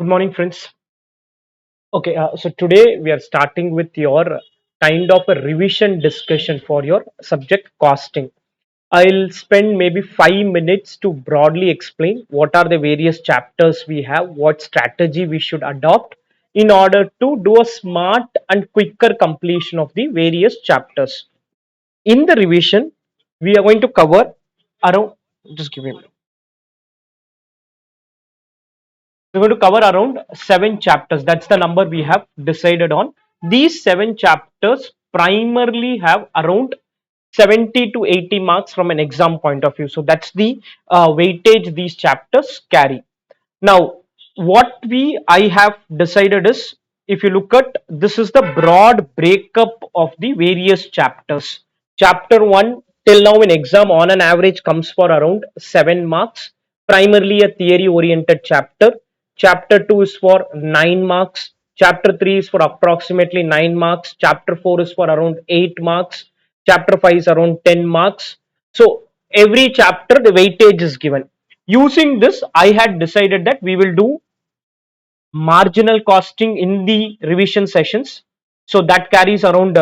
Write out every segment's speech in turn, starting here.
Good morning, friends. Okay, so today we are starting with your kind of a revision discussion for your subject costing. I'll spend maybe 5 minutes to broadly explain what are the various chapters we have, what strategy we should adopt in order to do a smart and quicker completion of the various chapters. In the revision, we are going to cover around, just give me a minute. We're going to cover around 7 chapters. That's the number we have decided on. These 7 chapters primarily have around 70 to 80 marks from an exam point of view. So that's the weightage these chapters carry. Now, what I have decided is, if you look at, this is the broad breakup of the various chapters. Chapter 1 till now in exam on an average comes for around 7 marks, primarily a theory oriented chapter. Chapter 2 is for 9 marks. Chapter 3 is for approximately 9 marks. Chapter 4 is for around 8 marks. Chapter 5 is around 10 marks. So every chapter the weightage is given. Using this, I had decided that we will do marginal costing in the revision sessions. So that carries around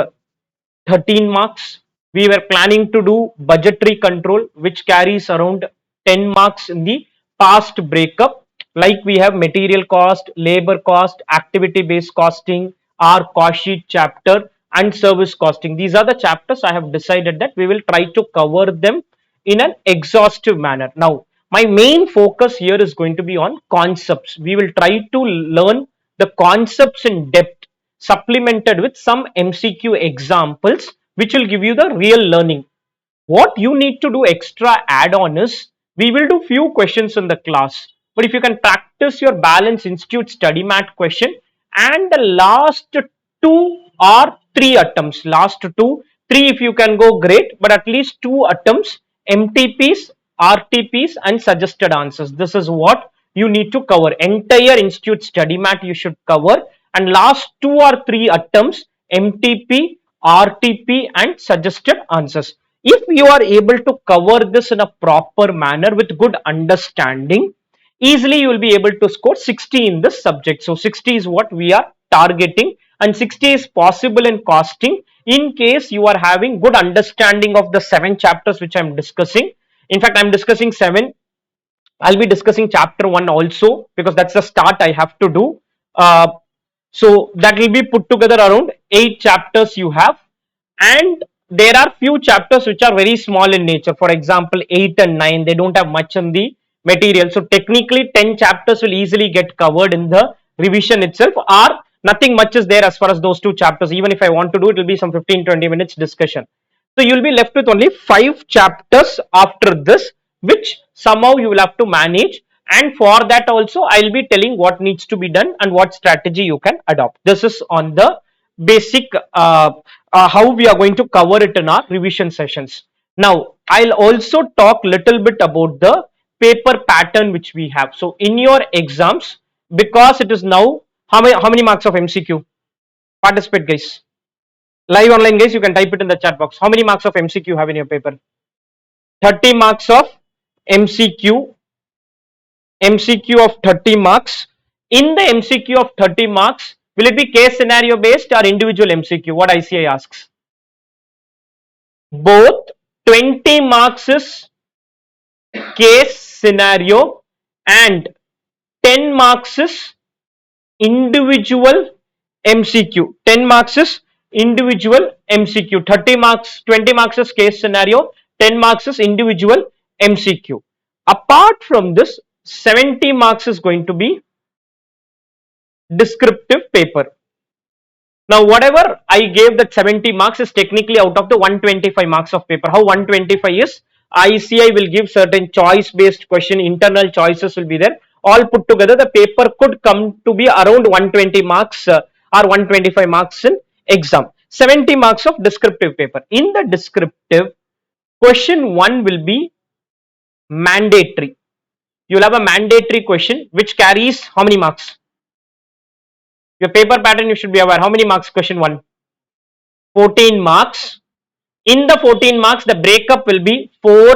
13 marks. We were planning to do budgetary control, which carries around 10 marks in the past breakup. Like we have material cost, labor cost, activity based costing, our cost sheet chapter, and service costing. These are the chapters I have decided that we will try to cover them in an exhaustive manner. Now, my main focus here is going to be on concepts. We will try to learn the concepts in depth, supplemented with some MCQ examples, which will give you the real learning. What you need to do extra add on is, we will do few questions in the class, but if you can practice your balance institute study mat question and the last 2 or 3 attempts, last 2 3, if you can go great, but at least 2 attempts, MTPs, RTPs and suggested answers. This is what you need to cover. Entire institute study mat you should cover, and last 2 or 3 attempts, MTP, RTP and suggested answers. If you are able to cover this in a proper manner with good understanding, easily you will be able to score 60 in this subject. So 60 is what we are targeting, and 60 is possible in costing in case you are having good understanding of the 7 chapters which I am discussing. In fact, I am discussing 7. I'll be discussing chapter 1 also, because that's the start I have to do. So that will be put together around 8 chapters you have, and there are few chapters which are very small in nature. For example, 8 and 9, they don't have much in the material. So technically 10 chapters will easily get covered in the revision itself, or nothing much is there as far as those 2 chapters. Even if I want to do it, will be some 15-20 minutes discussion. So you'll be left with only 5 chapters after this, which somehow you will have to manage. And for that also, I'll be telling what needs to be done and what strategy you can adopt. This is on the basic how we are going to cover it in our revision sessions. Now, I'll also talk little bit about the paper pattern which we have. So in your exams, because it is now, how many marks of MCQ? Participate, guys. Live online, guys, you can type it in the chat box. How many marks of MCQ have in your paper? 30 marks of MCQ. MCQ of 30 marks. In the MCQ of 30 marks, will it be case scenario based or individual MCQ? What ICI asks? Both. 20 marks is case scenario and 10 marks is individual MCQ. 10 marks is individual MCQ. 30 marks, 20 marks is case scenario, 10 marks is individual MCQ. Apart from this, 70 marks is going to be descriptive paper. Now, whatever I gave that 70 marks is technically out of the 125 marks of paper. How 125 is? ICI will give certain choice based question, internal choices will be there. All put together, the paper could come to be around 120 marks or 125 marks in exam. 70 marks of descriptive paper. In the descriptive, question 1 will be mandatory. You will have a mandatory question which carries how many marks? Your paper pattern you should be aware. How many marks question 1? 14 marks. In the 14 marks, the breakup will be 4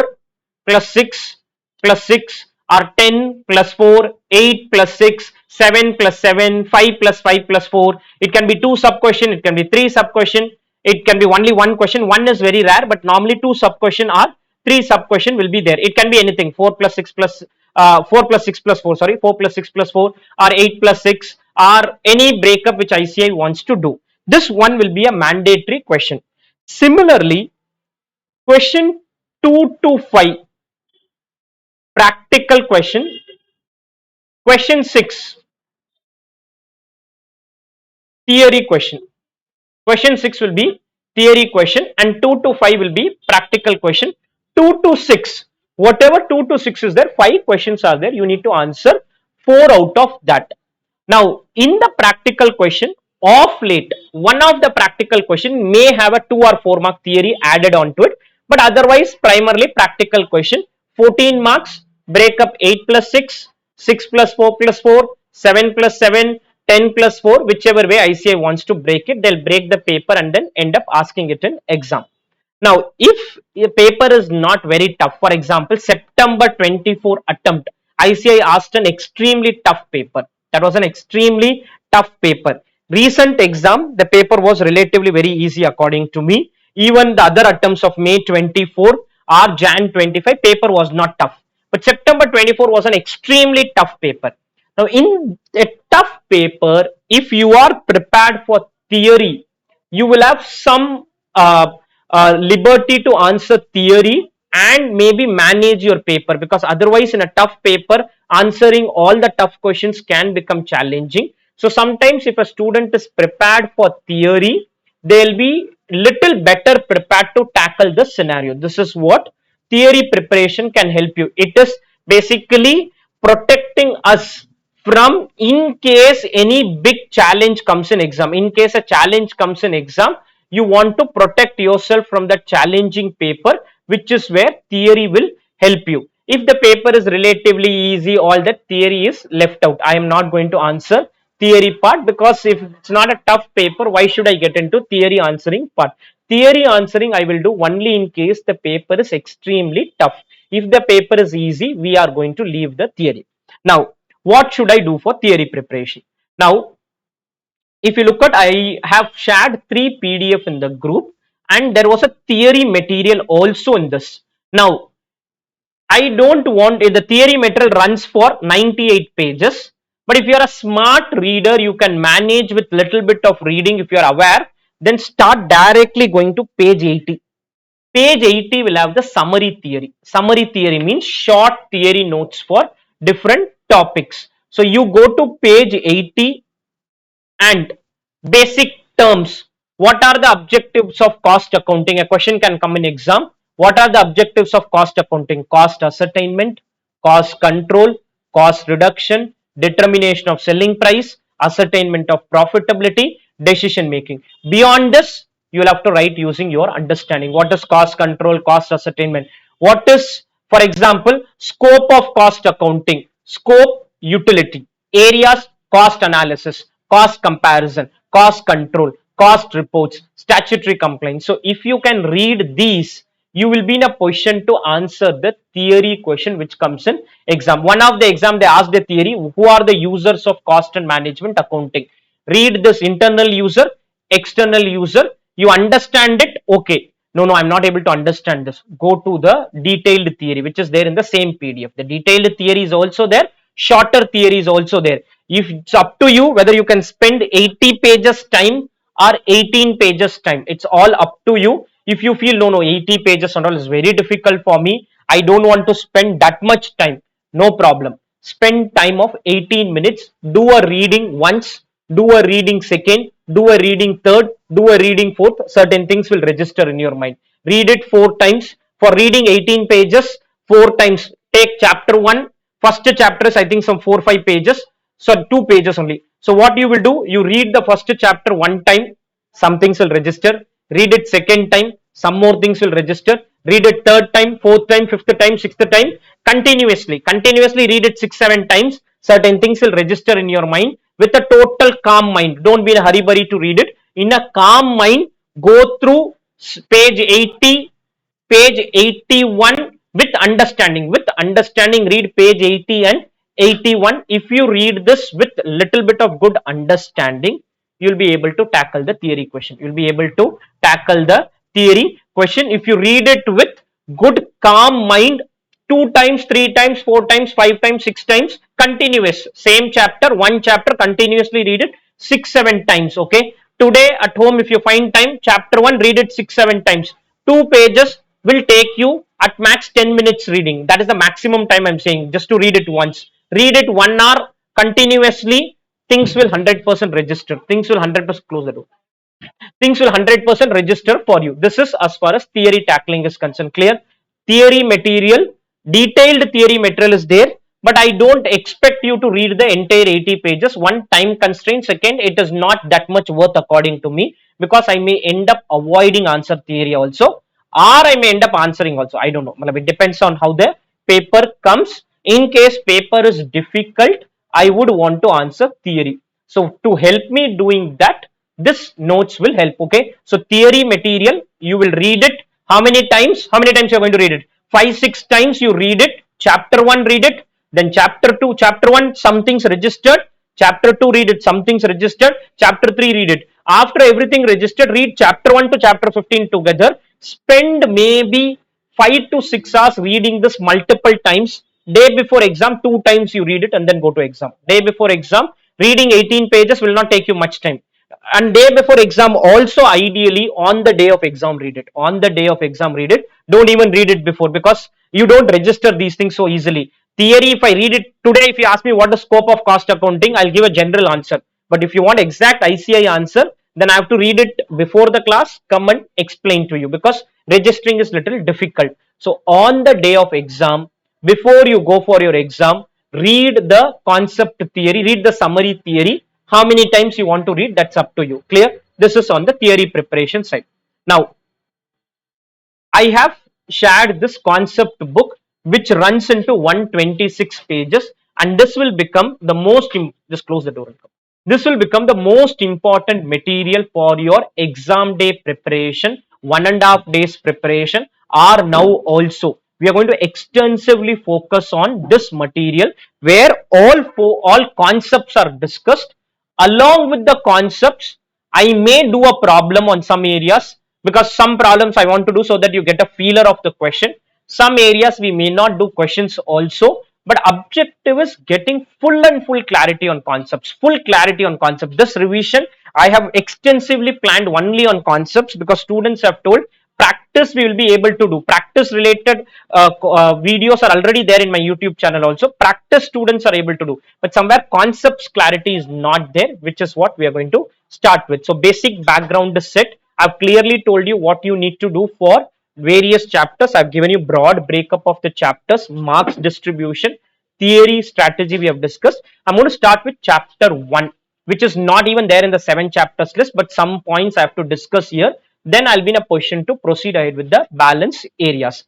plus 6 plus 6 or 10 plus 4, 8 plus 6, 7 plus 7, 5 plus 5 plus 4. It can be 2 sub question, it can be 3 sub question, it can be only one question. One is very rare, but normally 2 sub question or 3 sub question will be there. It can be anything, 4 plus 6 plus 4 plus 6 plus 4, sorry, 4 plus 6 plus 4, or 8 plus 6, or any breakup which ICI wants to do. This one will be a mandatory question. Similarly, question 2 to 5, practical question. Question 6, theory question. Question 6 will be theory question, and 2 to 5 will be practical question. 2 to 6, whatever 2 to 6 is there, 5 questions are there. You need to answer 4 out of that. Now, in the practical question, of late, one of the practical question may have a 2 or 4 mark theory added onto it, but otherwise, primarily practical question, 14 marks, break up 8 plus 6, 6 plus 4 plus 4, 7 plus 7, 10 plus 4, whichever way ICI wants to break it, they'll break the paper and then end up asking it in exam. Now, if a paper is not very tough, for example, September 24 attempt, ICI asked an extremely tough paper. That was an extremely tough paper. Recent exam, the paper was relatively very easy according to me. Even the other attempts of May 24 or Jan 25, paper was not tough. But September 24 was an extremely tough paper. Now, in a tough paper, if you are prepared for theory, you will have some liberty to answer theory and maybe manage your paper, because otherwise in a tough paper answering all the tough questions can become challenging. So sometimes if a student is prepared for theory, they'll be little better prepared to tackle the scenario. This is what theory preparation can help you. It is basically protecting us from, in case any big challenge comes in exam, in case a challenge comes in exam, you want to protect yourself from the challenging paper, which is where theory will help you. If the paper is relatively easy, all that theory is left out. I am not going to answer theory part, because if it's not a tough paper, why should I get into theory answering part? Theory answering I will do only in case the paper is extremely tough. If the paper is easy, we are going to leave the theory. Now, what should I do for theory preparation? Now, if you look at, I have shared 3 PDF in the group, and there was a theory material also in this. Now, I don't want, the theory material runs for 98 pages, but if you are a smart reader, you can manage with little bit of reading. If you are aware, then start directly going to page 80. Page 80 will have the summary theory. Summary theory means short theory notes for different topics. So you go to page 80 and basic terms. What are the objectives of cost accounting? A question can come in exam. What are the objectives of cost accounting? Cost ascertainment, cost control, cost reduction, determination of selling price, ascertainment of profitability, decision making. Beyond this, you will have to write using your understanding. What is cost control, cost ascertainment? What is, for example, scope of cost accounting? Scope, utility. Areas, cost analysis, cost comparison, cost control, cost reports, statutory compliance. So if you can read these, you will be in a position to answer the theory question which comes in exam. One of the exam, they ask the theory, who are the users of cost and management accounting? Read this: internal user, external user. You understand it, okay. No, I'm not able to understand this. Go to the detailed theory, which is there in the same PDF. The detailed theory is also there. Shorter theory is also there. If it's up to you whether you can spend 80 pages time or 18 pages time, it's all up to you. If you feel no, 80 pages and all is very difficult for me, I don't want to spend that much time, no problem. Spend time of 18 minutes, do a reading once, do a reading second, do a reading third, do a reading fourth. Certain things will register in your mind. Read it 4 times. For reading 18 pages, 4 times. Take chapter 1. First chapter is I think some 4-5 pages. So 2 pages only. So what you will do, you read the first chapter 1 time, some things will register. Read it second time, some more things will register. Read it third time, fourth time, fifth time, sixth time. Continuously read it 6-7 times. Certain things will register in your mind with a total calm mind. Don't be in a hurry to read it. In a calm mind, go through page 80, page 81 with understanding. With understanding, read page 80 and 81. If you read this with little bit of good understanding, you'll be able to tackle the theory question. You'll be able to tackle the theory question if you read it with good calm mind, two times, three times, four times, five times, six times, continuous. Same chapter, one chapter, continuously read it six, seven times. Okay. Today at home, if you find time, chapter one, read it six, seven times. Two pages will take you at max 10 minutes reading. That is the maximum time I'm saying, just to read it once. Read it 1 hour continuously, things will 100% register. Things will 100% close the door. Things will 100% register for you. This is as far as theory tackling is concerned. Clear? Theory material, detailed theory material is there, but I don't expect you to read the entire 80 pages. One, time constraint. Second, it is not that much worth according to me, because I may end up avoiding answer theory also, or I may end up answering also. I don't know. It depends on how the paper comes. In case paper is difficult, I would want to answer theory. So to help me doing that, this notes will help. Okay, so theory material, you will read it how many times? How many times you are going to read it? 5 6 times you read it. Chapter 1 read it, then chapter 2. Chapter 1 something's registered, chapter 2 read it, something's registered, chapter 3 read it. After everything registered, read chapter 1 to chapter 15 together. Spend maybe 5 to 6 hours reading this multiple times. Day before exam, 2 times you read it and then go to exam. Day before exam, reading 18 pages will not take you much time. And day before exam also, ideally on the day of exam read it. On the day of exam read it. Don't even read it before, because you don't register these things so easily. Theory, if I read it today, if you ask me what is scope of cost accounting, I'll give a general answer. But if you want exact ICI answer, then I have to read it before the class, come and explain to you, because registering is little difficult. So on the day of exam, before you go for your exam, read the concept theory, read the summary theory. How many times you want to read, that's up to you. Clear? This is on the theory preparation side. Now, I have shared this concept book, which runs into 126 pages, and this will become the most, just close the door and come. This will become the most important material for your exam day preparation, 1.5 days preparation, or now also. We are going to extensively focus on this material, where all concepts are discussed. Along with the concepts, I may do a problem on some areas, because some problems I want to do so that you get a feeler of the question. Some areas we may not do questions also, but objective is getting full and full clarity on concepts. Full clarity on concepts. This revision I have extensively planned only on concepts, because students have told practice we will be able to do. Practice related videos are already there in my YouTube channel also. Practice students are able to do, but somewhere concepts clarity is not there, which is what we are going to start with. So basic background is set. I've clearly told you what you need to do for various chapters. I've given you broad breakup of the chapters, marks distribution, theory, strategy we have discussed. I'm going to start with chapter 1, which is not even there in the 7 chapters list, but some points I have to discuss here. Then I'll be in a position to proceed ahead with the balance areas.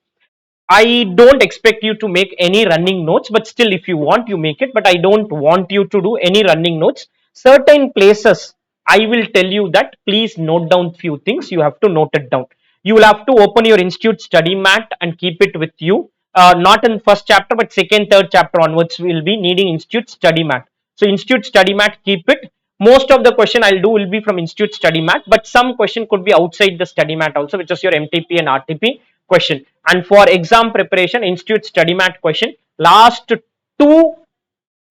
I don't expect you to make any running notes, but still, if you want, you make it. But I don't want you to do any running notes. Certain places, I will tell you that please note down few things. You have to note it down. You will have to open your institute study mat and keep it with you. Not in first chapter, but second, third chapter onwards, we will be needing institute study mat. So, institute study mat, keep it. Most of the question I'll do will be from institute study mat, but some question could be outside the study mat also, which is your MTP and RTP question. And for exam preparation, institute study mat question, last 2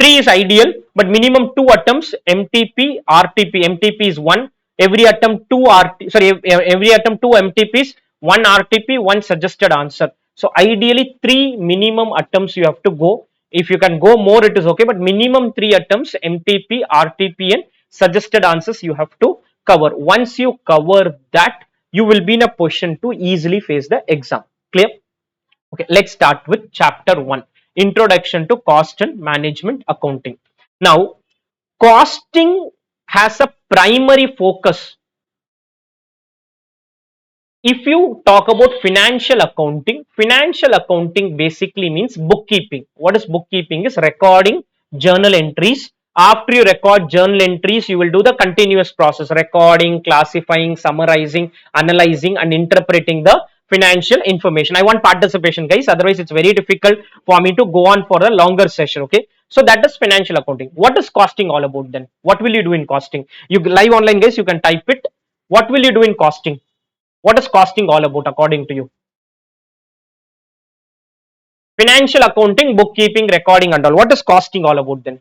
3 is ideal, but minimum 2 attempts MTP RTP. MTP is 1, every attempt 2 RT, sorry, every attempt 2 MTPs, 1 RTP, 1 suggested answer. So ideally 3 minimum attempts you have to go. If you can go more, it is okay, but minimum 3 attempts MTP RTP and suggested answers you have to cover. Once you cover that, you will be in a position to easily face the exam. Clear? Okay, let's start with chapter 1, introduction to cost and management accounting. Now, costing has a primary focus. If you talk about financial accounting basically means bookkeeping. What is bookkeeping? Is recording journal entries. After you record journal entries, you will do the continuous process: recording, classifying, summarizing, analyzing, and interpreting the financial information. I want participation, guys. Otherwise, it's very difficult for me to go on for a longer session. Okay. So that is financial accounting. What is costing all about then? What will you do in costing? You live online guys, you can type it. What will you do in costing? What is costing all about according to you? Financial accounting, bookkeeping, recording and all. What is costing all about then?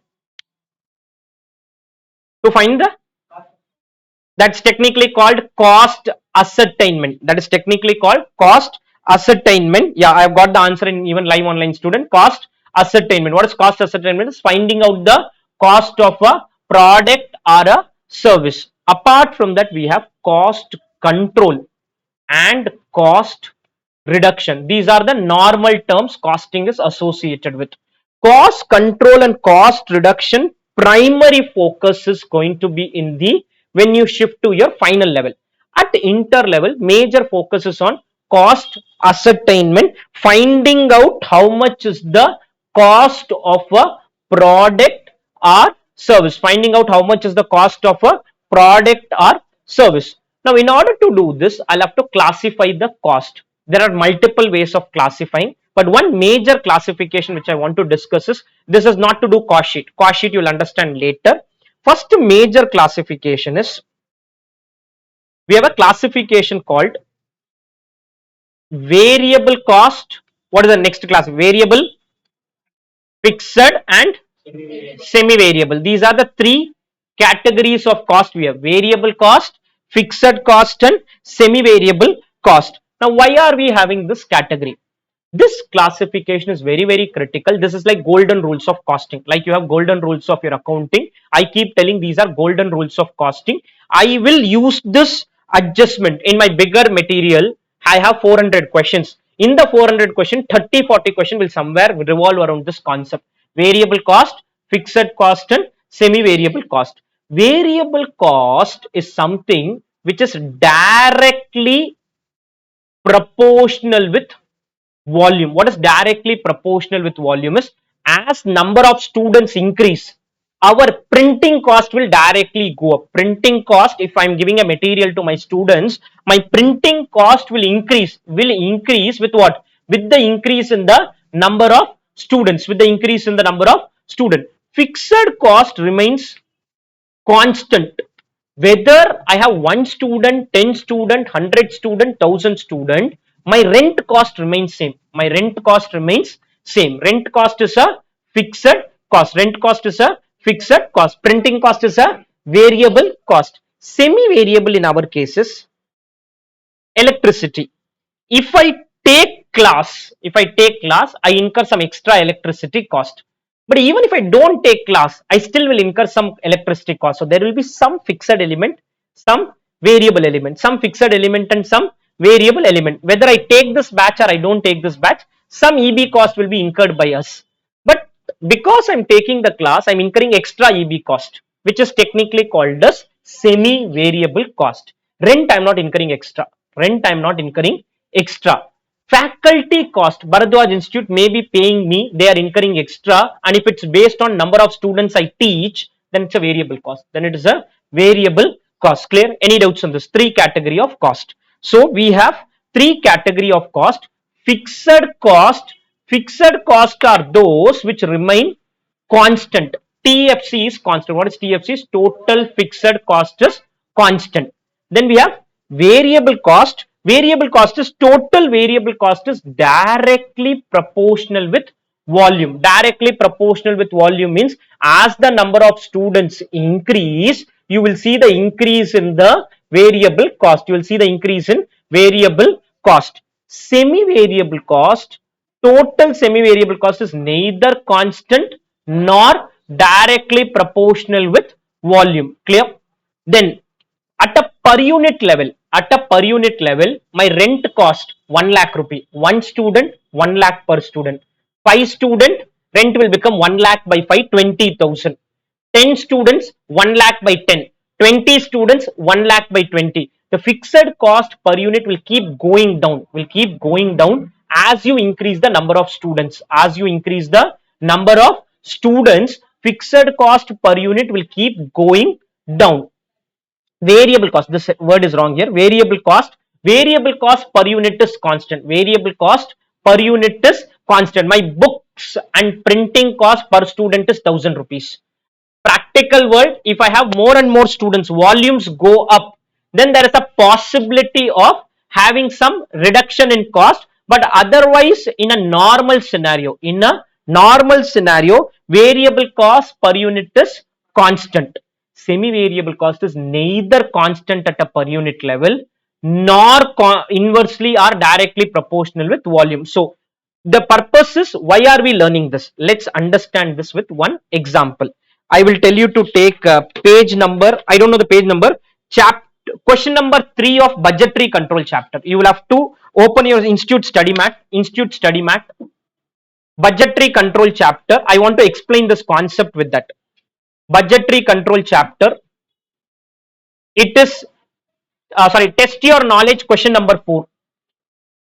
To find the, that's technically called cost ascertainment. That is technically called cost ascertainment. Yeah, I've got the answer in even live online student. Cost ascertainment. What is cost ascertainment? Is finding out the cost of a product or a service. Apart from that, we have cost control and cost reduction. These are the normal terms costing is associated with. Cost control and cost reduction primary focus is going to be in the when you shift to your final level. At inter level, major focus is on cost ascertainment, finding out how much is the cost of a product or service, finding out how much is the cost of a product or service. Now, in order to do this, I'll have to classify the cost. There are multiple ways of classifying, but one major classification which I want to discuss is, this is not to do cost sheet. Cost sheet you'll understand later. First major classification is, we have a classification called variable cost. What is the next class? Variable, fixed and semi-variable. These are the three categories of cost we have: variable cost, fixed cost and semi-variable cost. Now, why are we having this category? This classification is very critical. This is like golden rules of costing. Like you have golden rules of your accounting, I keep telling these are golden rules of costing. I will use this adjustment in my bigger material. I have 400 questions. In the 400 question, 30-40 question will somewhere revolve around this concept: variable cost, fixed cost and semi-variable cost. Variable cost is something which is directly proportional with volume. What is directly proportional with volume is, as number of students increase, our printing cost will directly go up. Printing cost, if I'm giving a material to my students, my printing cost will increase with what? With the increase in the number of students, with the increase in the number of students. Fixed cost remains constant. Whether I have 1 student, 10 student, 100 student, 1000 student, my rent cost remains same. My rent cost remains same. Rent cost is a fixed cost. Rent cost is a fixed cost. Printing cost is a variable cost. Semi-variable in our cases, electricity. If I take class, I incur some extra electricity cost. But even if I don't take class, I still will incur some electricity cost. So there will be some fixed element, some variable element, some fixed element and some variable element. Whether I take this batch or I don't take this batch, some EB cost will be incurred by us. But because I'm taking the class, I'm incurring extra EB cost, which is technically called as semi-variable cost. Rent, I'm not incurring extra. Rent, I'm not incurring extra. Faculty cost, Bharadwaj Institute may be paying me, they are incurring extra, and if it's based on number of students I teach, then it's a variable cost. Then it is a variable cost. Clear? Any doubts on this? Three category of cost. So we have three category of cost. Fixed cost. Fixed cost are those which remain constant. TFC is constant. What is TFC? Is total fixed cost is constant. Then we have variable cost. Variable cost is total variable cost is directly proportional with volume. Directly proportional with volume means, as the number of students increase, you will see the increase in the variable cost. You will see the increase in variable cost. Semi-variable cost, total semi-variable cost is neither constant nor directly proportional with volume. Clear? Then at a per unit level, my rent cost 1 lakh rupee. 1 student, 1 lakh per student. 5 student, rent will become 1 lakh by 5, 20,000. 10 students, 1 lakh by 10. 20 students, 1 lakh by 20. The fixed cost per unit will keep going down, as you increase the number of students. As you increase the number of students, fixed cost per unit will keep going down. Variable cost, this word is wrong here. Variable cost per unit is constant. Variable cost per unit is constant. My book books and printing cost per student is 1000 rupees. Practical world, if I have more and more students, volumes go up, then there is a possibility of having some reduction in cost. But otherwise, in a normal scenario, variable cost per unit is constant. Semi variable cost is neither constant at a per unit level nor inversely or directly proportional with volume. So the purpose is, why are we learning this? Let's understand this with one example. I will tell you to take page number, I don't know the page number, chapter question number 3 of budgetary control chapter. You will have to open your institute study mat, budgetary control chapter. I want to explain this concept with that. Budgetary control chapter. It is sorry, test your knowledge question number 4.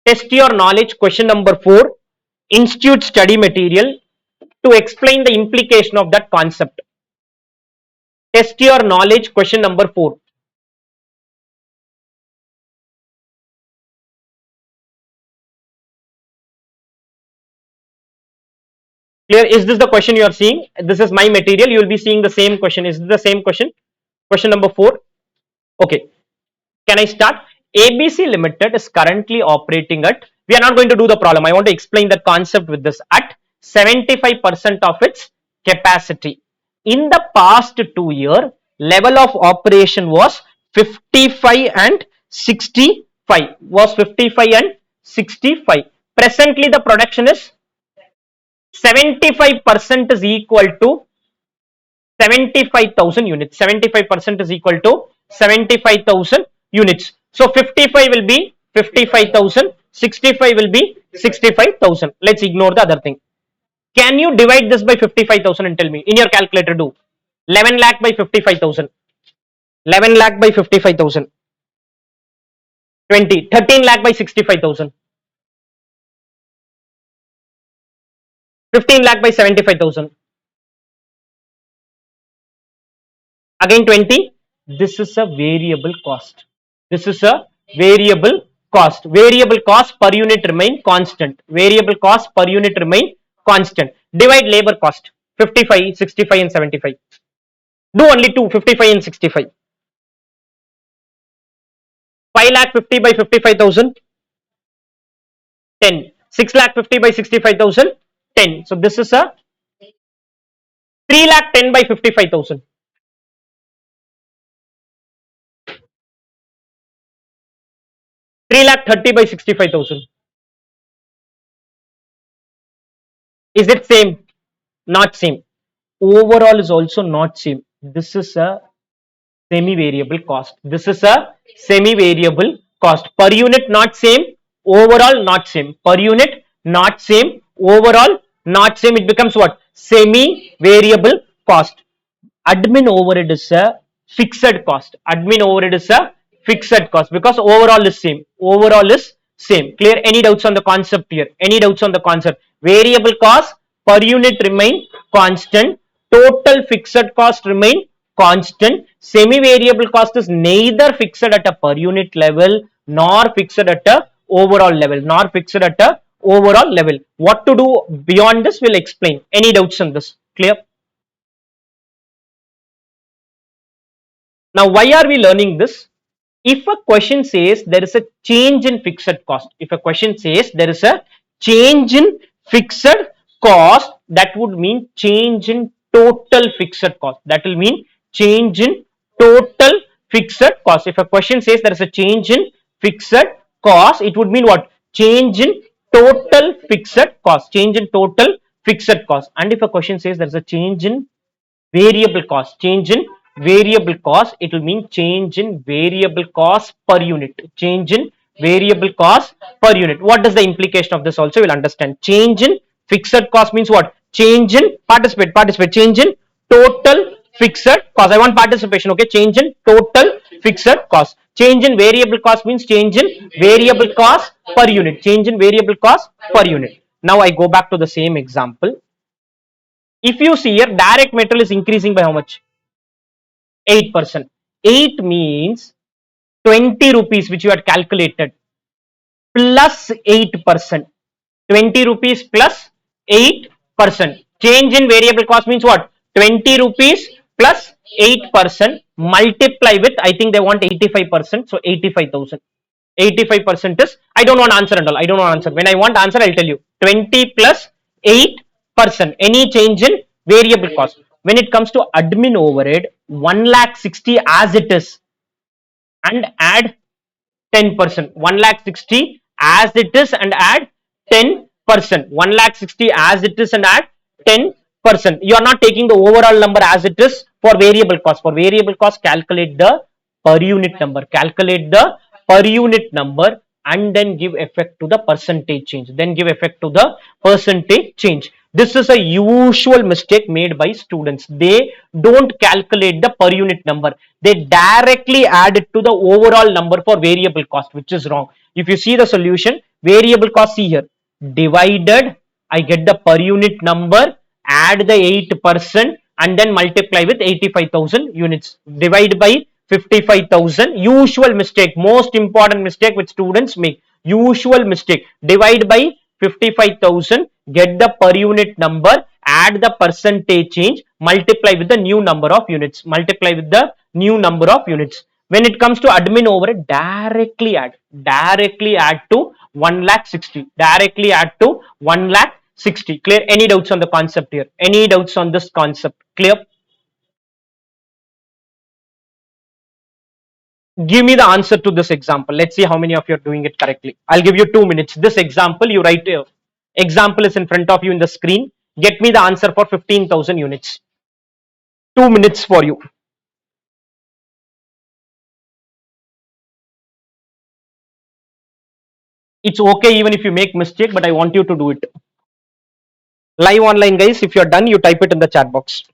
Test your knowledge question number 4, institute study material, to explain the implication of that concept. Test your knowledge question number 4. Clear? Is this the question you are seeing? This is my material. You will be seeing the same question. Is this the same question? Question number 4. Okay. Can I start? ABC Limited is currently operating at, we are not going to do the problem. I want to explain the concept with this, at 75% of its capacity. In the past 2 years, level of operation was 55 and 65. Was 55 and 65. Presently, the production is 75% is equal to 75,000 units. 75% is equal to 75,000 units. So 55 will be 55,000, 65 will be 65,000. Let's ignore the other thing. Can you divide this by 55,000 and tell me in your calculator? Do 11 lakh by 55,000. 11 lakh by 55,000. 20. 13 lakh by 65,000. 15 lakh by 75,000. Again 20. This is a variable cost. This is a variable cost. Variable cost per unit remain constant. Variable cost per unit remain constant. Divide labor cost 55, 65 and 75. Do only two, 55 and 65. 5 lakh 50 by 55,000, 10. 6 lakh 50 by 65,000, 10. So this is a 3 lakh 10 by 55,000. 3 lakh 30 by 65,000. Is it same? Not same. Overall is also not same. This is a semi-variable cost. This is a semi-variable cost. Per unit not same. Overall not same. Per unit not same. Overall not same. It becomes what? Semi-variable cost. Admin overhead is a fixed cost. Admin overhead is a fixed cost because overall is same. Overall is same. Clear? Any doubts on the concept here? Any doubts on the concept? Variable cost per unit remain constant. Total fixed cost remain constant. Semi variable cost is neither fixed at a per unit level nor fixed at a overall level. Nor fixed at a overall level. What to do beyond this will explain. Any doubts on this? Clear? Now, why are we learning this? If a question says there is a change in fixed cost, if a question says there is a change in fixed cost, that would mean change in total fixed cost. That will mean change in total fixed cost. If a question says there is a change in fixed cost, it would mean what? Change in total fixed cost. Change in total fixed cost. And if a question says there is a change in variable cost, change in variable cost, it will mean change in variable cost per unit. Change in variable cost per unit. What is the implication of this? Also, we'll understand. Change in fixed cost means what? Change in participate. Change in total fixed cost. I want participation. Okay. Change in total fixed cost. Change in variable cost means change in variable cost per unit. Change in variable cost per unit. Now I go back to the same example. If you see here, direct material is increasing by how much? 8%. 8 means 20 rupees which you had calculated plus 8%. 20 rupees plus 8%. Change in variable cost means what? 20 rupees plus 8% multiply with, I think they want 85%, so 85,000. 85% is, I don't want answer and all. I don't want answer. When I want answer, I'll tell you. 20 plus 8%. Any change in variable cost. When it comes to admin overhead, 1 lakh 60 as it is and add 10%. 1 lakh 60 as it is and add 10%. 1 lakh 60 as it is and add 10%. You are not taking the overall number as it is for variable cost. For variable cost, calculate the per unit number. Calculate the per unit number and then give effect to the percentage change. Then give effect to the percentage change. This is a usual mistake made by students. They don't calculate the per unit number. They directly add it to the overall number for variable cost, which is wrong. If you see the solution, variable cost, see here, divided, I get the per unit number, add the 8% and then multiply with 85,000 units. Divide by 55,000. Usual mistake, most important mistake which students make. Usual mistake. Divide by 55,000, get the per unit number, add the percentage change, multiply with the new number of units. Multiply with the new number of units. When it comes to admin overhead, directly add to 1 lakh 60. Directly add to 1 lakh 60. Clear? Any doubts on the concept here? Any doubts on this concept? Clear? Give me the answer to this example. Let's see how many of you are doing it correctly. I'll give you 2 minutes. This example, you write, example is in front of you in the screen. Get me the answer for 15,000 units. 2 minutes for you. It's okay even if you make mistake, but I want you to do it. Live online, guys. If you're done, you type it in the chat box.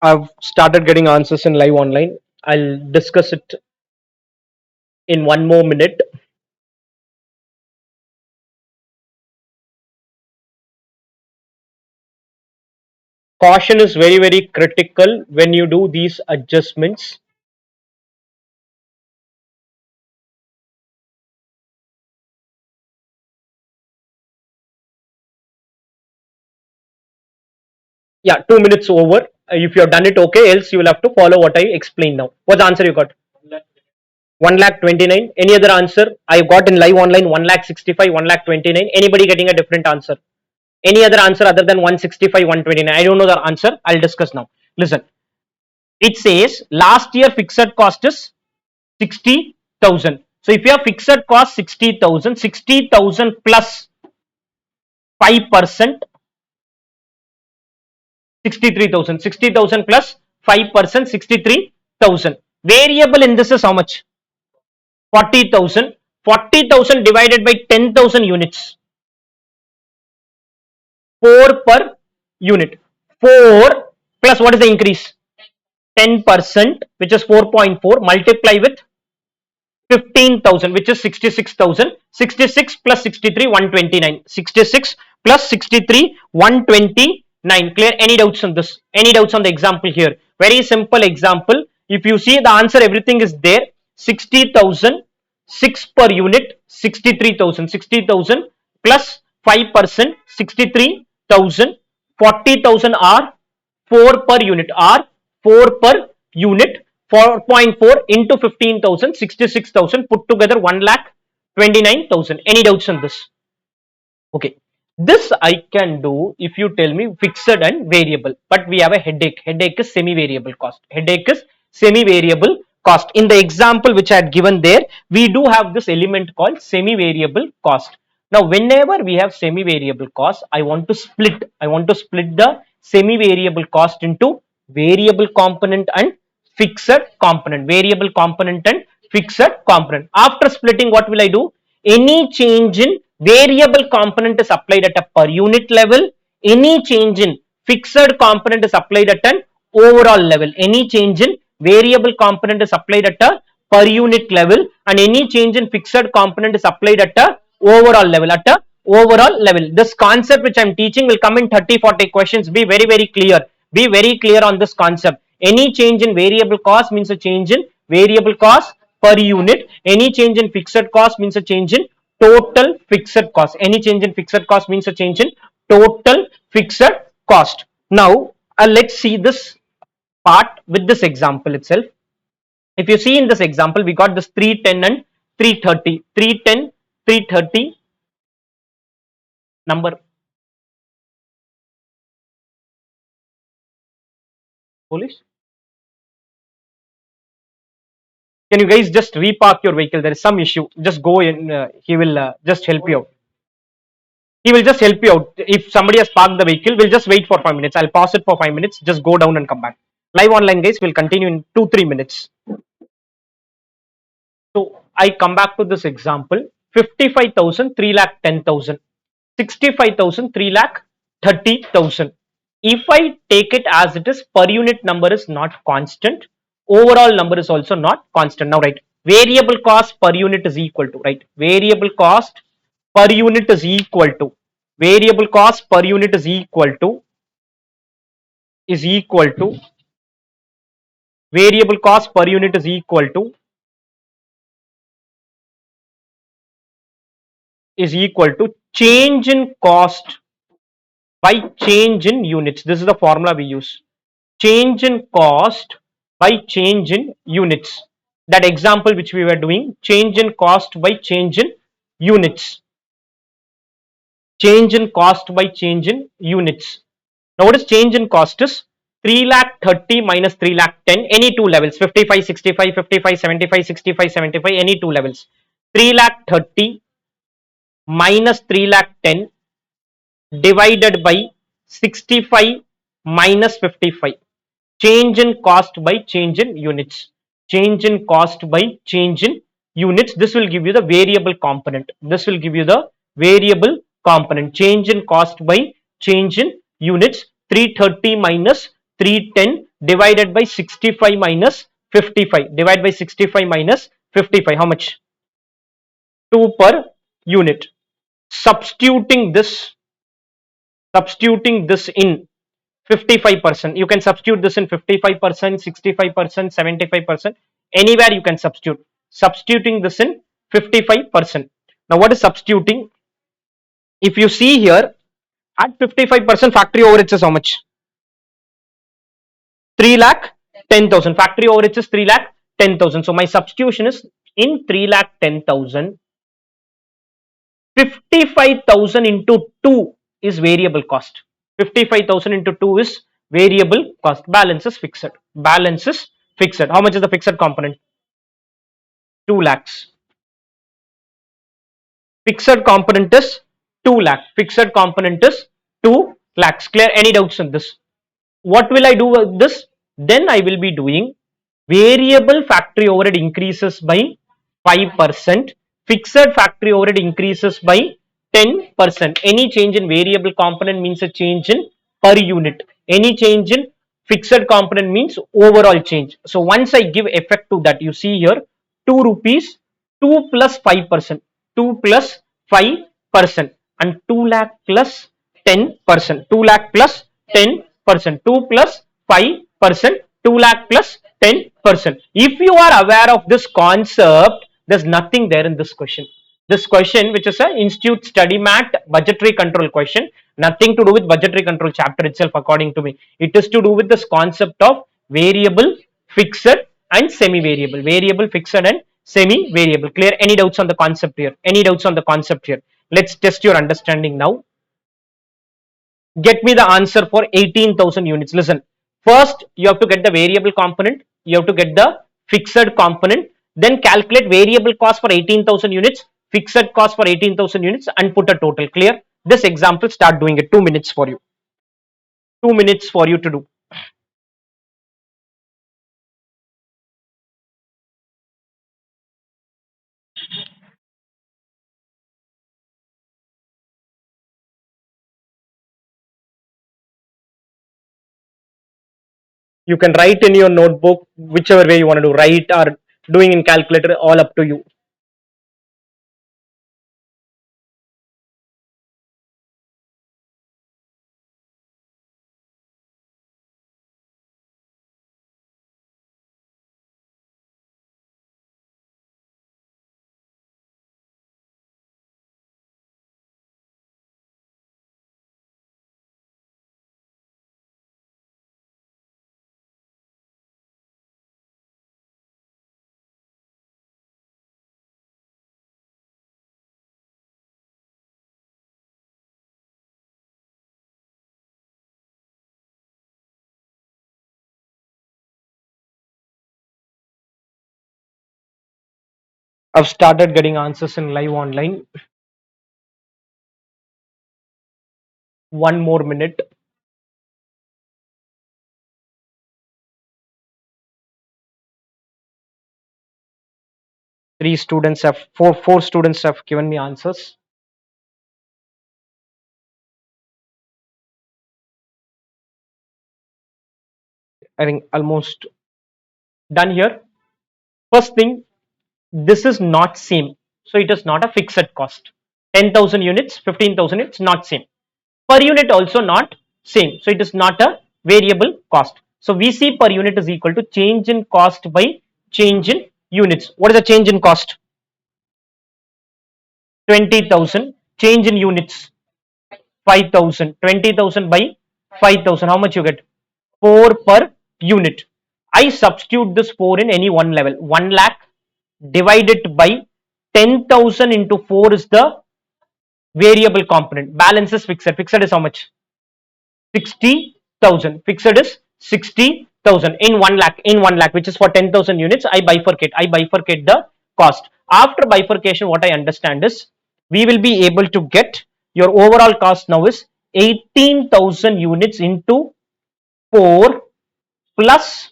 I've started getting answers in live online. I'll discuss it in 1 more minute. Caution is very, very critical when you do these adjustments. Yeah, 2 minutes over. If you have done it, okay. Else you will have to follow what I explained now. What's the answer you got? 1 lakh 29. Any other answer? I got in live online 1 lakh 65, 1 lakh 29. Anybody getting a different answer? Any other answer other than 165, 129? I don't know the answer. I'll discuss now. Listen. It says last year fixed cost is 60,000. So if you have fixed cost 60,000, 60,000 plus 5%, 63,000. 60,000 plus 5%, 63,000. Variable in this is how much? 40,000. 40,000 divided by 10,000 units. 4 per unit. 4 plus what is the increase? 10%, which is 4.4, multiply with 15,000, which is 66,000. 66 plus 63, 129. 66 plus 63, 129. Clear? Any doubts on this? Any doubts on the example here? Very simple example. If you see the answer, everything is there. 60,000, 6 per unit, 63,000. 60,000 plus 5%, 63,000. 40,000 are 4 per unit, are 4 per unit. 4.4 into 15,000, 66,000, put together 1 lakh 29,000. Any doubts on this? Okay, this I can do if you tell me fixed and variable, but we have a headache. Headache is semi-variable cost. Headache is semi-variable cost. In the example which I had given there, we do have this element called semi-variable cost. Now, whenever we have semi-variable cost, I want to split the semi-variable cost into variable component and fixed component, variable component and fixed component. After splitting, what will I do? Any change in variable component is applied at a per unit level. Any change in fixed component is applied at an overall level. Any change in variable component is applied at a per unit level, and any change in fixed component is applied at a overall level. At a overall level, this concept which I am teaching will come in 30-40 questions. Be very clear. Be very clear on this concept. Any change in variable cost means a change in variable cost per unit. Any change in fixed cost means a change in total fixed cost. Any change in fixed cost means a change in total fixed cost. Now, let's see this part with this example itself. If you see in this example, we got this 310 and 330. 310, 330 number. Police? Can you guys just repark your vehicle? There is some issue. Just go in. He will just help you out. He will just help you out. If somebody has parked the vehicle, we'll just wait for 5 minutes. I'll pause it for 5 minutes. Just go down and come back. Live online, guys. We'll continue in 2-3 minutes. So I come back to this example. 55,000, 3 lakh 10,000. 65,000, 3 lakh 30,000. If I take it as it is, per unit number is not constant. Overall number is also not constant. Now, right, variable cost per unit is equal to, right, variable cost per unit is equal to, variable cost per unit is equal to, variable cost per unit is equal to change in cost by change in units. This is the formula we use. Change in cost by change in units. That example which we were doing, change in cost by change in units. Change in cost by change in units. Now, what is change in cost is 3 lakh 30 minus 3 lakh 10, any two levels, 55, 65, 55, 75, 65, 75, any two levels. 3 lakh 30 minus 3 lakh 10 divided by 65 minus 55. Change in cost by change in units. Change in cost by change in units. This will give you the variable component. This will give you the variable component. Change in cost by change in units. 330 minus 310 divided by 65 minus 55. Divide by 65 minus 55. How much? 2 per unit. Substituting this in 55%. You can substitute this in 55%, 65%, 75%. Anywhere you can substitute. Substituting this in 55%. Now, what is substituting? If you see here, at 55%, factory overheads is how much? 3 lakh 10,000. Factory overheads is 3 lakh 10,000. So, my substitution is in 3 lakh 10,000. 55,000 into 2 is variable cost. 55,000 into 2 is variable cost. Balance is fixed. Balance is fixed. How much is the fixed component? 2 lakhs. Fixed component is 2 lakh. Fixed component is 2 lakhs. Clear? Any doubts on this? What will I do with this? Then I will be doing variable factory overhead increases by 5%. Fixed factory overhead increases by 10%. Any change in variable component means a change in per unit. Any change in fixed component means overall change. So once I give effect to that, you see here 2 rupees, 2 plus 5%, 2 plus 5%, and 2 lakh plus 10%, 2 lakh plus 10%, 2 plus 5%, 2 lakh plus 10%. If you are aware of this concept, there's nothing there in this question. This question, which is a institute study mat budgetary control question, nothing to do with budgetary control chapter itself, according to me. It is to do with this concept of variable, fixed, and semi-variable. Variable, fixed, and semi-variable. Clear? Any doubts on the concept here? Any doubts on the concept here? Let's test your understanding now. Get me the answer for 18,000 units. Listen, first you have to get the variable component, you have to get the fixed component, then calculate variable cost for 18,000 units, fixed cost for 18,000 units, and put a total. Clear? This example, start doing it. 2 minutes for you. 2 minutes for you to do. You can write in your notebook, whichever way you want to do, write or doing in calculator, all up to you. I've started getting answers in live online. 1 more minute. 3 students have four students have given me answers. I think almost done here. First thing, this is not same, so it is not a fixed cost. 10,000 units, 15,000 units, not same. Per unit also not same, so it is not a variable cost. So VC per unit is equal to change in cost by change in units. What is the change in cost? 20,000. Change in units, 5,000. 20,000 by 5,000, how much you get? 4 per unit. I substitute this 4 in any one level. 1 lakh divided by 10,000 into 4 is the variable component. Balance is fixed. Fixed is how much? 60,000. Fixed is 60,000 in 1 lakh. In 1 lakh, which is for 10,000 units, I bifurcate the cost. After bifurcation, what I understand is we will be able to get your overall cost now is 18,000 units into 4 plus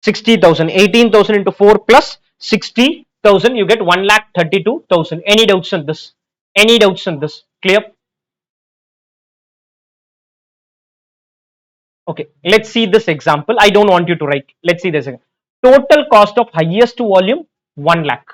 60,000. 18,000 into 4 plus 60,000, you get 1,32,000. Any doubts on this? Any doubts on this? Clear? Okay, let's see this example. I don't want you to write. Let's see this. Total cost of highest volume 1 lakh.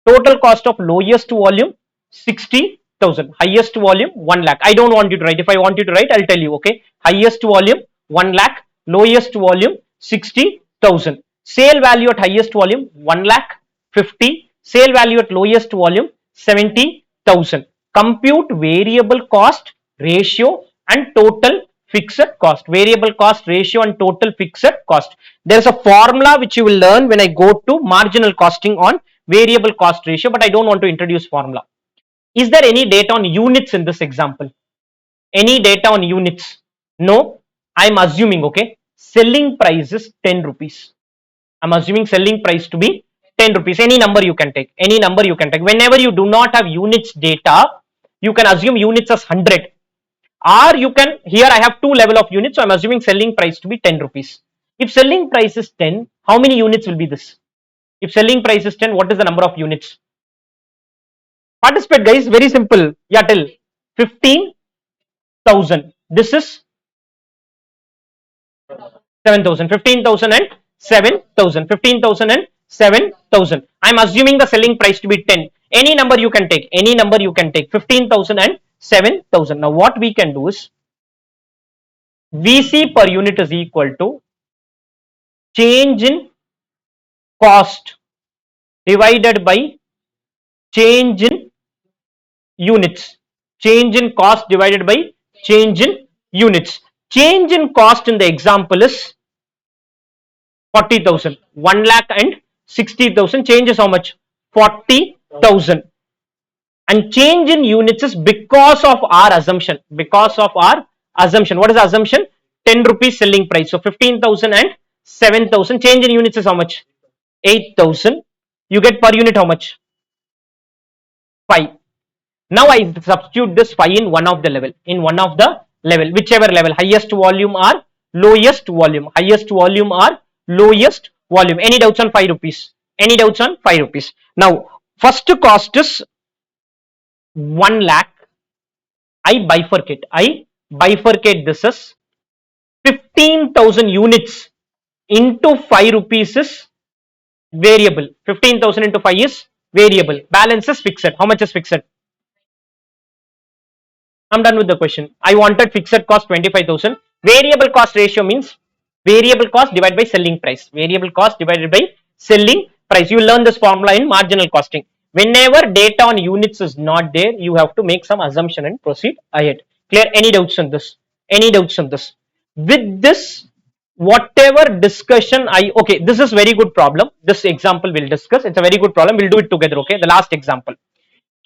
Total cost of lowest volume 60,000. Highest volume 1 lakh. I don't want you to write. If I want you to write, I'll tell you. Okay, highest volume 1 lakh, lowest volume 60,000. Sale value at highest volume 1 lakh 50. Sale value at lowest volume 70,000. Compute variable cost ratio and total fixed cost. Variable cost ratio and total fixed cost. There is a formula which you will learn when I go to marginal costing on variable cost ratio, but I don't want to introduce formula. Is there any data on units in this example? Any data on units? No. I'm assuming, okay, selling price is 10 rupees. I'm assuming selling price to be 10 rupees. Any number you can take. Any number you can take. Whenever you do not have units data, you can assume units as 100. Or you can, here I have 2 level of units, so I'm assuming selling price to be 10 rupees. If selling price is 10, how many units will be this? If selling price is 10, what is the number of units? Participate, guys. Very simple. Yeah, tell. 15,000. This is 7,000. 15,000 and 7,000. 15,000 and 7,000. I'm assuming the selling price to be 10. Any number you can take. Any number you can take. 15,000 and 7,000. Now, what we can do is VC per unit is equal to change in cost divided by change in units. Change in cost divided by change in units. Change in cost in the example is 40,000. 1 lakh and 60,000. Change is how much? 40,000. And change in units is because of our assumption. Because of our assumption. What is the assumption? 10 rupees selling price. So 15,000 and 7,000. Change in units is how much? 8,000. You get per unit how much? 5. Now I substitute this 5 in one of the level. In one of the level. Whichever level. Highest volume or lowest volume. Highest volume or lowest volume. Any doubts on 5 rupees? Any doubts on 5 rupees? Now, first cost is 1 lakh. I bifurcate. I bifurcate this as 15,000 units into 5 rupees is variable. 15,000 into 5 is variable. Balance is fixed. How much is fixed? I'm done with the question. I wanted fixed cost 25,000. Variable cost ratio means variable cost divided by selling price. Variable cost divided by selling price. You learn this formula in marginal costing. Whenever data on units is not there, you have to make some assumption and proceed ahead. Clear? Any doubts on this? Any doubts on this? With this, whatever discussion okay, this is very good problem. This example we'll discuss. It's a very good problem. We'll do it together. Okay, the last example.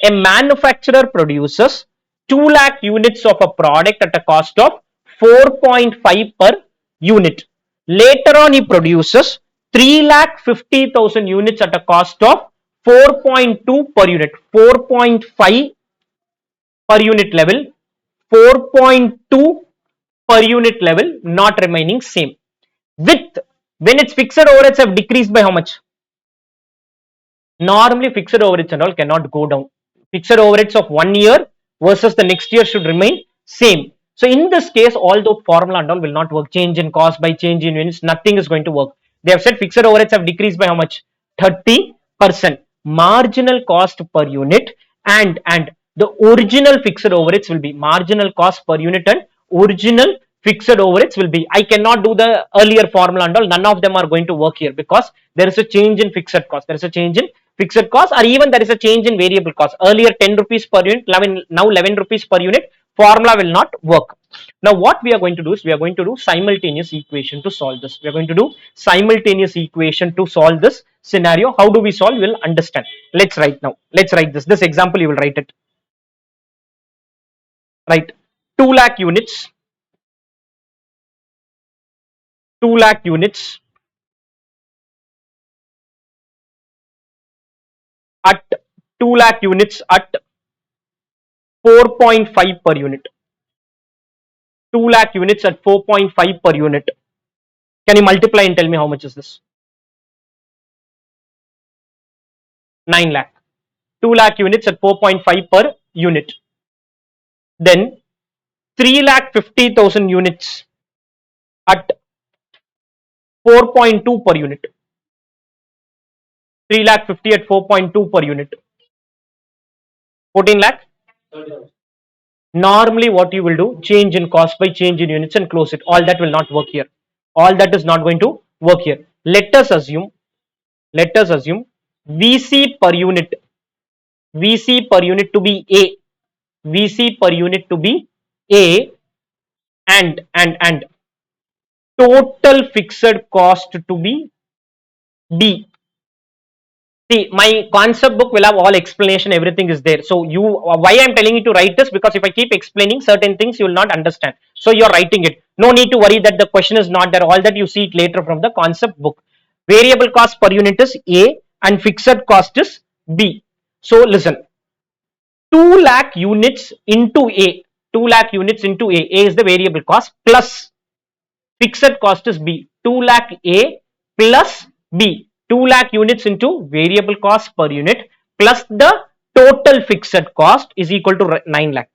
A manufacturer produces 2 lakh units of a product at a cost of 4.5 per unit. Later on, he produces 3 lakh 50,000 units at a cost of 4.2 per unit. 4.5 per unit level, 4.2 per unit level, not remaining same. With when its fixed overheads have decreased by how much? Normally fixed overheads and all cannot go down. Fixed overheads of 1 year versus the next year should remain same. So in this case, although formula and all will not work, change in cost by change in units, nothing is going to work. They have said fixed overheads have decreased by how much? 30%. Marginal cost per unit and the original fixed overheads will be marginal cost per unit and original fixed overheads will be. I cannot do the earlier formula and all. None of them are going to work here because there is a change in fixed cost. There is a change in fixed cost, or even there is a change in variable cost. Earlier 10 rupees per unit, now 11 rupees per unit. Formula will not work. Now what we are going to do is we are going to do simultaneous equation to solve this. We are going to do simultaneous equation to solve this scenario. How do we solve? We will understand. Let's write now. Let's write this. This example you will write it. Right. 2 lakh units. 2 lakh units at 2 lakh units at 4.5 per unit. 2 lakh units at 4.5 per unit. Can you multiply and tell me how much is this? 9 lakh. 2 lakh units at 4.5 per unit. Then 3 lakh 50,000 units at 4.2 per unit. 3 lakh 50 at 4.2 per unit. 14 lakh. Normally what you will do, change in cost by change in units and close it. All that will not work here. All that is not going to work here. Let us assume VC per unit to be A. VC per unit to be A and total fixed cost to be B. See, my concept book will have all explanation, everything is there. So why I'm telling you to write this, because if I keep explaining certain things, you will not understand. So you're writing it. No need to worry that the question is not there. All that you see it later from the concept book. Variable cost per unit is A and fixed cost is B. So listen, 2 lakh units into A. 2 lakh units into A. A is the variable cost plus fixed cost is B. 2 lakh A plus B. 2 lakh units into variable cost per unit plus the total fixed cost is equal to 9 lakh.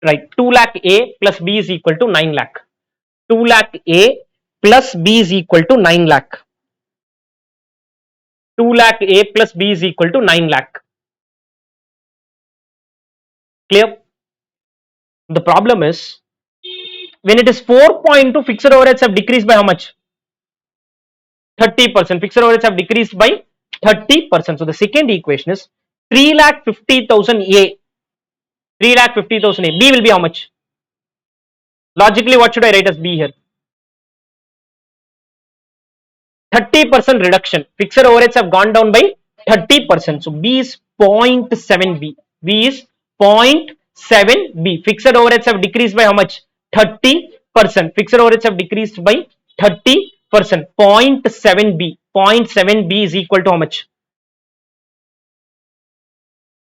Right. 2 lakh A plus B is equal to 9 lakh. 2 lakh A plus B is equal to 9 lakh. 2 lakh A plus B is equal to 9 lakh. Clear? The problem is when it is 4.2, fixed overheads have decreased by how much? 30%. Fixed overheads have decreased by 30%. So the second equation is 3,50,000 A. 3,50,000 A. B will be how much? Logically, what should I write as B here? 30% reduction. Fixed overheads have gone down by 30%. So B is 0.7 B. B is 0.7 B. Fixed overheads have decreased by how much? 30%. Fixed overheads have decreased by 30%. 0.7 B. 0.7 B is equal to how much?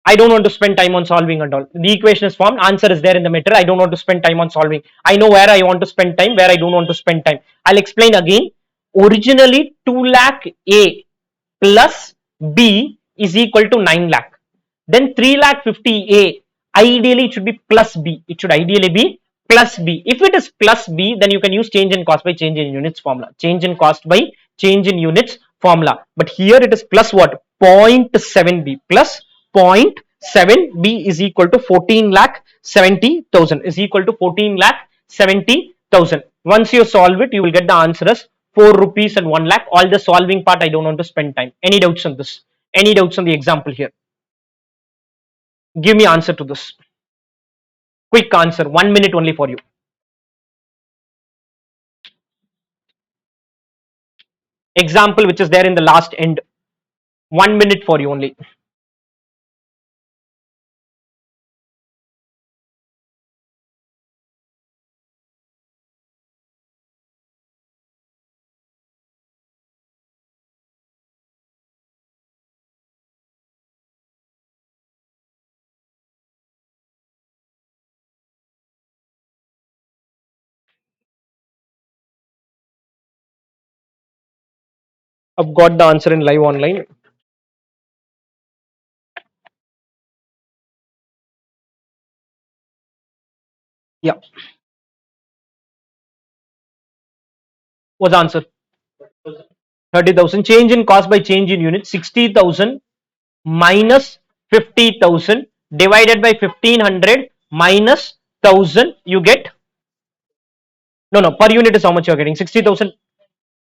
I don't want to spend time on solving and all. The equation is formed. Answer is there in the material. I don't want to spend time on solving. I know where I want to spend time, where I don't want to spend time. I'll explain again. Originally 2 lakh A plus B is equal to 9 lakh. Then 3 lakh 50 A. Ideally it should be plus B. It should ideally be plus B. If it is plus B, then you can use change in cost by change in units formula. Change in cost by change in units formula. But here it is plus what? 0.7B. Plus 0.7B is equal to 14 lakh 70,000 is equal to 14 lakh 70,000. Once you solve it, you will get the answer as 4 rupees and 1 lakh. All the solving part, I don't want to spend time. Any doubts on this? Any doubts on the example here? Give me answer to this. Quick answer. 1 minute only for you. Example which is there in the last end. 1 minute for you only. I've got the answer in live online. Yeah. What's the answer? 30,000. Change in cost by change in unit. 60,000 minus 50,000 divided by 1500 minus 1000. You get, no, per unit is how much you're getting. 60,000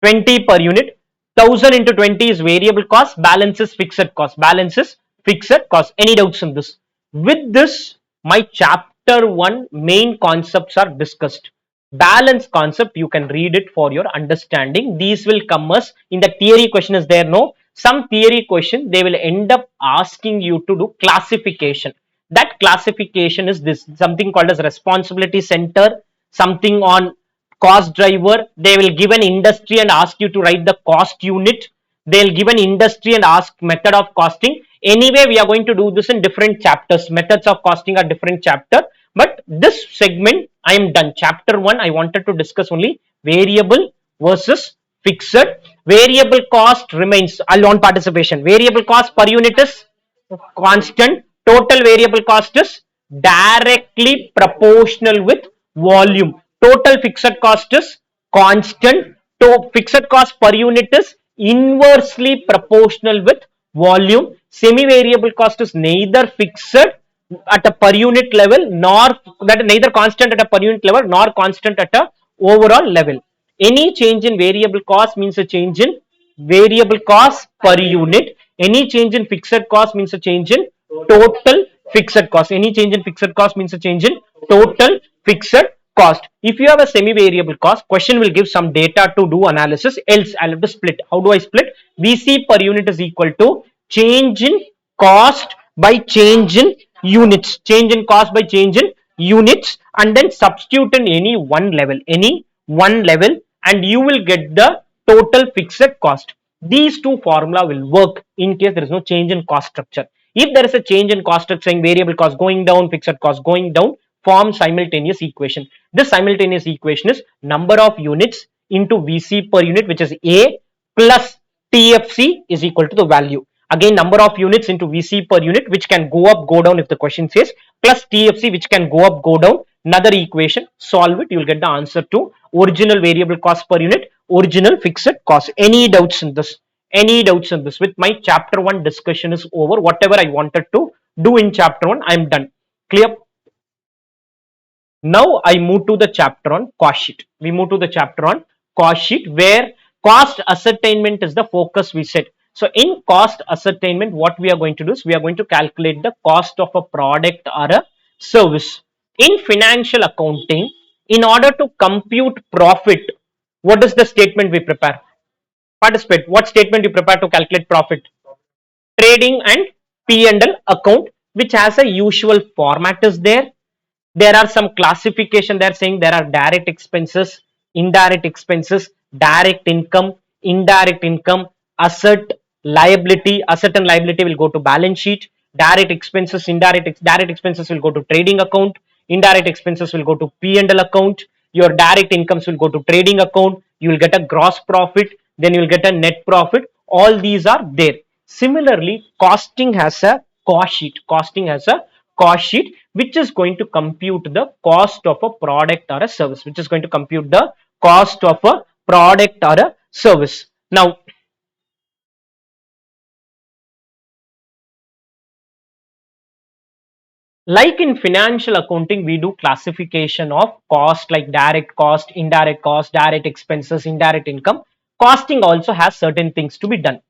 20 per unit. 1000 into 20 is variable cost. Balance is fixed cost. Balance is fixed cost. Any doubts on this? With this, my chapter 1 main concepts are discussed. Balance concept, you can read it for your understanding. These will come as in the theory question. Is there no? Some theory question, they will end up asking you to do classification. That classification is this, something called as responsibility center, something on cost driver. They will give an industry and ask you to write the cost unit. They'll give an industry and ask method of costing. Anyway, we are going to do this in different chapters. Methods of costing are different chapter, but this segment I am done. Chapter 1 I wanted to discuss only variable versus fixed. Variable cost remains. I'll on participation. Variable cost per unit is constant. Total variable cost is directly proportional with volume. Total fixed cost is constant. So fixed cost per unit is inversely proportional with volume. Semi variable cost is neither fixed at a per unit level nor that neither constant at a per unit level nor constant at a overall level. Any change in variable cost means a change in variable cost per unit. Any change in fixed cost means a change in total fixed cost. Any change in fixed cost means a change in total fixed cost. If you have a semi variable cost, question will give some data to do analysis, else I'll have to split. How do I split? VC per unit is equal to change in cost by change in units. Change in cost by change in units, and then substitute in any one level, and you will get the total fixed cost. These two formula will work in case there is no change in cost structure. If there is a change in cost structure, saying variable cost going down, fixed cost going down, form simultaneous equation. This simultaneous equation is number of units into VC per unit, which is A, plus TFC is equal to the value. Again, number of units into VC per unit, which can go up, go down if the question says, plus TFC, which can go up, go down. Another equation, solve it, you will get the answer to original variable cost per unit, original fixed cost. Any doubts in this? Any doubts in this? With my chapter 1 discussion is over. Whatever I wanted to do in chapter 1, I am done. Clear? Now I move to the chapter on cost sheet. We move to the chapter on cost sheet, where cost ascertainment is the focus we set. So in cost ascertainment, what we are going to do is we are going to calculate the cost of a product or a service. In financial accounting, in order to compute profit, what is the statement we prepare? Participate. What statement you prepare to calculate profit? Trading and P&L account, which has a usual format is there. There are some classification. They're saying there are direct expenses, indirect expenses, direct income, indirect income, asset, liability. Asset and liability will go to balance sheet. Direct expenses, direct expenses will go to trading account. Indirect expenses will go to P&L account. Your direct incomes will go to trading account. You will get a gross profit, then you will get a net profit. All these are there. Similarly, costing has a cost sheet. Costing has a cost sheet, which is going to compute the cost of a product or a service, which is going to compute the cost of a product or a service. Now, like in financial accounting, we do classification of cost like direct cost, indirect cost, direct expenses, indirect income. Costing also has certain things to be done.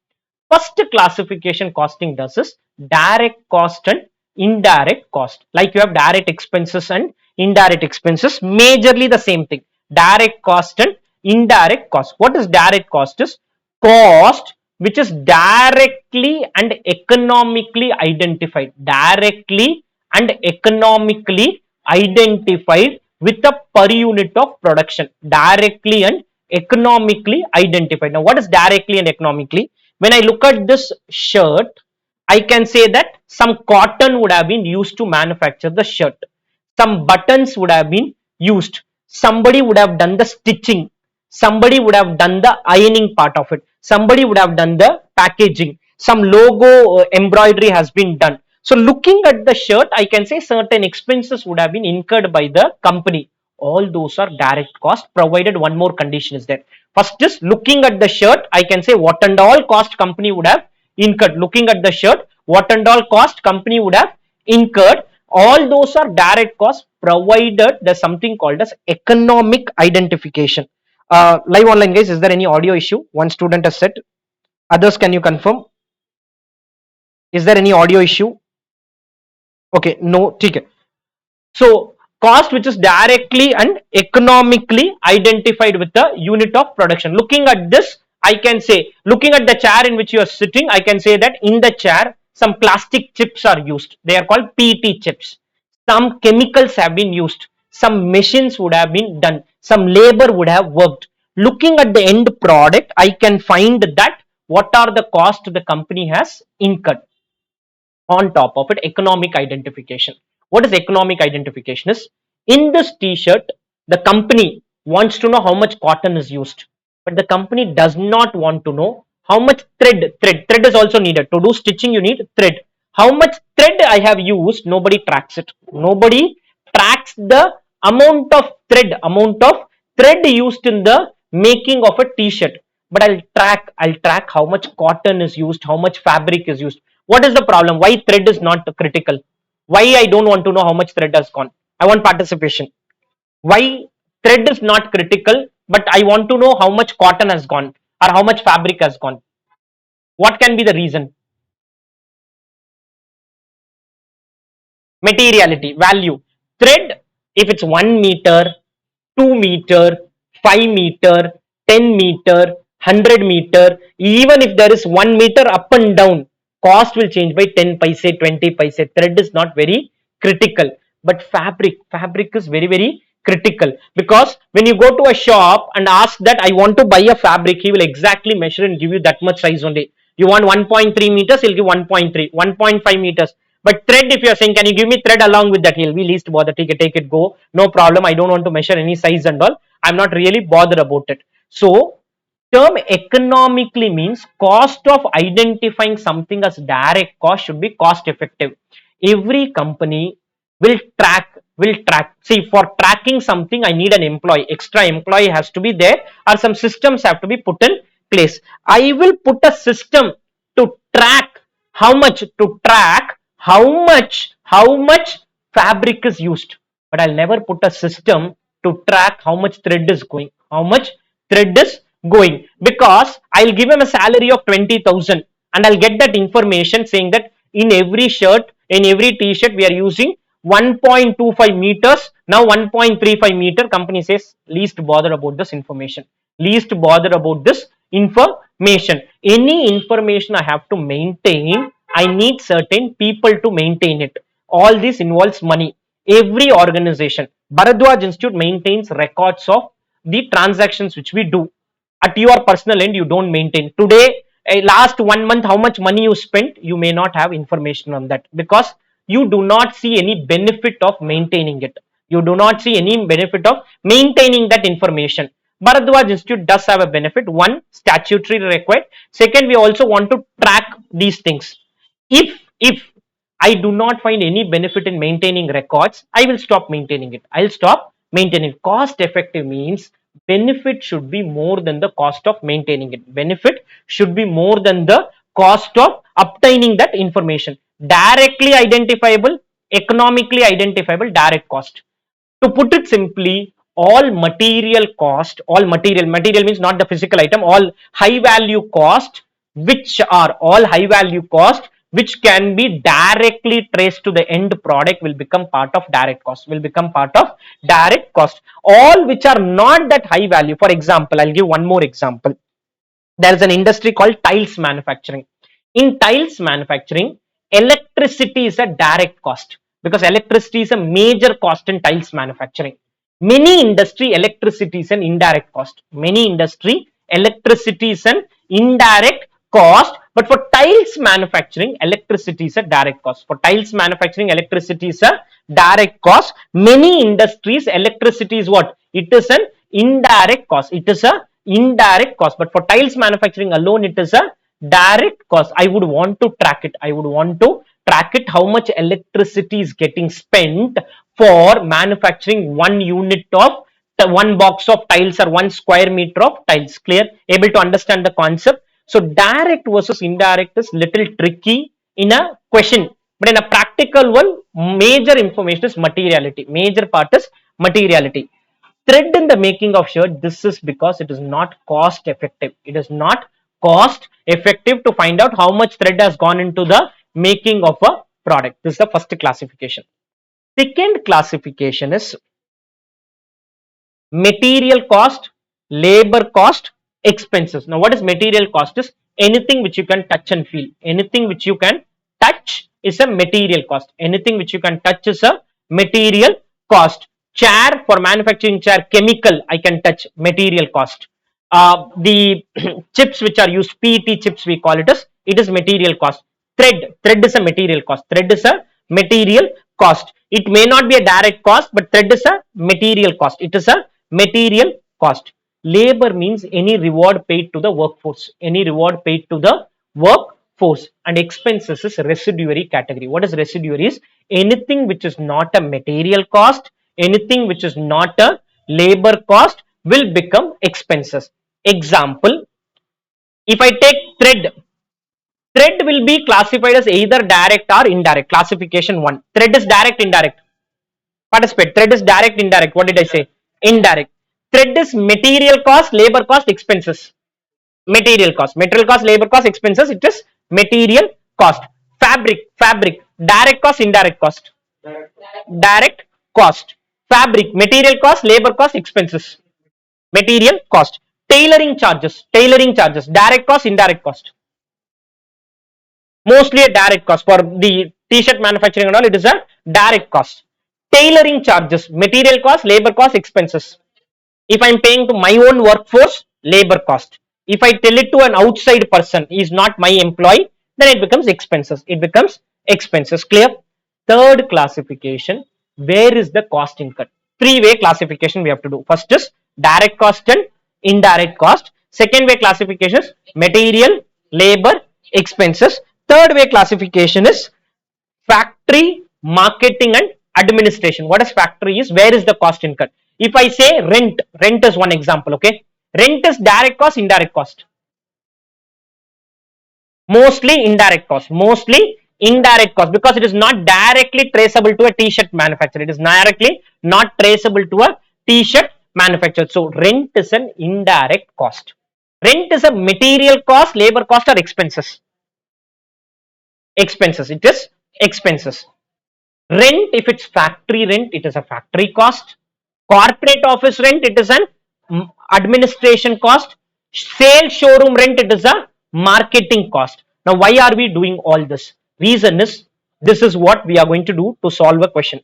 First classification costing does is direct cost and indirect cost. Like you have direct expenses and indirect expenses, majorly the same thing. Direct cost and indirect cost. What is direct cost? Is cost which is directly and economically identified. Directly and economically identified with a per unit of production. Directly and economically identified. Now, what is directly and economically? When I look at this shirt, I can say that some cotton would have been used to manufacture the shirt. Some buttons would have been used. Somebody would have done the stitching. Somebody would have done the ironing part of it. Somebody would have done the packaging. Some logo embroidery has been done. So looking at the shirt, I can say certain expenses would have been incurred by the company. All those are direct cost, provided one more condition is there. First is looking at the shirt, I can say what and all cost company would have incurred. Looking at the shirt, what and all cost company would have incurred. All those are direct costs, provided there's something called as economic identification. Live online guys, is there any audio issue? One student has said. Others, can you confirm? Is there any audio issue? Okay, no, ठीक है. So cost which is directly and economically identified with the unit of production. Looking at this, I can say, looking at the chair in which you are sitting, I can say that in the chair some plastic chips are used. They are called PET chips. Some chemicals have been used. Some machines would have been done. Some labor would have worked. Looking at the end product, I can find that what are the cost the company has incurred. On top of it, economic identification. What is economic identification is, in this t-shirt the company wants to know how much cotton is used, but the company does not want to know how much thread is also needed. To do stitching you need thread. How much thread I have used, nobody tracks it. Nobody tracks the amount of thread used in the making of a t-shirt. But I'll track how much cotton is used, how much fabric is used. What is the problem? Why thread is not critical? Why I don't want to know how much thread has gone? I want participation. Why thread is not critical, but I want to know how much cotton has gone or how much fabric has gone? What can be the reason? Materiality, value. Thread, if it's 1 meter, 2 meter, 5 meter, 10 meter, 100 meter, even if there is 1 meter up and down, cost will change by 10 paise, 20 paise. Thread is not very critical, but fabric is very very critical, because when you go to a shop and ask that I want to buy a fabric, he will exactly measure and give you that much size only. You want 1.3 meters, he'll give 1.3, 1.5 meters. But thread, if you are saying, can you give me thread along with that, he'll be least bother. Take it, go. No problem. I don't want to measure any size and all. I'm not really bothered about it. So, term economically means cost of identifying something as direct cost should be cost effective. Every company will track. See, for tracking something, I need an employee. Extra employee has to be there, or some systems have to be put in place. I will put a system to track how much fabric is used, but I'll never put a system to track how much thread is going, because I'll give him a salary of 20,000 and I'll get that information saying that in every shirt, in every t-shirt we are using 1.25 meters, now 1.35 meter. Company says least bother about this information. Any information I have to maintain, I need certain people to maintain it. All this involves money. Every organization, Bharadwaj Institute maintains records of the transactions which we do. At your personal end, you don't maintain. Today, last 1 month, how much money you spent, you may not have information on that, because you do not see any benefit of maintaining it. You do not see any benefit of maintaining that information. Bharadwaj Institute does have a benefit. One, statutory required. Second, we also want to track these things. If I do not find any benefit in maintaining records, I will stop maintaining it. I'll stop maintaining. Cost effective means benefit should be more than the cost of maintaining it. Benefit should be more than the cost of obtaining that information. Directly identifiable, economically identifiable, direct cost. To put it simply, all material cost, material means not the physical item, all high value cost, which are all high value cost, which can be directly traced to the end product, will become part of direct cost, will become part of direct cost. All which are not that high value, for example, I'll give one more example. There is an industry called tiles manufacturing. In tiles manufacturing, electricity is a direct cost, because electricity is a major cost in tiles manufacturing. Many industry, electricity is an indirect cost. Many industry, electricity is an indirect cost, but for tiles manufacturing, electricity is a direct cost. For tiles manufacturing, electricity is a direct cost. Many industries, electricity is what? It is an indirect cost. It is a indirect cost, but for tiles manufacturing alone, it is a direct cost. I would want to track it. I would want to track it, how much electricity is getting spent for manufacturing one unit of one box of tiles or 1 square meter of tiles. Clear? Able to understand the concept? So direct versus indirect is little tricky in a question, but in a practical one, major information is materiality. Major part is materiality. Thread in the making of shirt, this is because it is not cost effective. It is not cost effective to find out how much thread has gone into the making of a product. This is the first classification. Second classification is material cost, labor cost, expenses. Now, what is material cost? Is anything which you can touch and feel. Anything which you can touch is a material cost. Anything which you can touch is a material cost. Chair, for manufacturing chair, chemical, I can touch, material cost. The chips which are used, PET chips, we call it is material cost. Thread is a material cost. Thread is a material cost. It may not be a direct cost, but thread is a material cost. It is a material cost. Labor means any reward paid to the workforce. Any reward paid to the workforce. And expenses is residuary category. What is residuary? Is anything which is not a material cost, anything which is not a labor cost will become expenses. Example, if I take thread will be classified as either direct or indirect. Classification 1. Thread is direct, indirect. Participate. Thread is direct, indirect. What did I say? Indirect. Thread is material cost, labor cost, expenses. Material cost. Material cost, labor cost, expenses. It is material cost. Fabric. Direct cost, indirect cost. Direct cost. Fabric. Material cost, labor cost, expenses. Material cost. Tailoring charges. Direct cost, indirect cost. Mostly a direct cost. For the t-shirt manufacturing and all, it is a direct cost. Tailoring charges, material cost, labor cost, expenses. If I'm paying to my own workforce, labor cost. If I tell it to an outside person, he is not my employee, then it becomes expenses. It becomes expenses. Clear? Third classification, where is the cost incurred? Three-way classification we have to do. First is direct cost and indirect cost. Second way classification is material, labor, expenses. Third way classification is factory, marketing and administration. What is factory is, where is the cost incurred? If I say rent is one example, okay? Rent is direct cost, indirect cost. Mostly indirect cost. Because it is not directly traceable to a t-shirt manufacturer. It is directly not traceable to a t-shirt manufacturer. So rent is an indirect cost. Rent is a material cost, labor cost or expenses. Expenses. It is expenses. Rent, if it's factory rent, it is a factory cost. Corporate office rent, it is an administration cost. Sale showroom rent, it is a marketing cost. Now, why are we doing all this? Reason is, this is what we are going to do to solve a question.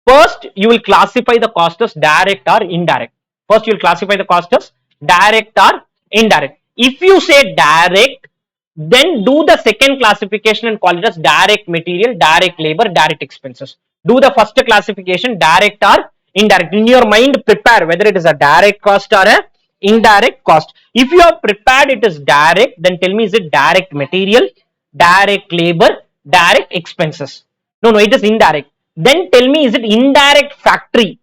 First, you will classify the cost as direct or indirect. First, you will classify the cost as direct or indirect. If you say direct, then do the second classification and call it as direct material, direct labor, direct expenses. Do the first classification, direct or indirect. In your mind, prepare whether it is a direct cost or a indirect cost. If you have prepared it is direct, then tell me, is it direct material, direct labor, direct expenses. No, no, it is indirect. Then tell me, is it indirect factory,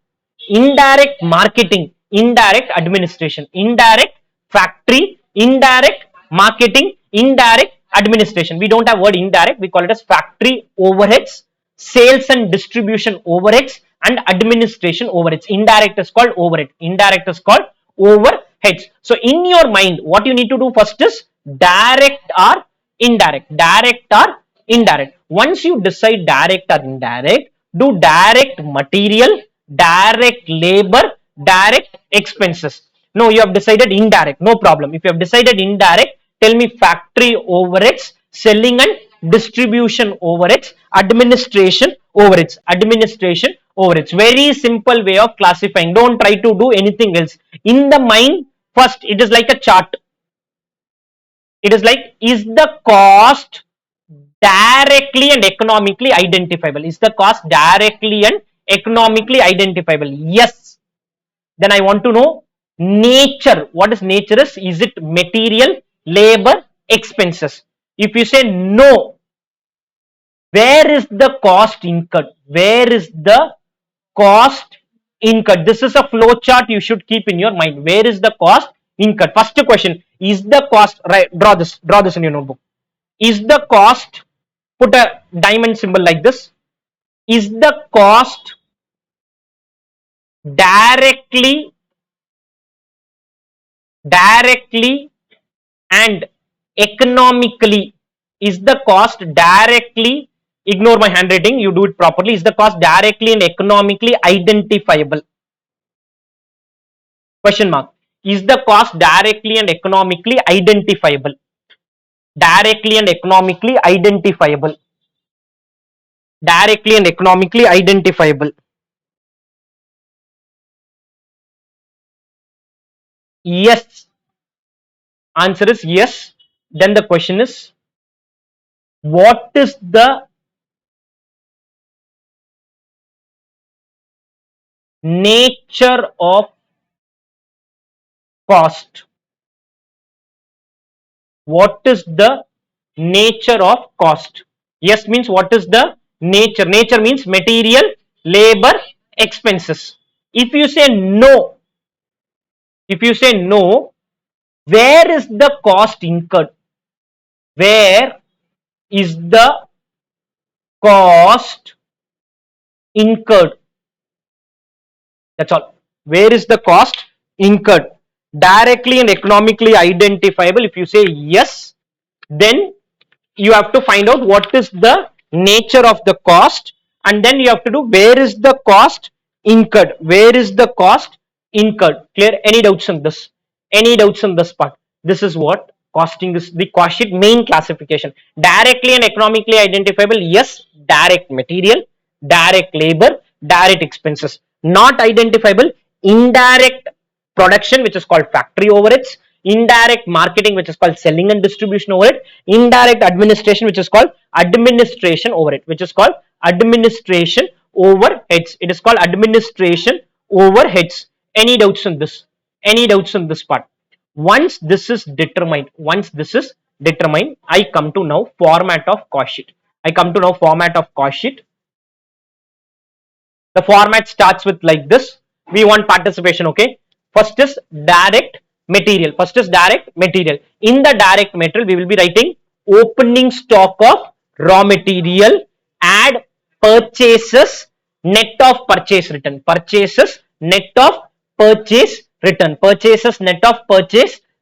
indirect marketing, indirect administration, indirect factory, indirect marketing, indirect administration? We don't have word indirect, we call it as factory overheads, sales and distribution overheads, and administration overheads. Indirect is called overhead, indirect is called overheads. So in your mind, what you need to do first is direct or indirect, direct or indirect. Once you decide direct or indirect, do direct material, direct labor, direct expenses. No, you have decided indirect, no problem. If you have decided indirect, tell me factory overheads, selling and distribution overheads, administration overheads, administration overheads. Very simple way of classifying. Don't try to do anything else. In the mind, first it is like a chart. It is like, is the cost directly and economically identifiable? Is the cost directly and economically identifiable? Yes. Then I want to know nature. What is nature? Is it material, labor, expenses? If you say no, where is the cost incurred? Where is the cost incurred? This is a flow chart you should keep in your mind. Where is the cost incurred? First question, is the cost, right? Draw this in your notebook. Is the cost, put a diamond symbol like this, is the cost directly and economically, is the cost directly, ignore my handwriting, you do it properly, is the cost directly and economically identifiable? Question mark. Is the cost directly and economically identifiable? Directly and economically identifiable. Directly and economically identifiable. Yes. Answer is yes. Then the question is, what is the nature of cost? What is the nature of cost? Yes means what is the nature? Nature means material, labor, expenses. If you say no, where is the cost incurred? Where is the cost incurred? That's all. Where is the cost incurred? Directly and economically identifiable. If you say yes, then you have to find out what is the nature of the cost, and then you have to do where is the cost incurred. Where is the cost incurred? Clear? Any doubts on this? Any doubts on this part? This is what costing is, the cost sheet main classification. Directly and economically identifiable, yes, direct material, direct labor, direct expenses. Not identifiable, indirect production, which is called factory overheads, indirect marketing, which is called selling and distribution overhead, indirect administration, which is called administration overhead, which is called administration overheads. It is called administration overheads. Any doubts on this? Any doubts on this part? Once this is determined, I come to now format of cost sheet. The format starts with like this. We want participation. Okay, first is direct material. In the direct material, we will be writing opening stock of raw material, add purchases, net of purchase return, purchases net of purchase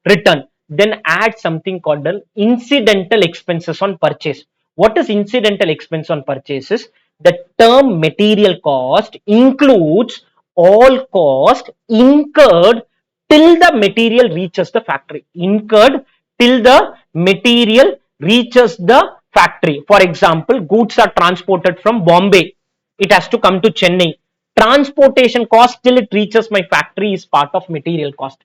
return. Then add something called the incidental expenses on purchase. What is incidental expense on purchases? The term material cost includes all cost incurred till the material reaches the factory. For example, goods are transported from Bombay. It has to come to Chennai. Transportation cost till it reaches my factory is part of material cost.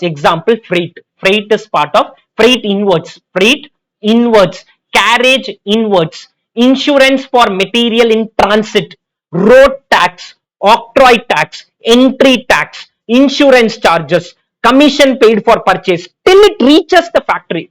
Example, freight. Freight is part of freight inwards, carriage inwards, insurance for material in transit, road tax, octroi tax, entry tax, insurance charges, commission paid for purchase till it reaches the factory.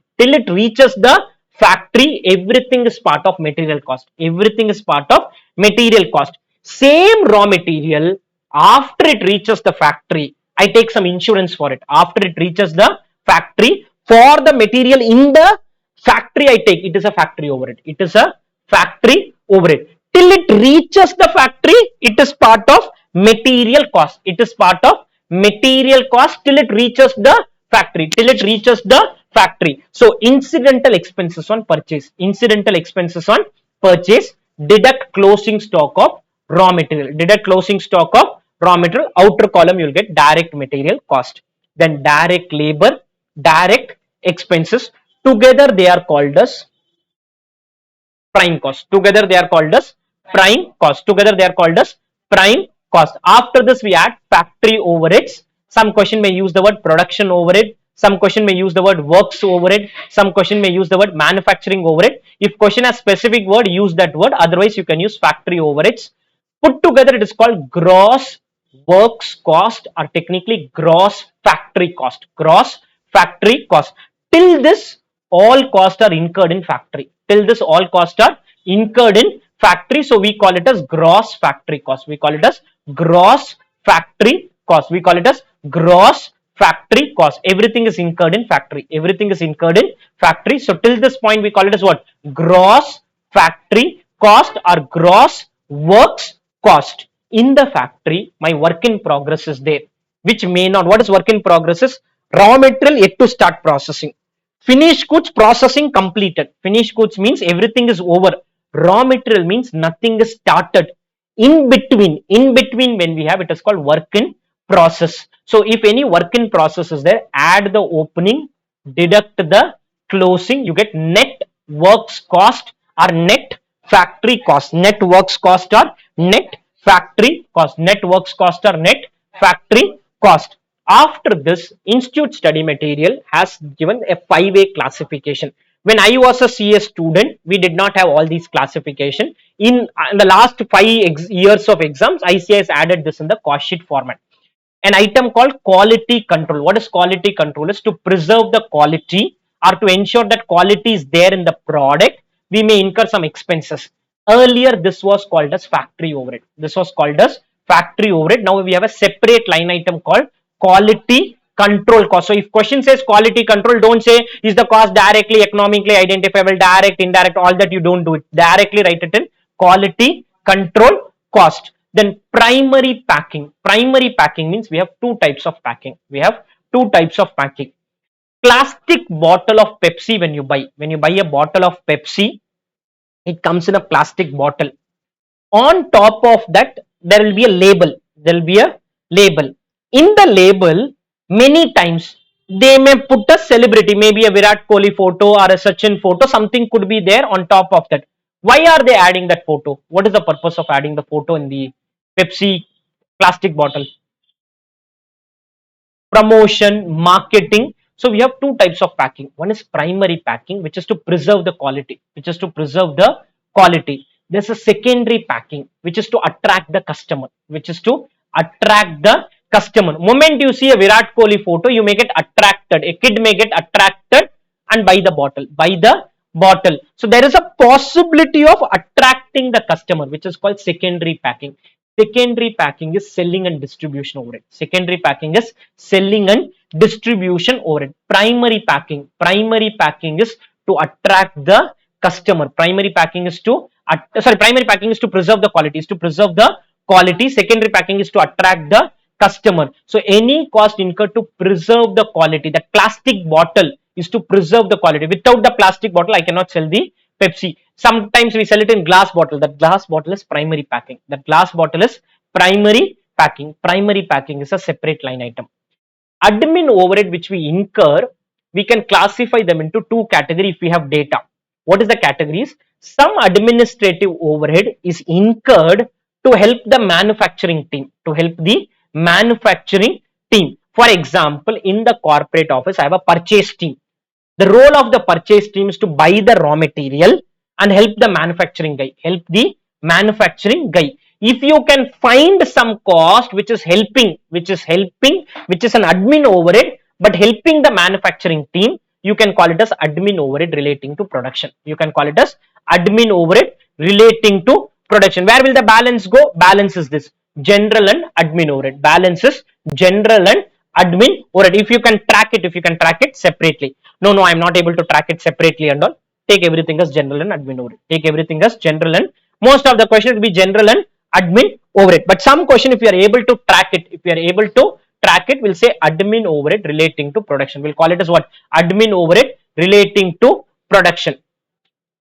factory, everything is part of material cost. Everything is part of material cost. Same raw material, after it reaches the factory, I take some insurance for it. After it reaches the factory, for the material in the factory, I take it is a factory overhead. It is a factory overhead. Till it reaches the factory, it is part of material cost. It is part of material cost till it reaches the factory. Till it reaches the factory. So incidental expenses on purchase. Incidental expenses on purchase. Deduct closing stock of raw material. Deduct closing stock of raw material. Outer column you will get direct material cost. Then direct labor, direct expenses. Together they are called as prime cost. Together they are called as prime cost. Together they are called as prime cost. After this we add factory overheads. Some question may use the word production overhead. Some question may use the word works overhead. Some question may use the word manufacturing overhead. If question has specific word, use that word. Otherwise you can use factory overheads. Put together it is called gross works cost or technically gross factory cost. Gross factory cost. Till this all costs are incurred in factory. Till this all costs are incurred in factory. So we call it as gross factory cost. We call it as gross factory cost. We call it as gross factory cost. Everything is incurred in factory. Everything is incurred in factory. So till this point we call it as what? Gross factory cost or gross works cost. In the factory, my work in progress is there, which may not. What is work in progress is raw material yet to start processing. Finished goods processing completed. Finished goods means everything is over. Raw material means nothing is started. In between when we have it is called work in process. So if any work in process is there, add the opening, deduct the closing, you get net works cost or net factory cost. Net works cost or net factory cost. Net works cost or net factory cost. After this, institute study material has given a 5-way classification. When I was a CS student, we did not have all these classification. In the last 5 years of exams, ICI has added this in the cost sheet format. An item called quality control. What is quality control? Is to preserve the quality or to ensure that quality is there in the product. We may incur some expenses. Earlier, this was called as factory overhead. This was called as factory overhead. Now we have a separate line item called quality control cost. So if question says quality control, don't say is the cost directly economically identifiable, direct, indirect, all that you don't do it. Directly write it in quality control cost. Then primary packing. Primary packing means we have two types of packing. We have two types of packing. Plastic bottle of Pepsi when you buy. When you buy a bottle of Pepsi, it comes in a plastic bottle. On top of that, there will be a label. There will be a label. In the label, many times they may put a celebrity, maybe a Virat Kohli photo or a Sachin photo, something could be there on top of that. Why are they adding that photo? What is the purpose of adding the photo in the Pepsi plastic bottle? Promotion, marketing. So we have two types of packing. One is primary packing, which is to preserve the quality, which is to preserve the quality. There's a secondary packing, which is to attract the customer, which is to attract the customer. Moment you see a Virat Kohli photo, you may get attracted. A kid may get attracted and buy the bottle. Buy the bottle. So there is a possibility of attracting the customer, which is called secondary packing. Secondary packing is selling and distribution overhead. Secondary packing is selling and distribution overhead. Primary packing is to attract the customer. Primary packing is to preserve the quality. Secondary packing is to attract the customer. So any cost incurred to preserve the quality. The plastic bottle is to preserve the quality. Without the plastic bottle, I cannot sell the Pepsi. Sometimes we sell it in glass bottle. That glass bottle is primary packing. That glass bottle is primary packing. Primary packing is a separate line item. Admin overhead which we incur, we can classify them into two categories if we have data. What is the categories? Some administrative overhead is incurred to help the manufacturing team. For example, in the corporate office, I have a purchase team. The role of the purchase team is to buy the raw material and help the manufacturing guy. If you can find some cost which is an admin overhead, but helping the manufacturing team, you can call it as admin overhead relating to production. You can call it as admin overhead relating to production. Where will the balance go? Balance is this, general and admin overhead. Balance is general and admin overhead. If you can track it, if you can track it separately. No, I'm not able to track it separately and all. Take everything as general and admin overhead. Take everything as general, and most of the question will be general and admin overhead. But some question, if you are able to track it, if you are able to track it, we'll say admin overhead relating to production. We'll call it as what? Admin overhead relating to production.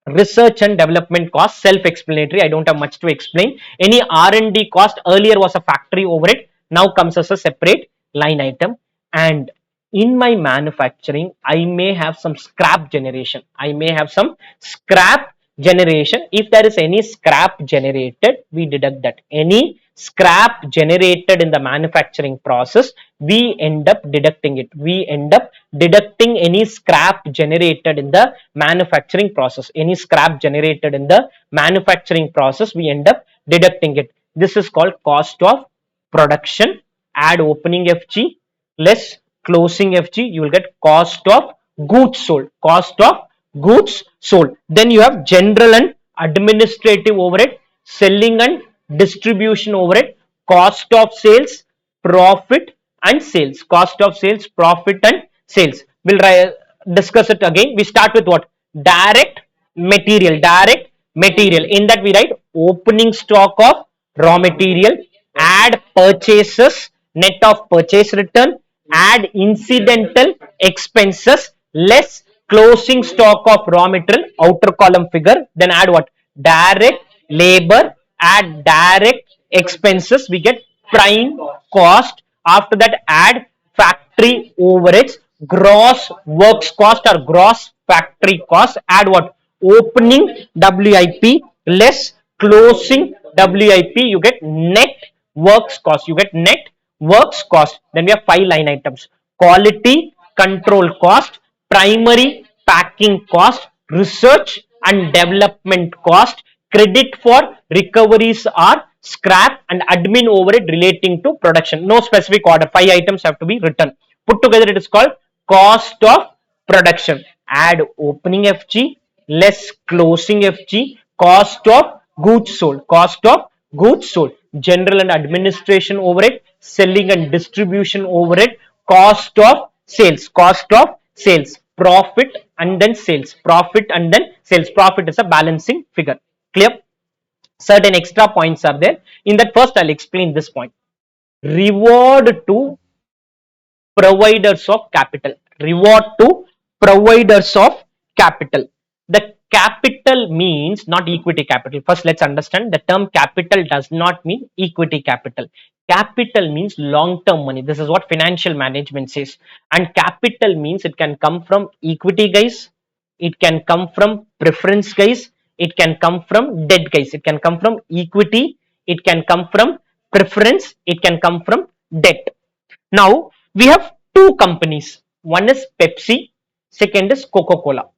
Research and development cost, self-explanatory. I don't have much to explain. Any R&D cost, earlier was a factory overhead, now comes as a separate line item. And in my manufacturing, I may have some scrap generation. I may have some scrap generation. If there is any scrap generated, we deduct that. Any scrap generated in the manufacturing process, we end up deducting it. We end up deducting any scrap generated in the manufacturing process. Any scrap generated in the manufacturing process, we end up deducting it. This is called cost of production. Add opening FG less closing FG, you will get cost of goods sold. Cost of goods sold. Then you have general and administrative overhead, selling and distribution overhead, cost of sales, profit and sales. Cost of sales, profit and sales. We'll discuss it again. We start with what? Direct material. Direct material. In that we write opening stock of raw material, add purchases, net of purchase return, add incidental expenses, less closing stock of raw material, outer column figure, then add what? Direct labor, add direct expenses, we get prime cost. After that, add factory overheads, gross works cost or gross factory cost, add what? Opening WIP less closing WIP, you get net works cost. You get net works cost. Then we have 5 line items: quality control cost, primary packing cost, research and development cost, credit for recoveries are scrap, and admin overhead relating to production. No specific order. 5 items have to be written. Put together, it is called cost of production. Add opening FG less closing FG, cost of goods sold. Cost of goods sold. General and administration overhead, selling and distribution overhead, cost of sales. Cost of sales. Profit and then sales. Profit and then sales. Profit is a balancing figure. Clear? Certain extra points are there. In that, first I'll explain this point. Reward to providers of capital. Reward to providers of capital. The capital means not equity capital. First, let's understand the term capital does not mean equity capital. Capital means long-term money. This is what financial management says. And capital means it can come from equity, guys. It can come from preference, guys. It can come from debt, guys. It can come from equity. It can come from preference. It can come from debt. Now, we have 2 companies. One is Pepsi, second is Coca-Cola.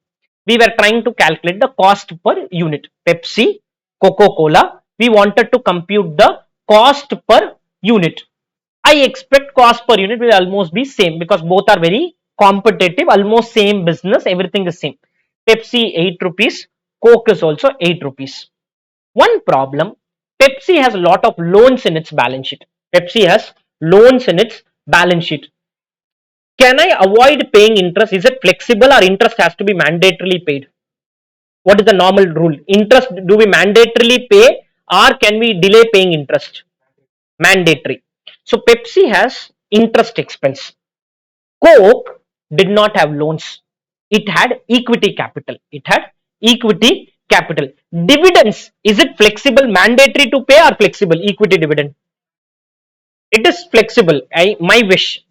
We were trying to calculate the cost per unit. Pepsi, Coca-Cola, we wanted to compute the cost per unit. I expect cost per unit will almost be same because both are very competitive, almost same business, everything is same. Pepsi 8 rupees, Coke is also 8 rupees. One problem, Pepsi has a lot of loans in its balance sheet. Pepsi has loans in its balance sheet. Can I avoid paying interest? Is it flexible or interest has to be mandatorily paid? What is the normal rule? Interest, do we mandatorily pay or can we delay paying interest? Mandatory. So Pepsi has interest expense. Coke did not have loans. It had equity capital. It had equity capital. Dividends, is it flexible, mandatory to pay or flexible? Equity dividend. It is flexible. My wish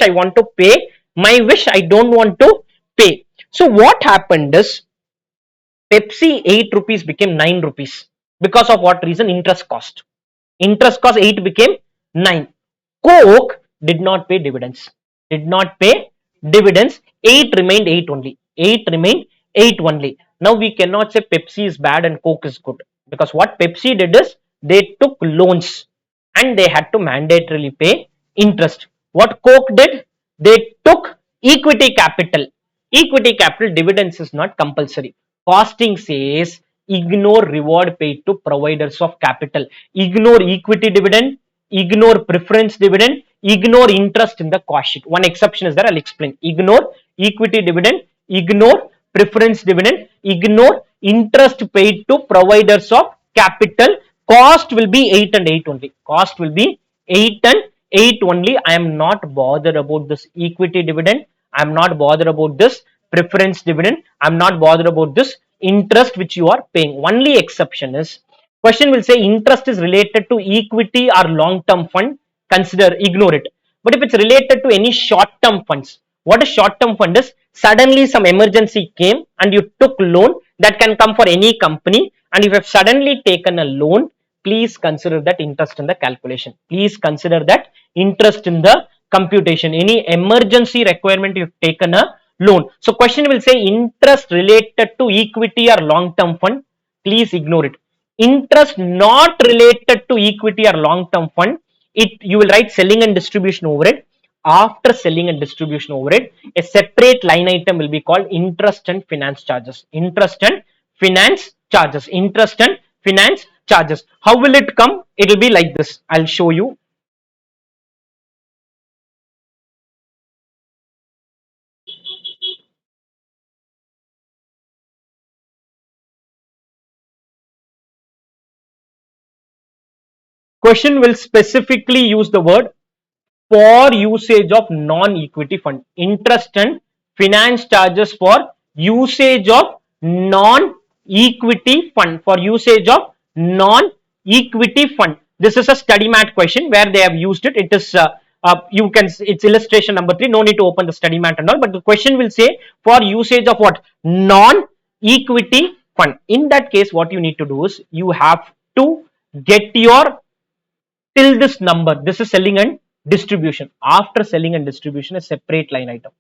I want to pay, my wish I don't want to pay. So what happened is Pepsi 8 rupees became 9 rupees because of what reason? Interest cost. Interest cost 8 became 9. Coke did not pay dividends. Did not pay dividends. 8 remained 8 only. 8 remained 8 only. Now we cannot say Pepsi is bad and Coke is good because what Pepsi did is they took loans and they had to mandatorily pay interest. What Coke did? They took equity capital Equity capital dividends is not compulsory. Costing says ignore reward paid to providers of capital. Ignore equity dividend, ignore preference dividend, ignore interest in the cost sheet. One exception is there, I'll explain. Ignore equity dividend, ignore preference dividend, ignore interest paid to providers of capital. Cost will be 8 and 8 only. Cost will be 8 and 8 only. I am not bothered about this equity dividend. I'm not bothered about this preference dividend. I'm not bothered about this interest which you are paying. Only exception is question will say interest is related to equity or long term fund. Consider ignore it. But if it's related to any short term funds, what a short term fund is, suddenly some emergency came and you took loan, that can come for any company, and if you have suddenly taken a loan, please consider that interest in the calculation. Please consider that interest in the computation. Any emergency requirement, you've taken a loan. So question will say interest related to equity or long term fund, please ignore it. Interest not related to equity or long term fund, it you will write selling and distribution overhead. After selling and distribution overhead, a separate line item will be called interest and finance charges. Interest and finance charges. Interest and finance charges. How will it come? It will be like this. I'll show you. Question will specifically use the word for usage of non-equity fund. Interest and finance charges for usage of non-equity fund. For usage of non-equity fund. This is a study mat question where they have used it. It is you can, it's illustration number 3. No need to open the study mat and all. But the question will say for usage of what? Non-equity fund. In that case, what you need to do is you have to get your till this number. This is selling and distribution. After selling and distribution, a separate line item.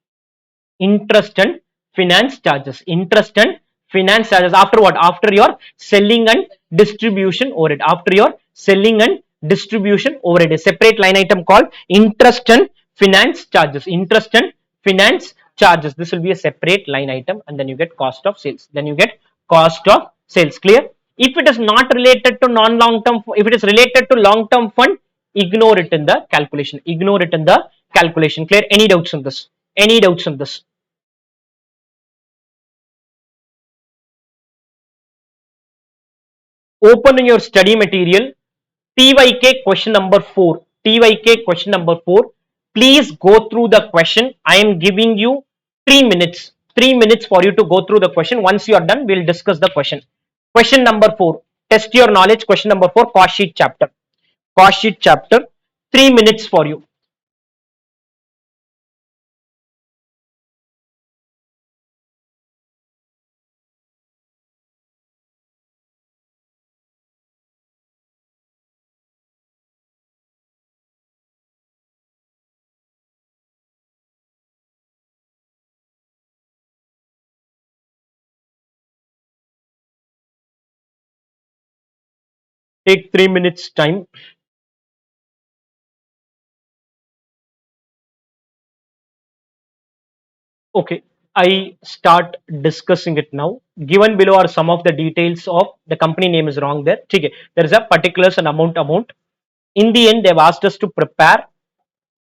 Interest and finance charges. Interest and finance charges. After what? After your selling and distribution overhead. After your selling and distribution overhead. A separate line item called interest and finance charges. Interest and finance charges. This will be a separate line item, and then you get cost of sales. Then you get cost of sales. Clear? If it is not related to non-long term, if it is related to long term fund, ignore it in the calculation. Ignore it in the calculation. Clear? Any doubts on this? Any doubts on this? Open in your study material, TYK question number 4. TYK question number 4. Please go through the question. I am giving you 3 minutes. 3 minutes for you to go through the question. Once you are done, we'll discuss the question. Question number 4. Test your knowledge. Question number 4. Cost sheet chapter. Cost sheet chapter. 3 minutes for you. Take 3 minutes time. Okay, I start discussing it now. Given below are some of the details of the company name is wrong there. Okay, there is a particulars and amount. In the end, they've asked us to prepare.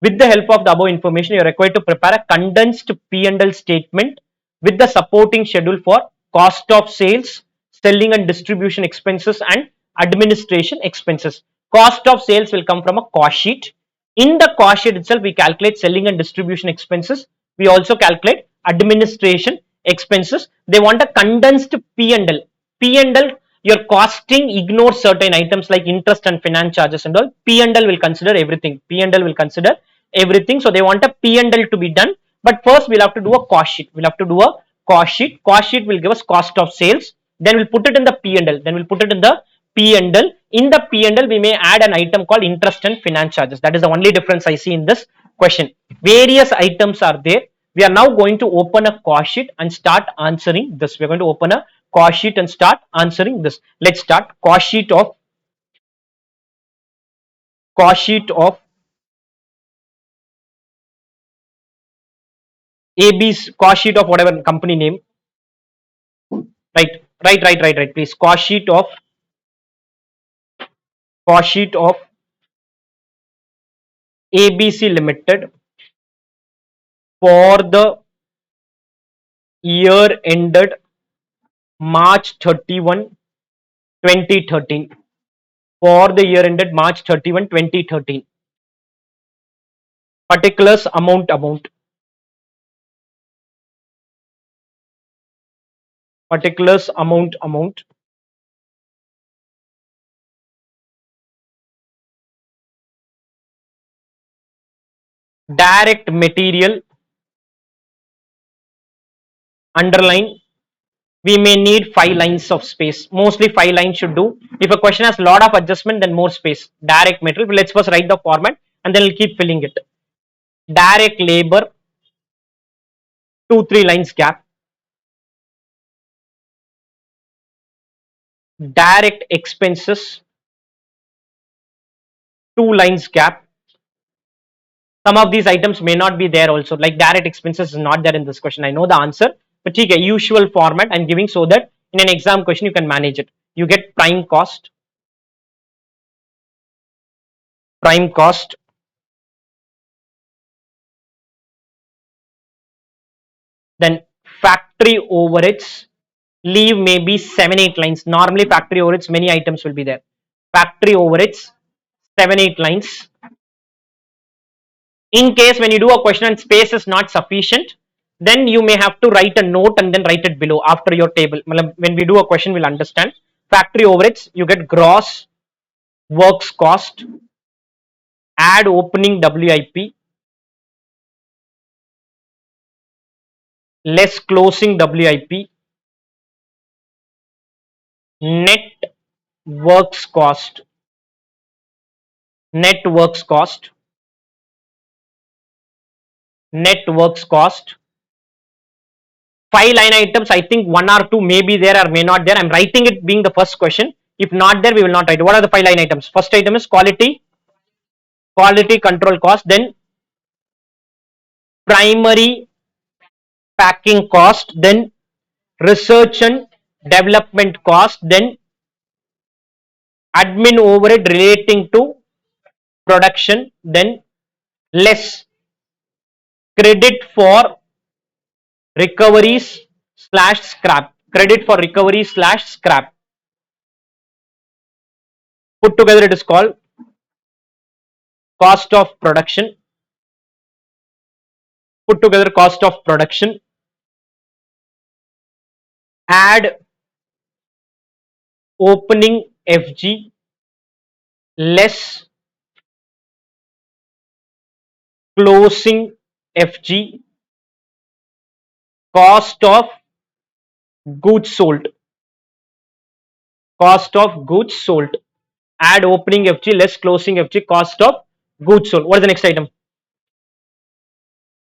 With the help of the above information, you are required to prepare a condensed P&L statement with the supporting schedule for cost of sales, selling and distribution expenses, and administration expenses. Cost of sales will come from a cost sheet. In the cost sheet itself, we calculate selling and distribution expenses. We also calculate administration expenses. They want a condensed P&L. P&L, your costing ignores certain items like interest and finance charges and all. P&L will consider everything. P&L will consider everything. So they want a P&L to be done. But first we'll have to do a cost sheet. We'll have to do a cost sheet. Cost sheet will give us cost of sales. Then we'll put it in the P&L. Then we'll put it in the P&L. In the P&L, we may add an item called interest and finance charges. That is the only difference I see in this question. Various items are there. We are now going to open a cost sheet and start answering this. We're going to open a cost sheet and start answering this. Let's start. Cost sheet of AB's cost sheet of whatever company name. Right. Please, cost sheet of ABC Limited for the year ended March 31, 2013. For the year ended March 31, 2013. Particulars amount. Particulars amount. Direct material, underline. We may need 5 lines of space. Mostly 5 lines should do. If a question has a lot of adjustment, then more space. Direct material, let's first write the format and then we'll keep filling it. Direct labor, 2-3 lines gap. Direct expenses, 2 lines gap. Some of these items may not be there also, like direct expenses is not there in this question. I know the answer, but okay, usual format I'm giving so that in an exam question you can manage it. You get prime cost, then factory overheads. Leave maybe 7-8 lines. Normally factory overheads many items will be there. Factory overheads 7-8 lines. In case when you do a question and space is not sufficient, then you may have to write a note and then write it below after your table. When we do a question, we'll understand. Factory overheads, you get gross works cost, add opening WIP, less closing WIP, net works cost, net works cost, net works cost. 5 line items, I think 1 or 2 may be there or may not there. I'm writing it being the first question. If not there, we will not write. What are the 5 line items? First item is quality control cost, then primary packing cost, then research and development cost, then admin overhead relating to production, then less credit for recoveries slash scrap. Credit for recovery slash scrap. Put together it is called cost of production. Put together cost of production. Add opening FG less closing FG, cost of goods sold. Cost of goods sold. Add opening FG less closing FG, cost of goods sold. What is the next item?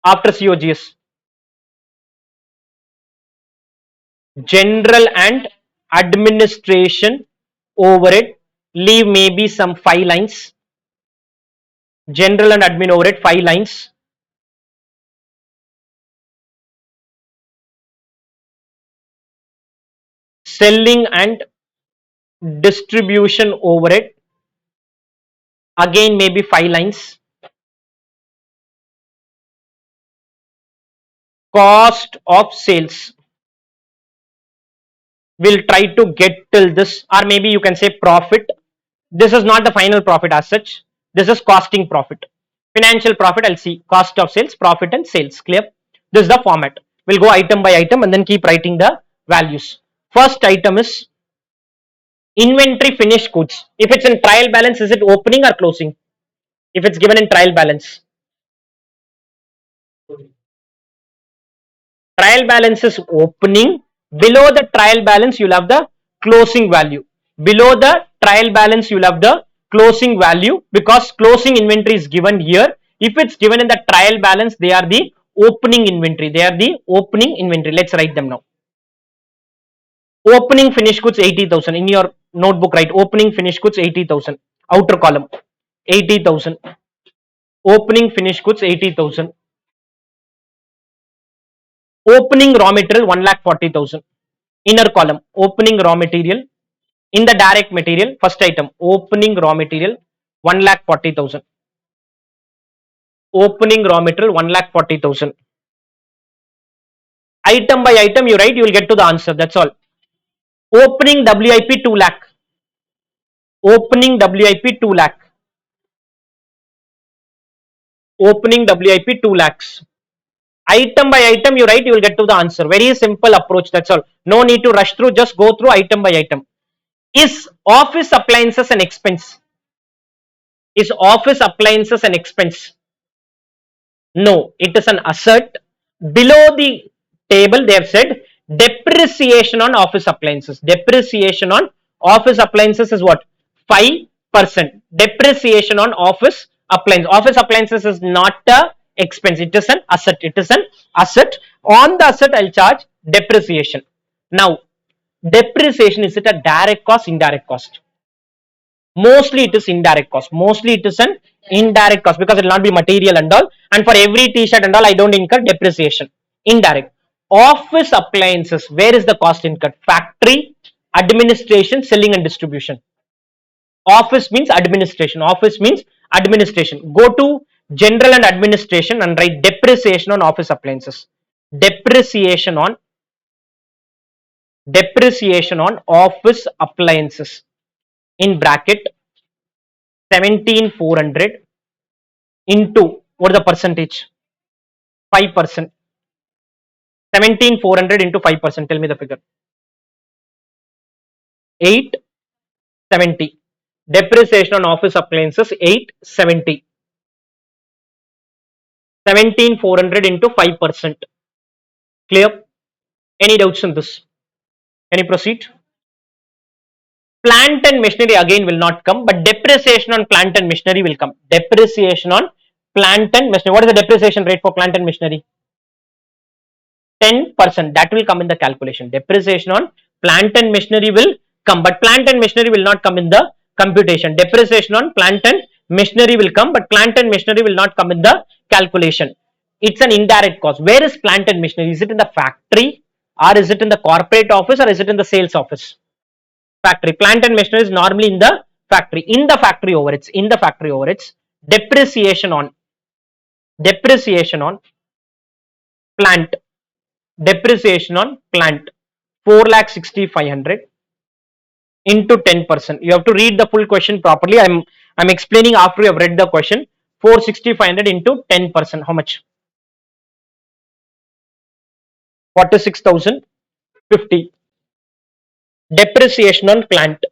After COGS. General and administration overhead. Leave maybe some 5 lines. General and admin overhead 5 lines. Selling and distribution overhead, again maybe 5 lines. Cost of sales, we'll try to get till this, or maybe you can say profit. This is not the final profit as such, this is costing profit. Financial profit, I'll see cost of sales, profit and sales. Clear? This is the format. We'll go item by item and then keep writing the values. First item is inventory finished goods. If it's in trial balance, is it opening or closing? If it's given in trial balance, trial balance is opening. Below the trial balance, you'll have the closing value. Below the trial balance, you'll have the closing value because closing inventory is given here. If it's given in the trial balance, they are the opening inventory. They are the opening inventory. Let's write them now. Opening finished goods 80,000. In your notebook, write opening finished goods 80,000. Outer column 80,000. Opening finished goods 80,000. Opening raw material 1,40,000. Inner column, opening raw material. In the direct material, first item, opening raw material 1,40,000. Opening raw material 1,40,000. Item by item you write, you will get to the answer. That's all. Opening WIP 2 lakh. Opening WIP 2 lakh. Opening WIP 2 lakhs. Item by item you write, you will get to the answer. Very simple approach. That's all. No need to rush through. Just go through item by item. Is office appliances an expense? Is office appliances an expense? No, it is an asset. Below the table, they have said depreciation on office appliances. Depreciation on office appliances is what? 5%. Depreciation on office appliances. Office appliances is not a expense. It is an asset. It is an asset. On the asset, I'll charge depreciation. Now, depreciation, is it a direct cost, indirect cost? Mostly it is indirect cost. Mostly it is an indirect cost because it will not be material and all. And for every t-shirt and all, I don't incur depreciation. Indirect. Office appliances, where is the cost incurred? Factory, administration, selling and distribution. Office means administration. Office means administration. Go to general and administration and write depreciation on office appliances. Depreciation on office appliances in bracket 17,400 into, what is the percentage? 5%. 17,400 into 5%. Tell me the figure. 870. Depreciation on office appliances 870. 17,400 into 5%. Clear? Any doubts in this? Can you proceed? Plant and machinery again will not come, but depreciation on plant and machinery will come. Depreciation on plant and machinery. What is the depreciation rate for plant and machinery? 10%. That will come in the calculation. Depreciation on plant and machinery will come, but plant and machinery will not come in the computation. Depreciation on plant and machinery will come, but plant and machinery will not come in the calculation. It's an indirect cost. Where is plant and machinery? Is it in the factory, or is it in the corporate office, or is it in the sales office? Factory. Plant and machinery is normally in the factory. In the factory overheads. In the factory overheads. Depreciation on plant. Depreciation on plant 4,60,500 into 10%. You have to read the full question properly. I'm explaining after you have read the question. 4,60,500 into 10%. How much? 46,050. Depreciation on plant.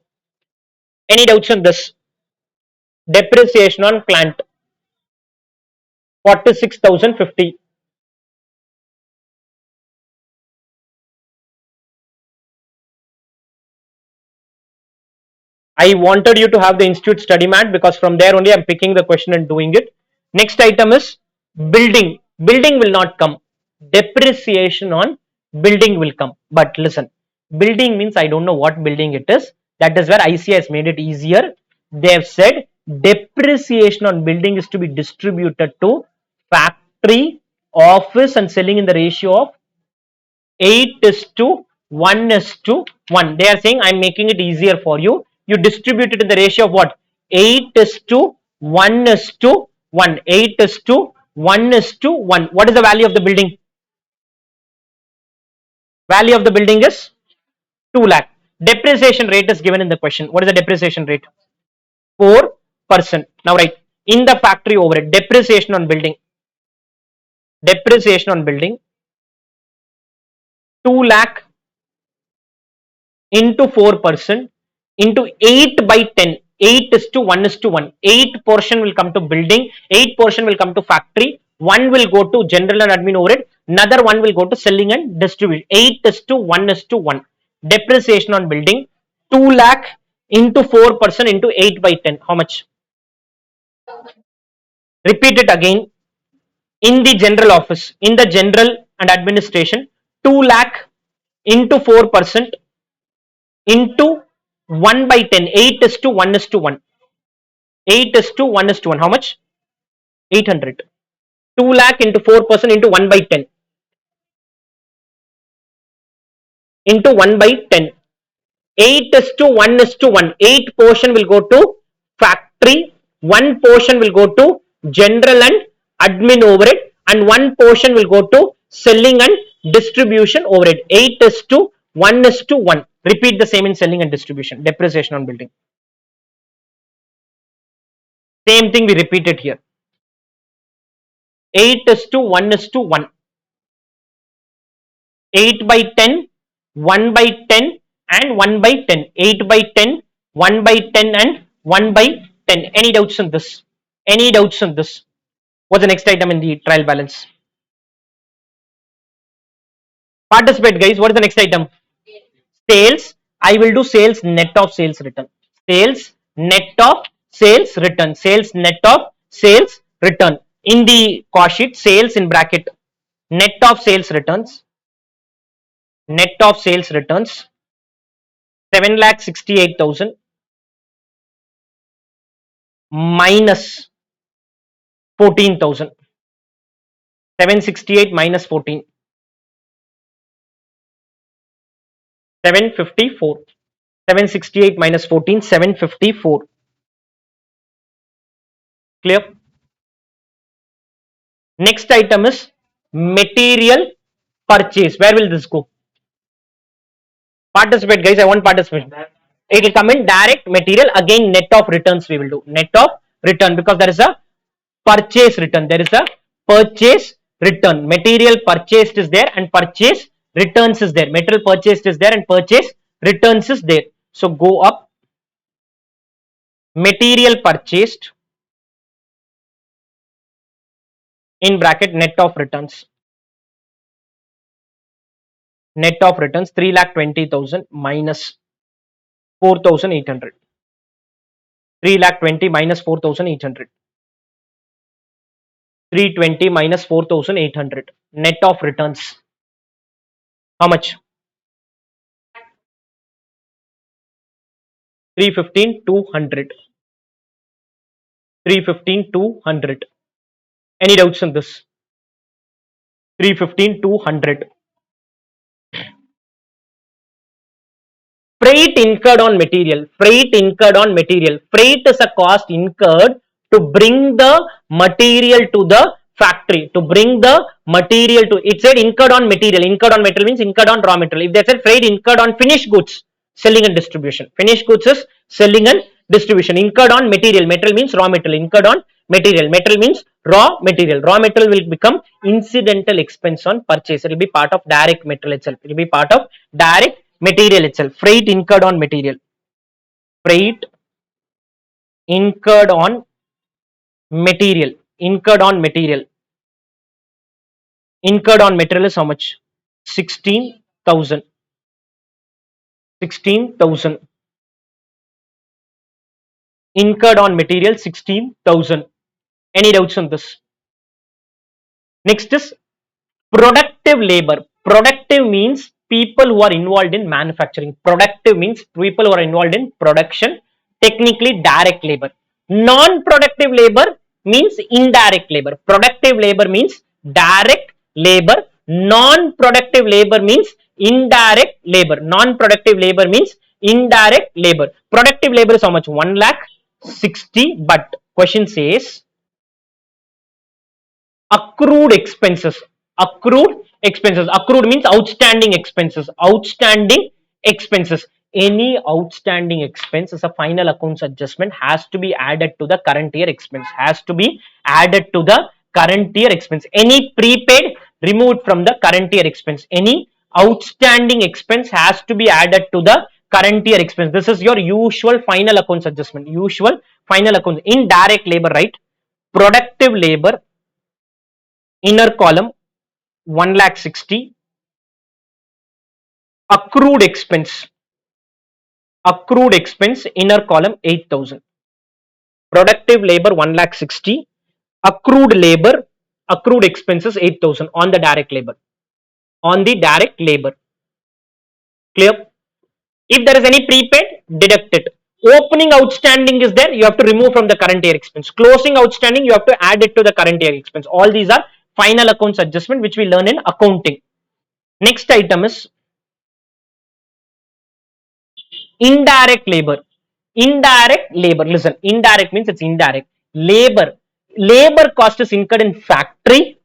Any doubts on this? Depreciation on plant 46,050. I wanted you to have the institute study mat because from there only I'm picking the question and doing it. Next item is building. Building will not come. Depreciation on building will come. But listen, building means I don't know what building it is. That is where ICI has made it easier. They have said depreciation on building is to be distributed to factory, office, and selling in the ratio of 8:1:1. They are saying I'm making it easier for you. You distribute it in the ratio of what? 8:1:1. 8:1:1. What is the value of the building? Value of the building is 2 lakh. Depreciation rate is given in the question. What is the depreciation rate? 4%. Now write in the factory overhead. Depreciation on building. Depreciation on building 2 lakh into 4% into 8 by 10. 8:1:1. 8 portion will come to building, 8 portion will come to factory, 1 will go to general and admin overhead, another 1 will go to selling and distribution. 8:1:1. Depreciation on building 2 lakh into 4% into 8 by 10. How much? Repeat it again. In the general office, in the general and administration, 2 lakh into 4% into 1 by 10. 8:1:1. 8:1:1. How much? 800. 2 lakh into 4% into 1 by 10. into 1 by 10. 8 is to 1 is to 1. 8 portion will go to factory, 1 portion will go to general and admin overhead, and 1 portion will go to selling and distribution overhead. 8 is to 1 is to 1. Repeat the same in selling and distribution. Depreciation on building. Same thing we repeat it here. 8 is to 1 is to 1. 8 by 10, 1 by 10 and 1 by 10. 8 by 10, 1 by 10 and 1 by 10. Any doubts on this? Any doubts on this? What's the next item in the trial balance? Participate guys. What is the next item? Sales. I will do sales net of sales return. Sales net of sales return. Sales net of sales return. In the cost sheet, sales in bracket net of sales returns. Net of sales returns 7,68,000 minus 14,000. 768 minus 14. 754. 768 minus 14. 754. Clear? Next item is material purchase. Where will this go? Participate guys. I want participation. It will come in direct material. Again net of returns we will do. Net of return, because there is a purchase return. There is a purchase return. Material purchased is there and purchase returns is there. Material purchased is there and purchase returns is there. So go up. Material purchased in bracket net of returns. Net of returns 3,20,000 minus 4,800. 3,20,000 minus 4,800. 320 minus 4,800. Net of returns. How much? 315, 200. 315, 200. Any doubts on this? 315, 200. Freight incurred on material. Freight incurred on material. Freight is a cost incurred to bring the material to the factory. To bring the material to, it said incurred on material. Incurred on material means incurred on raw material. If they said freight incurred on finished goods, selling and distribution. Finished goods is selling and distribution. Incurred on material. Material means raw material. Incurred on material. Material means raw material. Raw material will become incidental expense on purchase. It will be part of direct material itself. It will be part of direct material itself. Freight incurred on material. Freight incurred on material. Incurred on material. Incurred on material is how much? 16,000. 16,000. Incurred on material 16,000. Any doubts on this? Next is productive labor. Productive means people who are involved in manufacturing. Productive means people who are involved in production. Technically direct labor. Non-productive labor means indirect labor. Productive labor means direct labor. Non-productive labor means indirect labor. Non-productive labor means indirect labor. Productive labor is how much? 1,60,000. But question says accrued expenses. Accrued expenses. Accrued means outstanding expenses. Outstanding expenses. Any outstanding expense is a final accounts adjustment, has to be added to the current year expense. Has to be added to the current year expense. Any prepaid removed from the current year expense. Any outstanding expense has to be added to the current year expense. This is your usual final accounts adjustment. Usual final accounts. Indirect labor, right? Productive labor, inner column 1,60,000. Accrued expense. Accrued expense, inner column 8,000. Productive labor 1,60,000. Accrued labor, accrued expenses 8,000 on the direct labor. On the direct labor. Clear? If there is any prepaid, deduct it. Opening outstanding is there, you have to remove from the current year expense. Closing outstanding, you have to add it to the current year expense. All these are final accounts adjustment which we learn in accounting. Next item is Indirect labor. Indirect labor. Listen, indirect means it's indirect. Labor. Labor cost is incurred in factory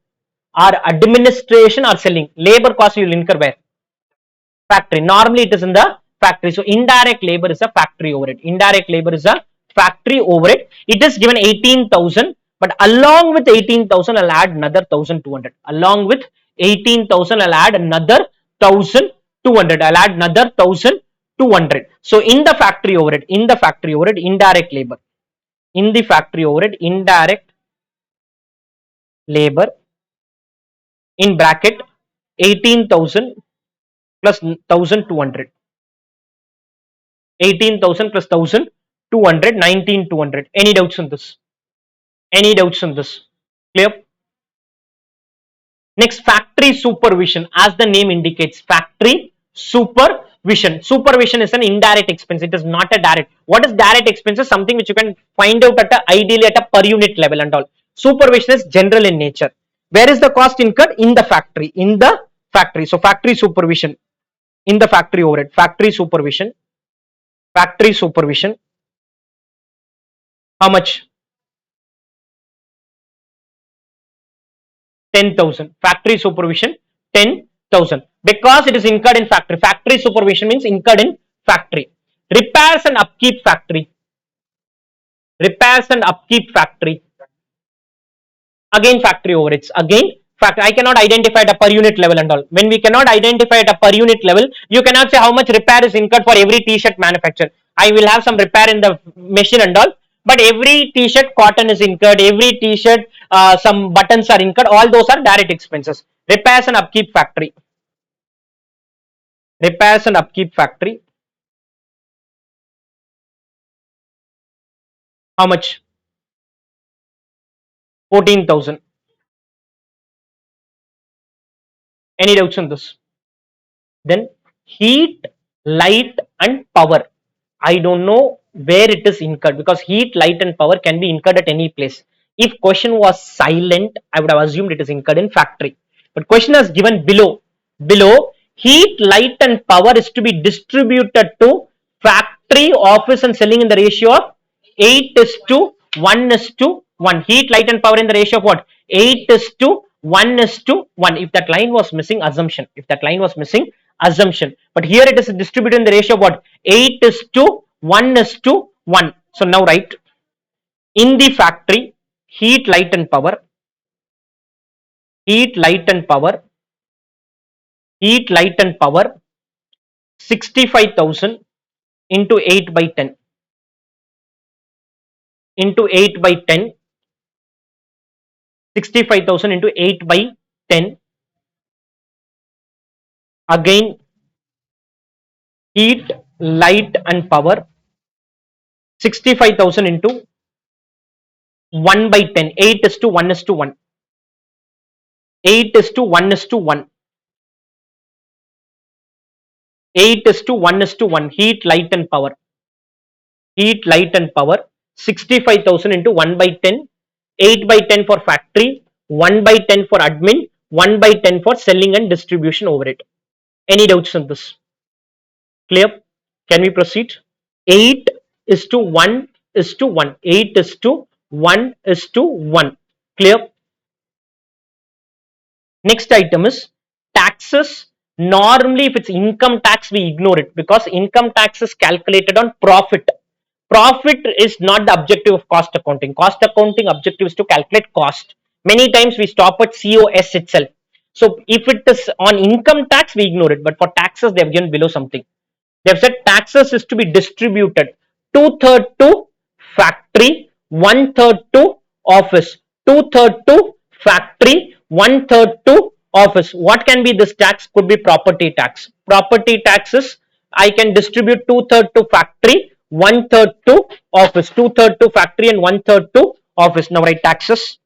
or administration or selling. Labor cost you will incur where? Factory. Normally it is in the factory. So indirect labor is a factory overhead. Indirect labor is a factory overhead. It is given 18,000, but along with 18,000, I'll add another 1,200. Along with 18,000, I'll add another 1,200. I'll add another 1,200. So in the factory overhead, indirect labor. In the factory overhead, indirect labor in bracket 18,000 plus 1,200. 18,000 plus 1,200, 19,200. Any doubts on this? Any doubts on this? Clear? Next, factory supervision. As the name indicates, factory supervision. Supervision is an indirect expense. It is not a direct. What is direct expenses? Something which you can find out at ideally at a per unit level and all. Supervision is general in nature. Where is the cost incurred? In the factory. In the factory. So factory supervision. In the factory overhead. Factory supervision. Factory supervision. How much? 10,000. Factory supervision 10,000 because it is incurred in factory. Factory supervision means incurred in factory. Repairs and upkeep factory. Repairs and upkeep factory. Again factory overheads. Again factory. I cannot identify at a per unit level and all. When we cannot identify at a per unit level, you cannot say how much repair is incurred for every t-shirt manufacturer. I will have some repair in the machine and all, but every t-shirt cotton is incurred, every t-shirt some buttons are incurred, all those are direct expenses. Repairs and upkeep factory. Repairs and upkeep factory. How much? 14,000. Any doubts on this? Then heat, light and power. I don't know where it is incurred because heat, light and power can be incurred at any place. If question was silent, I would have assumed it is incurred in factory. But question is given below. Below, heat, light and power is to be distributed to factory, office and selling in the ratio of 8 is to 1 is to 1. Heat, light and power in the ratio of what? 8 is to 1 is to 1. If that line was missing, assumption. If that line was missing, assumption. But here it is distributed in the ratio of what? 8 is to 1 is to 1. So now write in the factory, heat, light and power, heat, light and power, heat, light and power, 65,000 into 8 by 10 into 8 by 10, 65,000 into 8 by 10. Again, heat, light and power, 65,000 into 1 by 10. 8 is to 1 is to 1. 8 is to 1 is to 1. 8 is to 1 is to 1. Heat, light and power. Heat, light and power. 65,000 into 1 by 10. 8 by 10 for factory. 1 by 10 for admin. 1 by 10 for selling and distribution overhead. Any doubts on this? Clear? Can we proceed? 8 is to 1 is to 1. 8 is to 1 is to 1. Clear? Next item is taxes. Normally, if it's income tax, we ignore it because income tax is calculated on profit. Profit is not the objective of cost accounting. Cost accounting objective is to calculate cost. Many times we stop at COS itself. So if it is on income tax, we ignore it. But for taxes, they have given below something. They have said taxes is to be distributed 2/3 to factory, 1/3 to office, 2/3 to factory, 1/3 to office. What can be this tax? Could be property tax. Property taxes I can distribute 2/3 to factory, 1/3 to office. 2/3 to factory and 1/3 to office. Now write taxes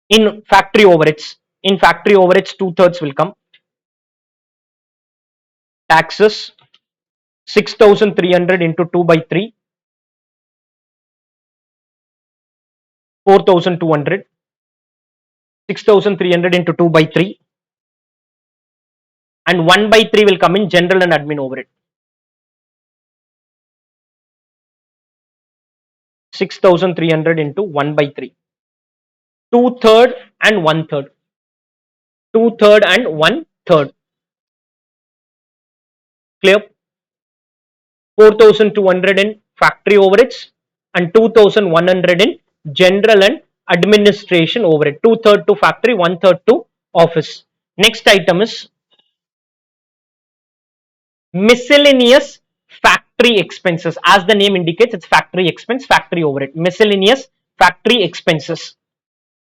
in factory overheads. In factory overheads, 2/3 will come. Taxes 6,300 into 2 by 3, 4,200. 6,300 into 2 by 3 and 1 by 3 will come in general and admin overhead. 6,300 into 1 by 3. 2/3 and 1/3. 2/3 and 1/3. Clear? 4,200 in factory overheads and 2,100 in general and administration overhead. 2/3 to factory, 1/3 to office. Next item is miscellaneous factory expenses. As the name indicates, it's factory expense, factory overhead. Miscellaneous factory expenses.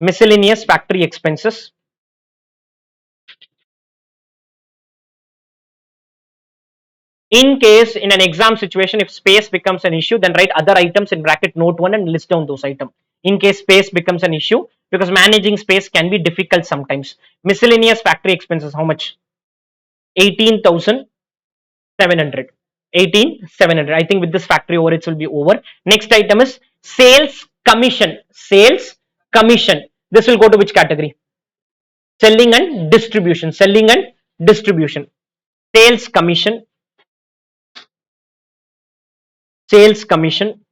Miscellaneous factory expenses. In case in an exam situation, if space becomes an issue, then write other items in bracket note 1 and list down those items. In case space becomes an issue, because managing space can be difficult sometimes. Miscellaneous factory expenses, how much? 18,700. 18,700. I think with this factory overheads will be over. Next item is sales commission. Sales commission. This will go to which category? Selling and distribution. Selling and distribution. Sales commission. Sales commission.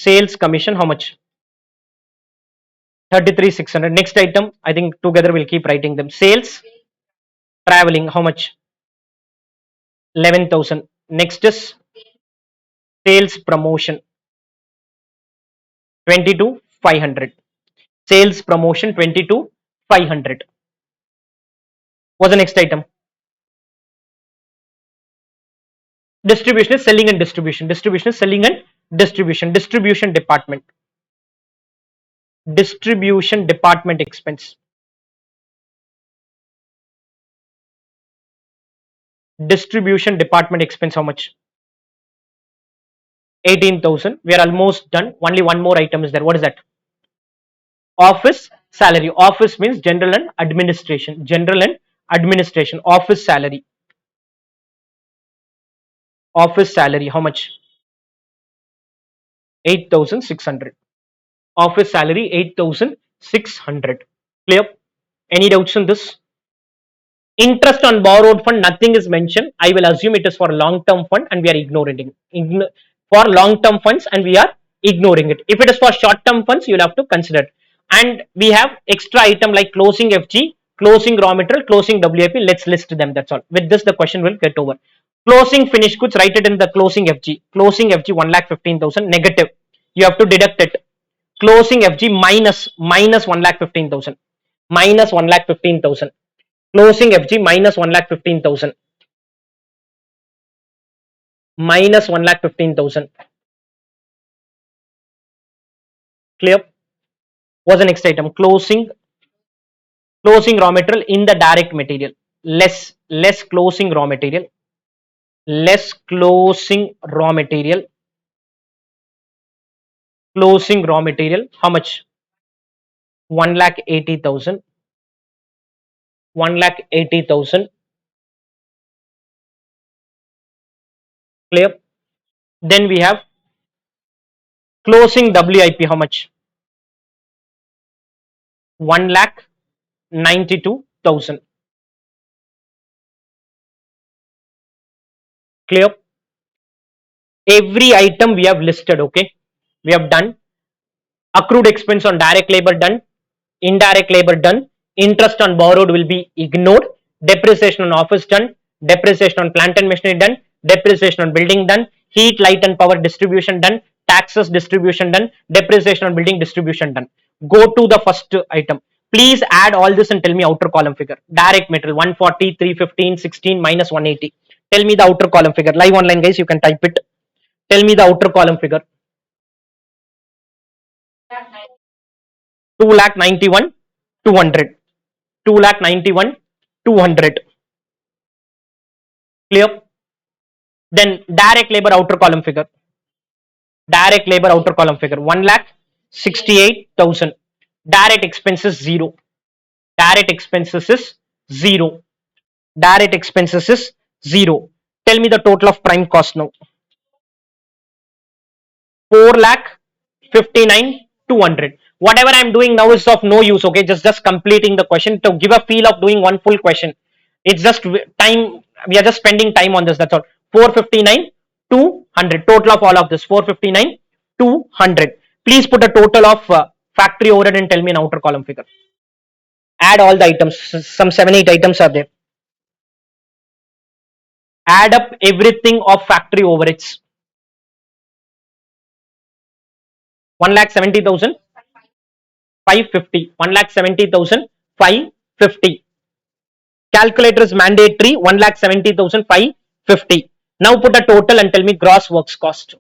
Sales commission, how much? 33,600. Next item, I think together we'll keep writing them. Sales, traveling, how much? 11,000. Next is sales promotion, 22,500. Sales promotion, 22,500. What's the next item? Distribution is selling and distribution. Distribution is selling and distribution. Distribution department. Distribution department expense. Distribution department expense, how much? 18,000. We are almost done. Only one more item is there. What is that? Office salary. Office means general and administration. General and administration. Office salary. Office salary, how much? 8,600. Office salary 8,600. Clear? Any doubts on this? Interest on borrowed fund, nothing is mentioned. I will assume it is for long term fund and we are ignoring it. For long term funds and we are ignoring it. If it is for short term funds, you will have to consider it. And we have extra item like closing FG, closing raw material, closing WIP. Let's list them. That's all. With this, the question will get over. Closing finished goods, write it in the closing FG. Closing FG 1,15,000 negative. You have to deduct it. Closing FG minus 1,15,000. Minus 1,15,000. Closing FG minus 1,15,000. Minus 1,15,000. Clear? What's the next item? Closing raw material in the direct material. Less closing raw material. Less closing raw material. Closing raw material. How much? 1,80,000. 1,80,000. Clear? Then we have closing WIP. How much? 1,92,000. Clear? Every item we have listed. Okay, we have done. Accrued expense on direct labor done. Indirect labor done. Interest on borrowed will be ignored. Depreciation on office done. Depreciation on plant and machinery done. Depreciation on building done. Heat, light and power distribution done. Taxes distribution done. Depreciation on building distribution done. Go to the first item. Please add all this and tell me outer column figure. Direct material 140, 315, 16 minus 180. Tell me the outer column figure. Live online guys, you can type it. Tell me the outer column figure. 2,91,200. 2,91,200. Clear? Then direct labor outer column figure. Direct labor outer column figure 1,68,000. Direct expenses 0. Direct expenses is 0. Direct expenses is 0. Tell me the total of prime cost now. 4,59,200. Whatever I am doing now is of no use. Okay, just completing the question to give a feel of doing one full question. It's just time. We are just spending time on this. That's all. 459, 200. Total of all of this 459, 200. Please put a total of factory overhead and tell me an outer column figure. Add all the items. Some 7-8 items are there. Add up everything of factory overheads. 1,70,000, 550. 1,70,000, 550. Calculator is mandatory. 1,70,000, 550. Now put a total and tell me gross works cost.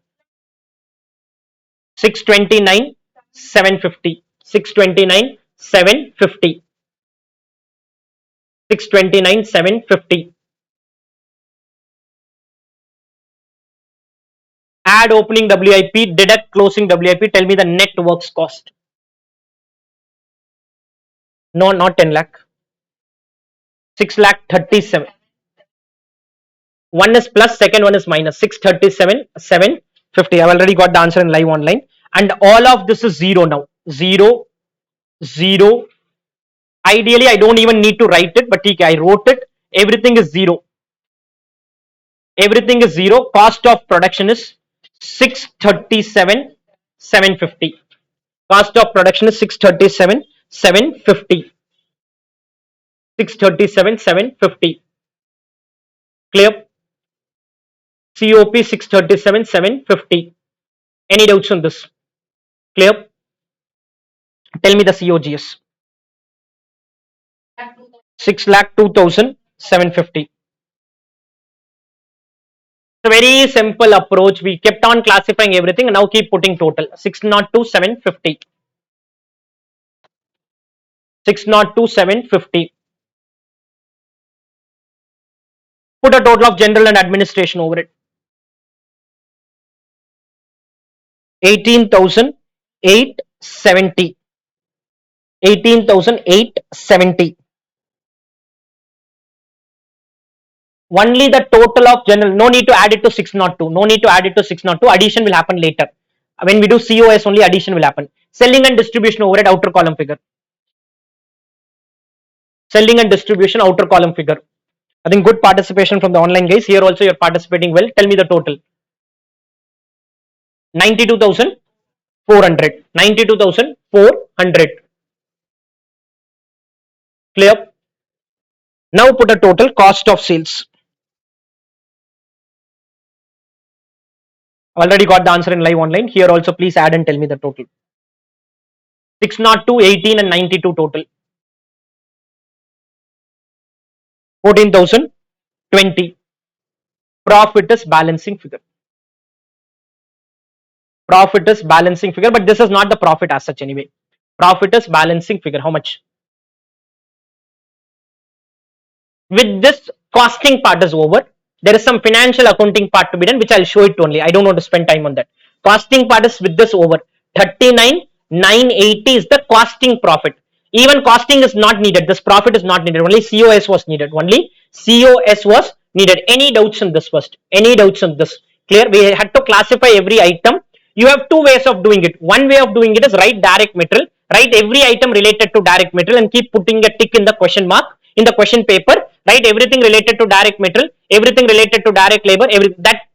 629, 750. 629, 750. 629, 750. Add opening WIP, deduct closing WIP. Tell me the net works cost. No, not 10 lakh. 6 lakh 37. One is plus, second one is minus. 637, 750. I've already got the answer in live online. And all of this is zero now. 0, 0. Ideally, I don't even need to write it, but I wrote it. Everything is 0. Everything is 0. Cost of production is 637, 750. Cost of production is 637, 750. 637, 750. Clear? COP 637, 750. Any doubts on this? Clear? Tell me the COGS. 6,02,750. It's a very simple approach. We kept on classifying everything and now keep putting total. 602, 750. 602, 750. Put a total of general and administration over it. 18,870. 18,870. Only the total of general, no need to add it to 602. No need to add it to 602. Addition will happen later. When we do COS, only addition will happen. Selling and distribution overhead, outer column figure. Selling and distribution, outer column figure. I think good participation from the online guys. Here also you're participating well. Tell me the total. 92,400. 92,400. Clear? Now put a total cost of sales. Already got the answer in live online. Here also please add and tell me the total. 602, 18 and 92 total. 14,020. Profit is balancing figure. Profit is balancing figure, but this is not the profit as such anyway. Profit is balancing figure. How much? With this, costing part is over. There is some financial accounting part to be done, which I'll show it only. I don't want to spend time on that. Costing part is with this over. 39,980 is the costing profit. Even costing is not needed. This profit is not needed. Only COS was needed. Only COS was needed. Any doubts on this first? Any doubts on this? Clear? We had to classify every item. You have two ways of doing it. One way of doing it is write direct material. Write every item related to direct material and keep putting a tick in the question mark in the question paper. Write everything related to direct material, everything related to direct labor.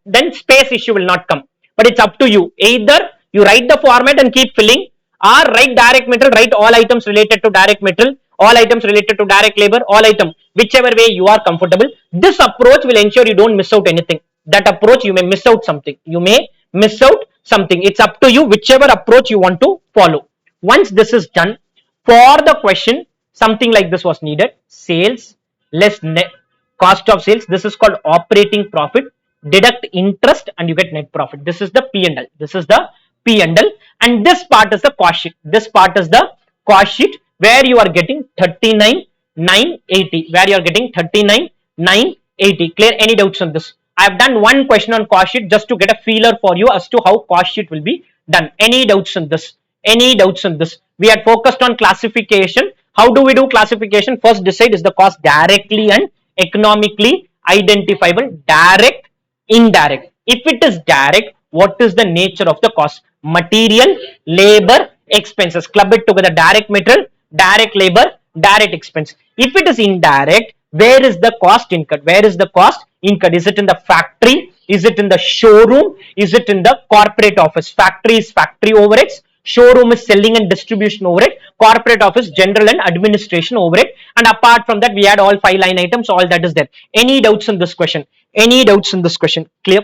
Then space issue will not come. But it's up to you. Either you write the format and keep filling, or write direct material. Write all items related to direct material, all items related to direct labor, all item, whichever way you are comfortable. This approach will ensure you don't miss out anything. That approach you may miss out something. You may miss out something. It's up to you, whichever approach you want to follow. Once this is done, for the question, something like this was needed. Sales less net cost of sales. This is called operating profit. Deduct interest and you get net profit. This is the P&L. This is the P&L, and this part is the cost sheet. This part is the cost sheet where you are getting 39,980. Where you are getting 39,980. Clear? Any doubts on this? I have done one question on cost sheet just to get a feeler for you as to how cost sheet will be done. Any doubts on this? Any doubts on this? We had focused on classification. How do we do classification? First decide is the cost directly and economically identifiable, direct, indirect. If it is direct, what is the nature of the cost? Material, labor, expenses. Club it together. Direct material, direct labor, direct expense. If it is indirect, where is the cost incurred? Where is the cost incurred? Is it in the factory? Is it in the showroom? Is it in the corporate office? Factory is factory overheads. Showroom is selling and distribution overhead. Corporate office, general and administration overhead. And apart from that, we had all 5 line items. All that is there. Any doubts in this question? Any doubts in this question? Clear?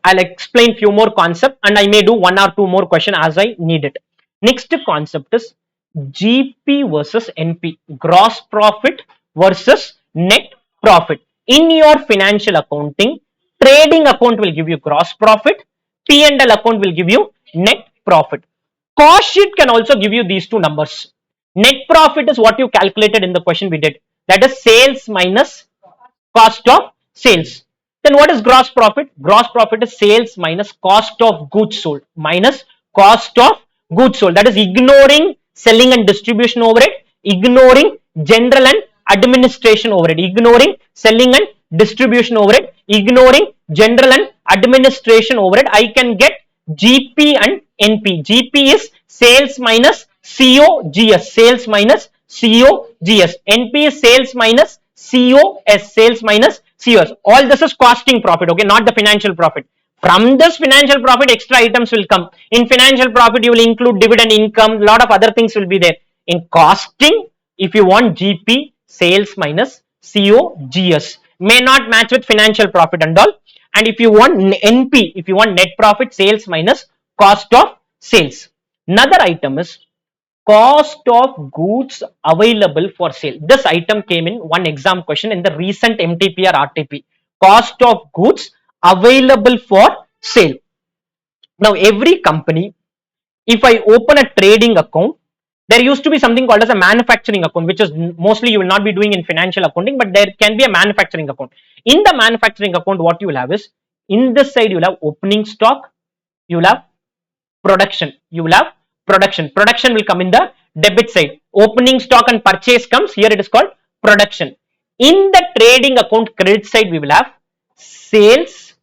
I'll explain few more concepts and I may do 1 or 2 more questions as I need it. Next concept is GP versus NP, gross profit versus net profit. In your financial accounting, trading account will give you gross profit, P&L account will give you net profit. Cost sheet can also give you these two numbers. Net profit is what you calculated in the question we did. That is sales minus cost of sales. Then what is gross profit? Gross profit is sales minus cost of goods sold, minus cost of goods sold. That is ignoring selling and distribution overhead, ignoring general and administration overhead, ignoring selling and distribution overhead, ignoring general and administration overhead. I can get GP and NP. GP is sales minus COGS, sales minus COGS. NP is sales minus COS, sales minus COS. All this is costing profit, okay, not the financial profit. From this financial profit, extra items will come. In financial profit, you will include dividend income, lot of other things will be there. In costing, if you want GP, sales minus COGS, may not match with financial profit and all. And if you want NP, if you want net profit, sales minus cost of sales. Another item is cost of goods available for sale. This item came in one exam question in the recent MTP or RTP. Cost of goods available for sale. Now every company, if I open a trading account, there used to be something called as a manufacturing account, which is mostly you will not be doing in financial accounting, but there can be a manufacturing account. In the manufacturing account, what you will have is, in this side you will have opening stock, you will have production, you will have production. Production will come in the debit side. Opening stock and purchase comes here, it is called production. In the trading account credit side, we will have sales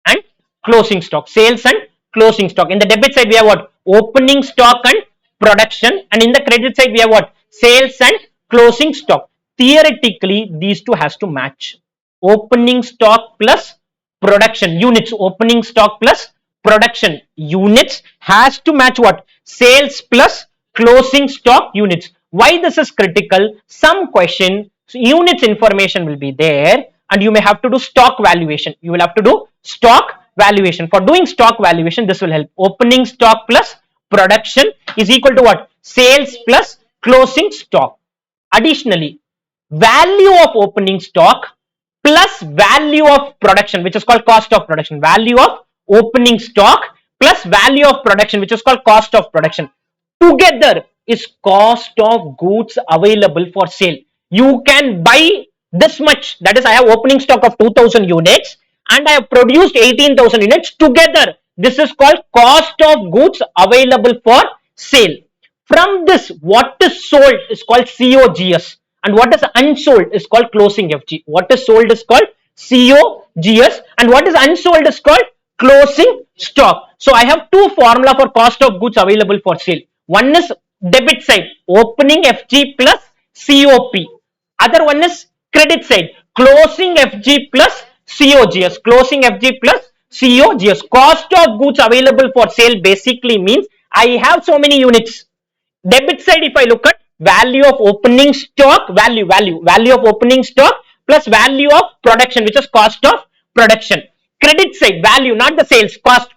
and closing stock, sales and closing stock. In the debit side, we have what? Opening stock and production, and in the credit side, we have what? Sales and closing stock. Theoretically, these two has to match. Opening stock plus production units, opening stock plus production units has to match what? Sales plus closing stock units. Why this is critical? Some question, units information will be there and you may have to do stock valuation. You will have to do stock valuation. For doing stock valuation, this will help. Opening stock plus production is equal to what? Sales plus closing stock. Additionally, value of opening stock plus value of production, which is called cost of production. Value of opening stock plus value of production, which is called cost of production, together is cost of goods available for sale. You can buy this much, that is, I have opening stock of 2000 units and I have produced 18,000 units. Together, this is called cost of goods available for sale. From this, what is sold is called COGS and what is unsold is called closing FG. What is sold is called COGS and what is unsold is called closing stock. So I have two formula for cost of goods available for sale. One is debit side, opening FG plus COP. Other one is credit side, closing FG plus COGS. Closing FG plus COGS. Cost of goods available for sale basically means I have so many units. Debit side, if I look at value of opening stock, value of opening stock plus value of production, which is cost of production. Credit side, value, not the sales, cost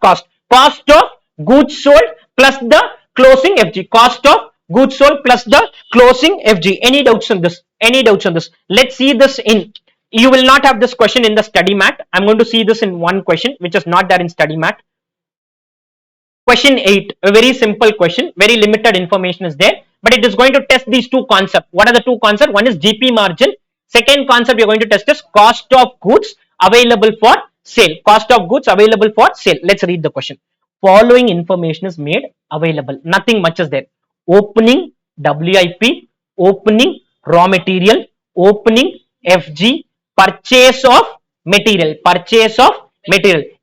of goods sold plus the closing FG, cost of goods sold plus the closing FG. Any doubts on this? Any doubts on this? Let's see this in, you will not have this question in the study mat. I'm going to see this in one question, which is not there in study mat. Question 8, a very simple question, very limited information is there, but it is going to test these two concepts. What are the two concepts? One is GP margin. Second concept you're going to test is cost of goods available for sale. Cost of goods available for sale. Let's read the question. Following information is made available. Nothing much is there. Opening WIP, opening raw material, opening FG, purchase of material,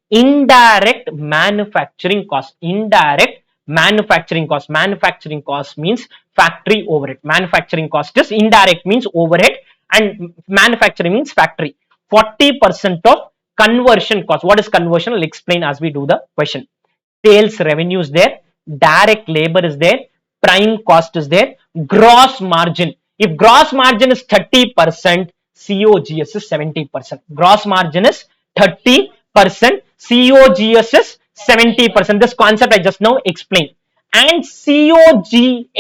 indirect manufacturing cost, manufacturing cost means factory overhead. Manufacturing cost is indirect, means overhead, and manufacturing means factory. 40% of conversion cost. What is conversion? I'll explain as we do the question. Sales revenue is there, direct labor is there, prime cost is there, gross margin. If gross margin is 30%, COGS is 70%. Gross margin is 30%, COGS is 70%. This concept I just now explained. And COGAFS,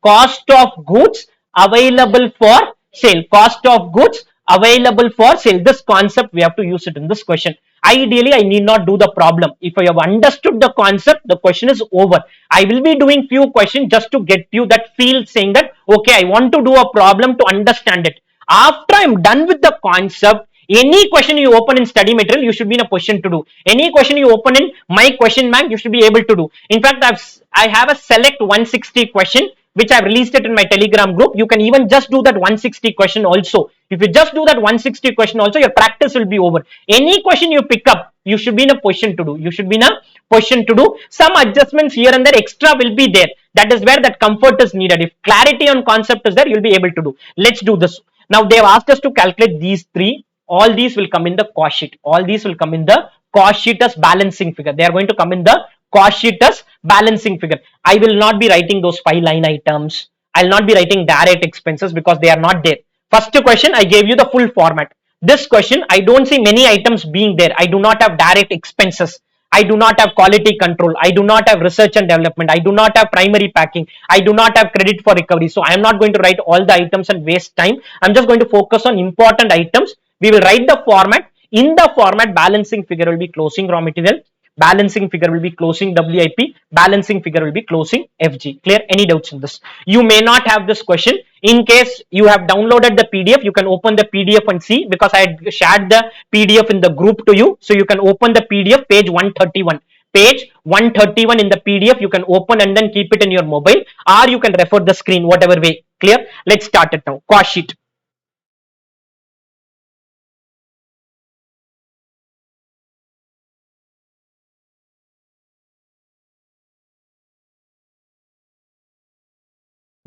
cost of goods available for sale. Cost of goods available for sale. This concept we have to use it in this question. Ideally, I need not do the problem. If I have understood the concept, the question is over. I will be doing few questions just to get you that feel, saying that okay, I want to do a problem to understand it. After I'm done with the concept, any question you open in study material, you should be in a position to do. Any question you open in my question bank, you should be able to do. In fact, I have a select 160 question which I've released it in my Telegram group. You can even just do that 160 question also. If you just do that 160 question also, your practice will be over. Any question you pick up, you should be in a position to do. You should be in a position to do. Some adjustments here and there extra will be there. That is where that comfort is needed. If clarity on concept is there, you'll be able to do. Let's do this. Now they have asked us to calculate these three. All these will come in the cost sheet. All these will come in the cost sheet as balancing figure. They are going to come in the cost sheet as balancing figure. I will not be writing those 5 line items. I'll not be writing direct expenses because they are not there. First question, I gave you the full format. This question, I don't see many items being there. I do not have direct expenses. I do not have quality control. I do not have research and development. I do not have primary packing. I do not have credit for recovery. So I am not going to write all the items and waste time. I'm just going to focus on important items. We will write the format. In the format, balancing figure will be closing raw material. Balancing figure will be closing WIP. Balancing figure will be closing FG. Clear? Any doubts in this? You may not have this question. In case you have downloaded the PDF, you can open the PDF and see, because I had shared the PDF in the group to you. So you can open the PDF, page 131. Page 131 in the PDF, you can open and then keep it in your mobile, or you can refer the screen, whatever way. Clear? Let's start it now. Cost sheet.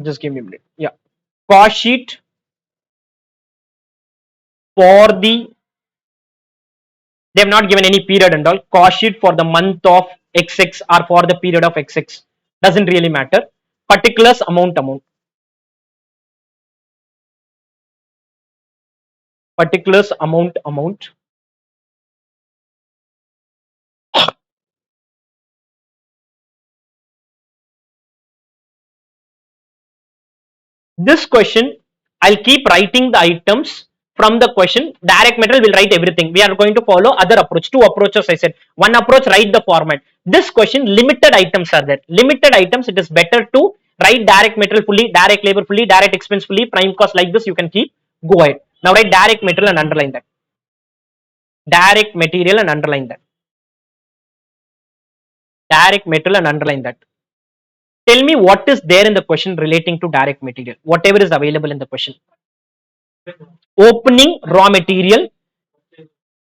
Just give me a minute. Yeah. Cost sheet for the, they have not given any period and all. Cost sheet for the month of XX or for the period of XX. Doesn't really matter. Particulars, amount. Particulars, amount. This question, I'll keep writing the items from the question. Direct material will write everything. We are going to follow other approach. Two approaches I said. One approach, write the format. This question, limited items are there. Limited items, it is better to write direct material fully, direct labor fully, direct expense fully, prime cost like this. You can keep. Go ahead. Now write direct material and underline that. Direct material and underline that. Direct material and underline that. Tell me what is there in the question relating to direct material. Whatever is available in the question. Opening raw material,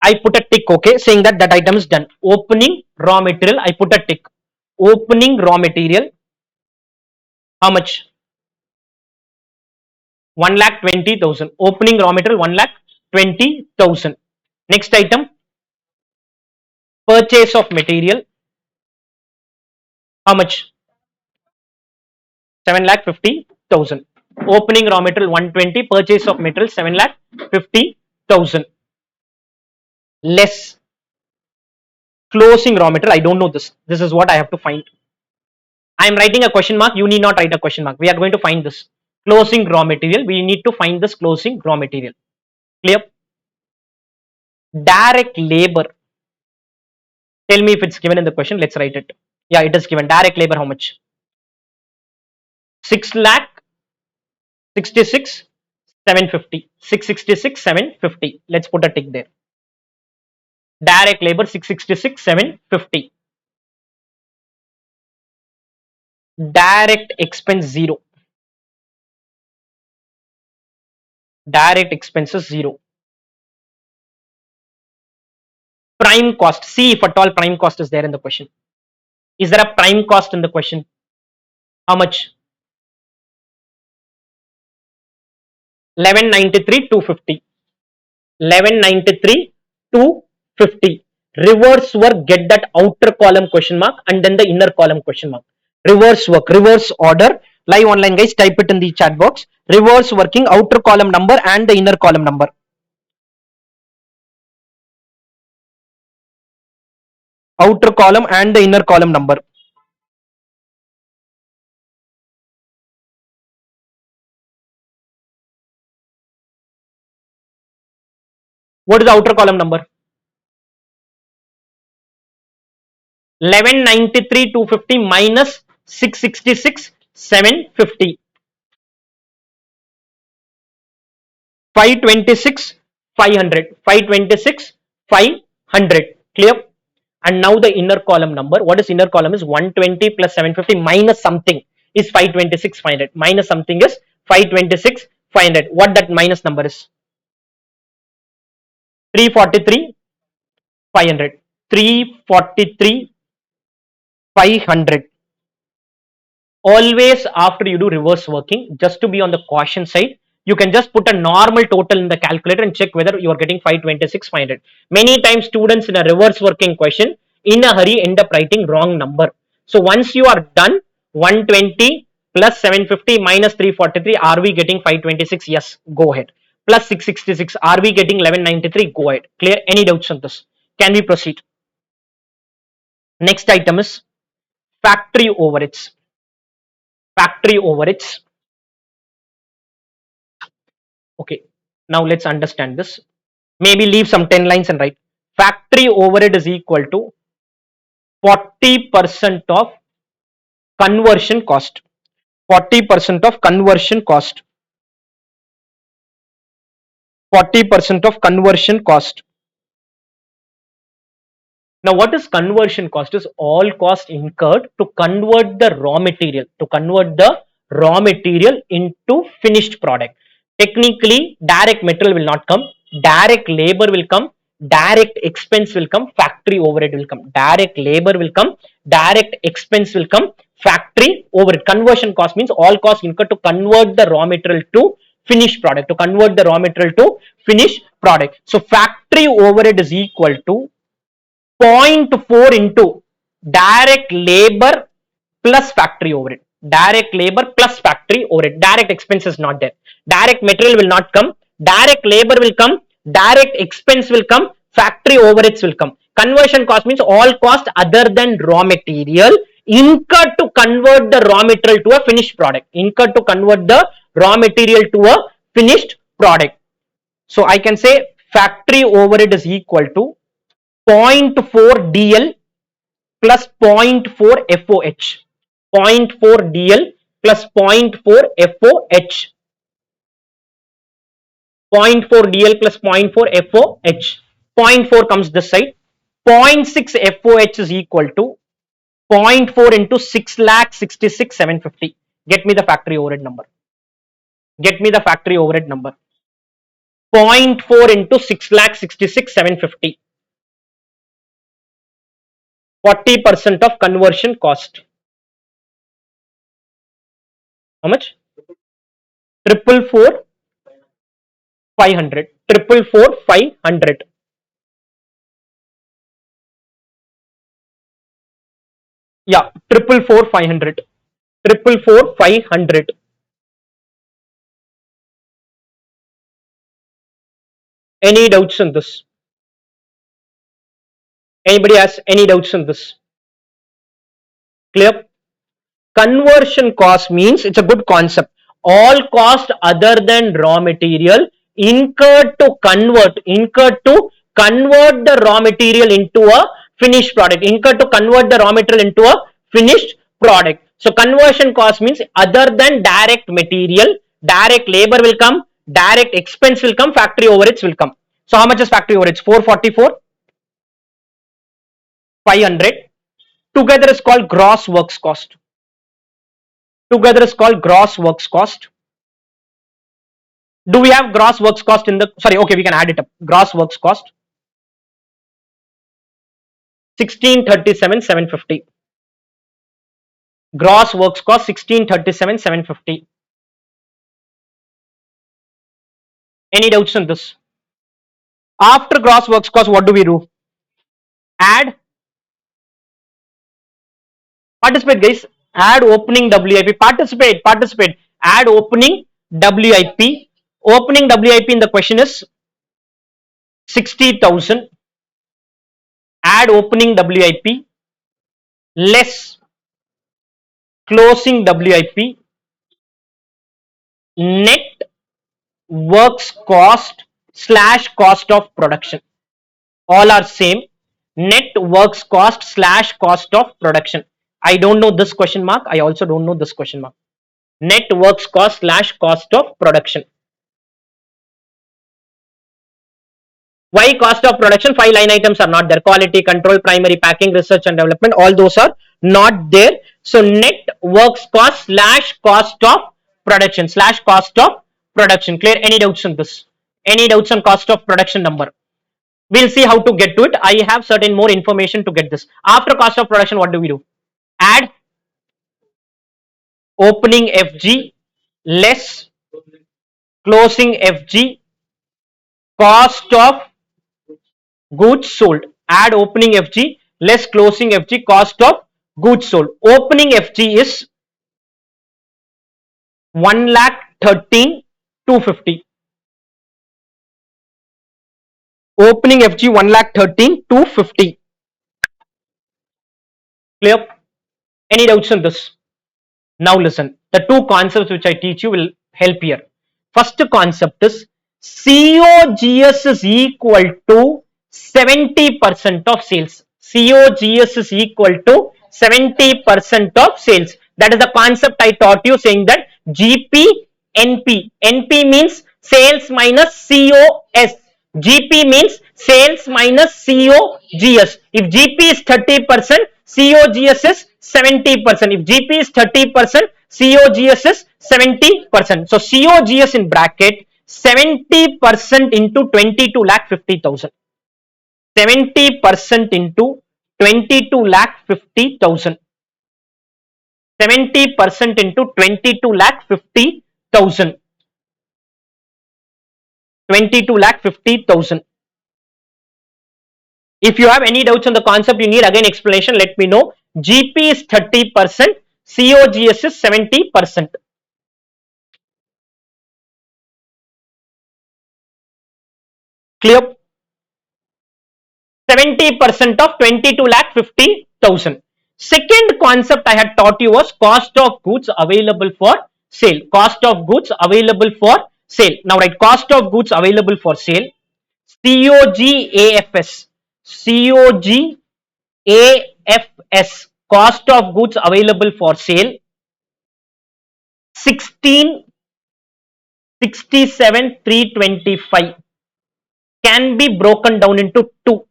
I put a tick, okay, saying that that item is done. Opening raw material, I put a tick. Opening raw material, how much? 1,20,000. Opening raw material, 1,20,000. Next item, purchase of material, how much? 7,50,000. Opening raw material 120, purchase of material 7,50,000. Less closing raw material. I don't know this. This is what I have to find. I am writing a question mark. You need not write a question mark. We are going to find this. Closing raw material. We need to find this closing raw material. Clear? Direct labor. Tell me if it's given in the question. Let's write it. Yeah, it is given. Direct labor, how much? 6 lakh 66 750. 666 750. Let's put a tick there. Direct labor 666 750. Direct expense 0. Direct expenses 0. Prime cost. See if at all prime cost is there in the question. Is there a prime cost in the question? How much? 1193 250. 1193 250. Reverse work, get that outer column question mark and then the inner column question mark. Reverse work, reverse order. Live online guys, type it in the chat box. Reverse working, outer column number and the inner column number. Outer column and the inner column number. What is the outer column number? 1193 250 minus 666 750. 526 500. 526 500. Clear? And now the inner column number. What is inner column? Is 120 plus 750 minus something is 526 500. Minus something is 526 500. What that minus number is? 343 500. 343 500. Always after you do reverse working, just to be on the caution side, you can just put a normal total in the calculator and check whether you are getting 526 500. Many times students in a reverse working question in a hurry end up writing wrong number. So once you are done, 120 plus 750 minus 343, are we getting 526? Yes, go ahead. Plus 666, are we getting 1193? Go ahead. Clear? Any doubts on this? Can we proceed? Next item is factory overheads. Factory overheads. Okay, now let's understand this. Maybe leave some 10 lines and write factory overhead is equal to 40% of conversion cost. 40% of conversion cost. 40% of conversion cost. Now, what is conversion cost? Is all cost incurred to convert the raw material, into finished product. Technically, direct material will not come, direct labor will come, direct expense will come, factory overhead will come. Direct labor will come, direct expense will come, factory overhead. Conversion cost means all costs incurred to convert the raw material to finished product. So factory overhead is equal to 0.4 into direct labor plus factory overhead. Direct labor plus factory overhead. Direct expense is not there. Direct material will not come. Direct labor will come. Direct expense will come. Factory overheads will come. Conversion cost means all cost other than raw material incurred to convert the raw material to a finished product. Incurred to convert the raw material to a finished product. So I can say factory overhead is equal to 0.4 DL plus 0.4 FOH. 0.4 DL plus 0.4 FOH. 0.4 DL plus 0.4 FOH. 0.4 comes this side. 0.6 FOH is equal to 0.4 into 6,66,750. Get me the factory overhead number. 0.4 into 6,66,750. 40% of conversion cost. How much? 444 500. 444 500. Yeah, 444 500. 444 500. Any doubts on this? Anybody has any doubts on this? Clear? Conversion cost means it's a good concept. All cost other than raw material incurred to convert the raw material into a finished product. Incurred to convert the raw material into a finished product. So conversion cost means other than direct material, direct labor will come, direct expense will come, factory overheads will come. So how much is factory overheads? 444 500. Together is called gross works cost. Together is called gross works cost. Do we have gross works cost in the, sorry, okay, we can add it up. Gross works cost 1637 750. Gross works cost 1637 750. Any doubts on this? After gross works cost, what do we do? Add, participate guys, add opening WIP, participate, add opening WIP. Opening WIP in the question is 60,000. Add opening WIP less closing WIP, net works cost slash cost of production. All are same. Net works cost slash cost of production. I don't know this question mark. I also don't know this question mark. Net works cost slash cost of production. Why cost of production? 5 line items are not there. Quality control, primary packing, research and development, all those are not there. So net works cost slash cost of production slash cost of production. Clear? Any doubts on this? Any doubts on cost of production number? We'll see how to get to it. I have certain more information to get this. After cost of production, what do we do? Add opening FG less closing FG, cost of goods sold. Add opening FG less closing FG, cost of goods sold. Opening FG is 1,13,250. Opening FG 1,13,250. Clear? Any doubts on this? Now listen, the two concepts which I teach you will help here. First concept is COGS is equal to 70% of sales. COGS is equal to 70% of sales. That is the concept I taught you, saying that GP, NP. NP means sales minus COS. GP means sales minus COGS. If GP is 30%, COGS is 70%. If GP is 30%, COGS is 70%. So COGS in bracket 70% into 22 lakh 50,000. 70% into 22 lakh 50,000. 70% into 22 lakh 50,000. 22 lakh 50,000. If you have any doubts on the concept, you need again explanation, let me know. GP is 30%, COGS is 70%. Clear? 70% of 22 lakh 50,000. Second concept I had taught you was cost of goods available for sale. Cost of goods available for sale. Now write cost of goods available for sale. COGAFS. COGAFS. Cost of goods available for sale. 1667,325 can be broken down into two.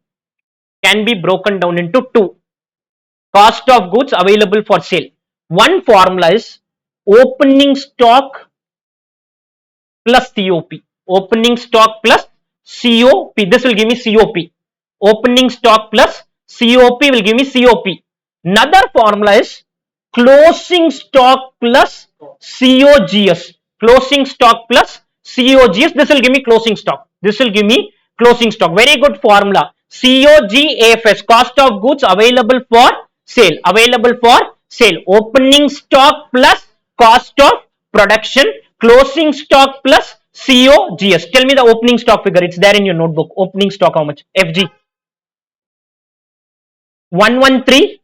Cost of goods available for sale. One formula is opening stock plus COP. Opening stock plus COP. This will give me COP. Opening stock plus COP will give me COP. Another formula is closing stock plus COGS. Closing stock plus COGS. This will give me closing stock. Very good formula. COGAFS, cost of goods available for sale. Opening stock plus cost of production. Closing stock plus COGS. Tell me the opening stock figure. It's there in your notebook. Opening stock how much? FG 113.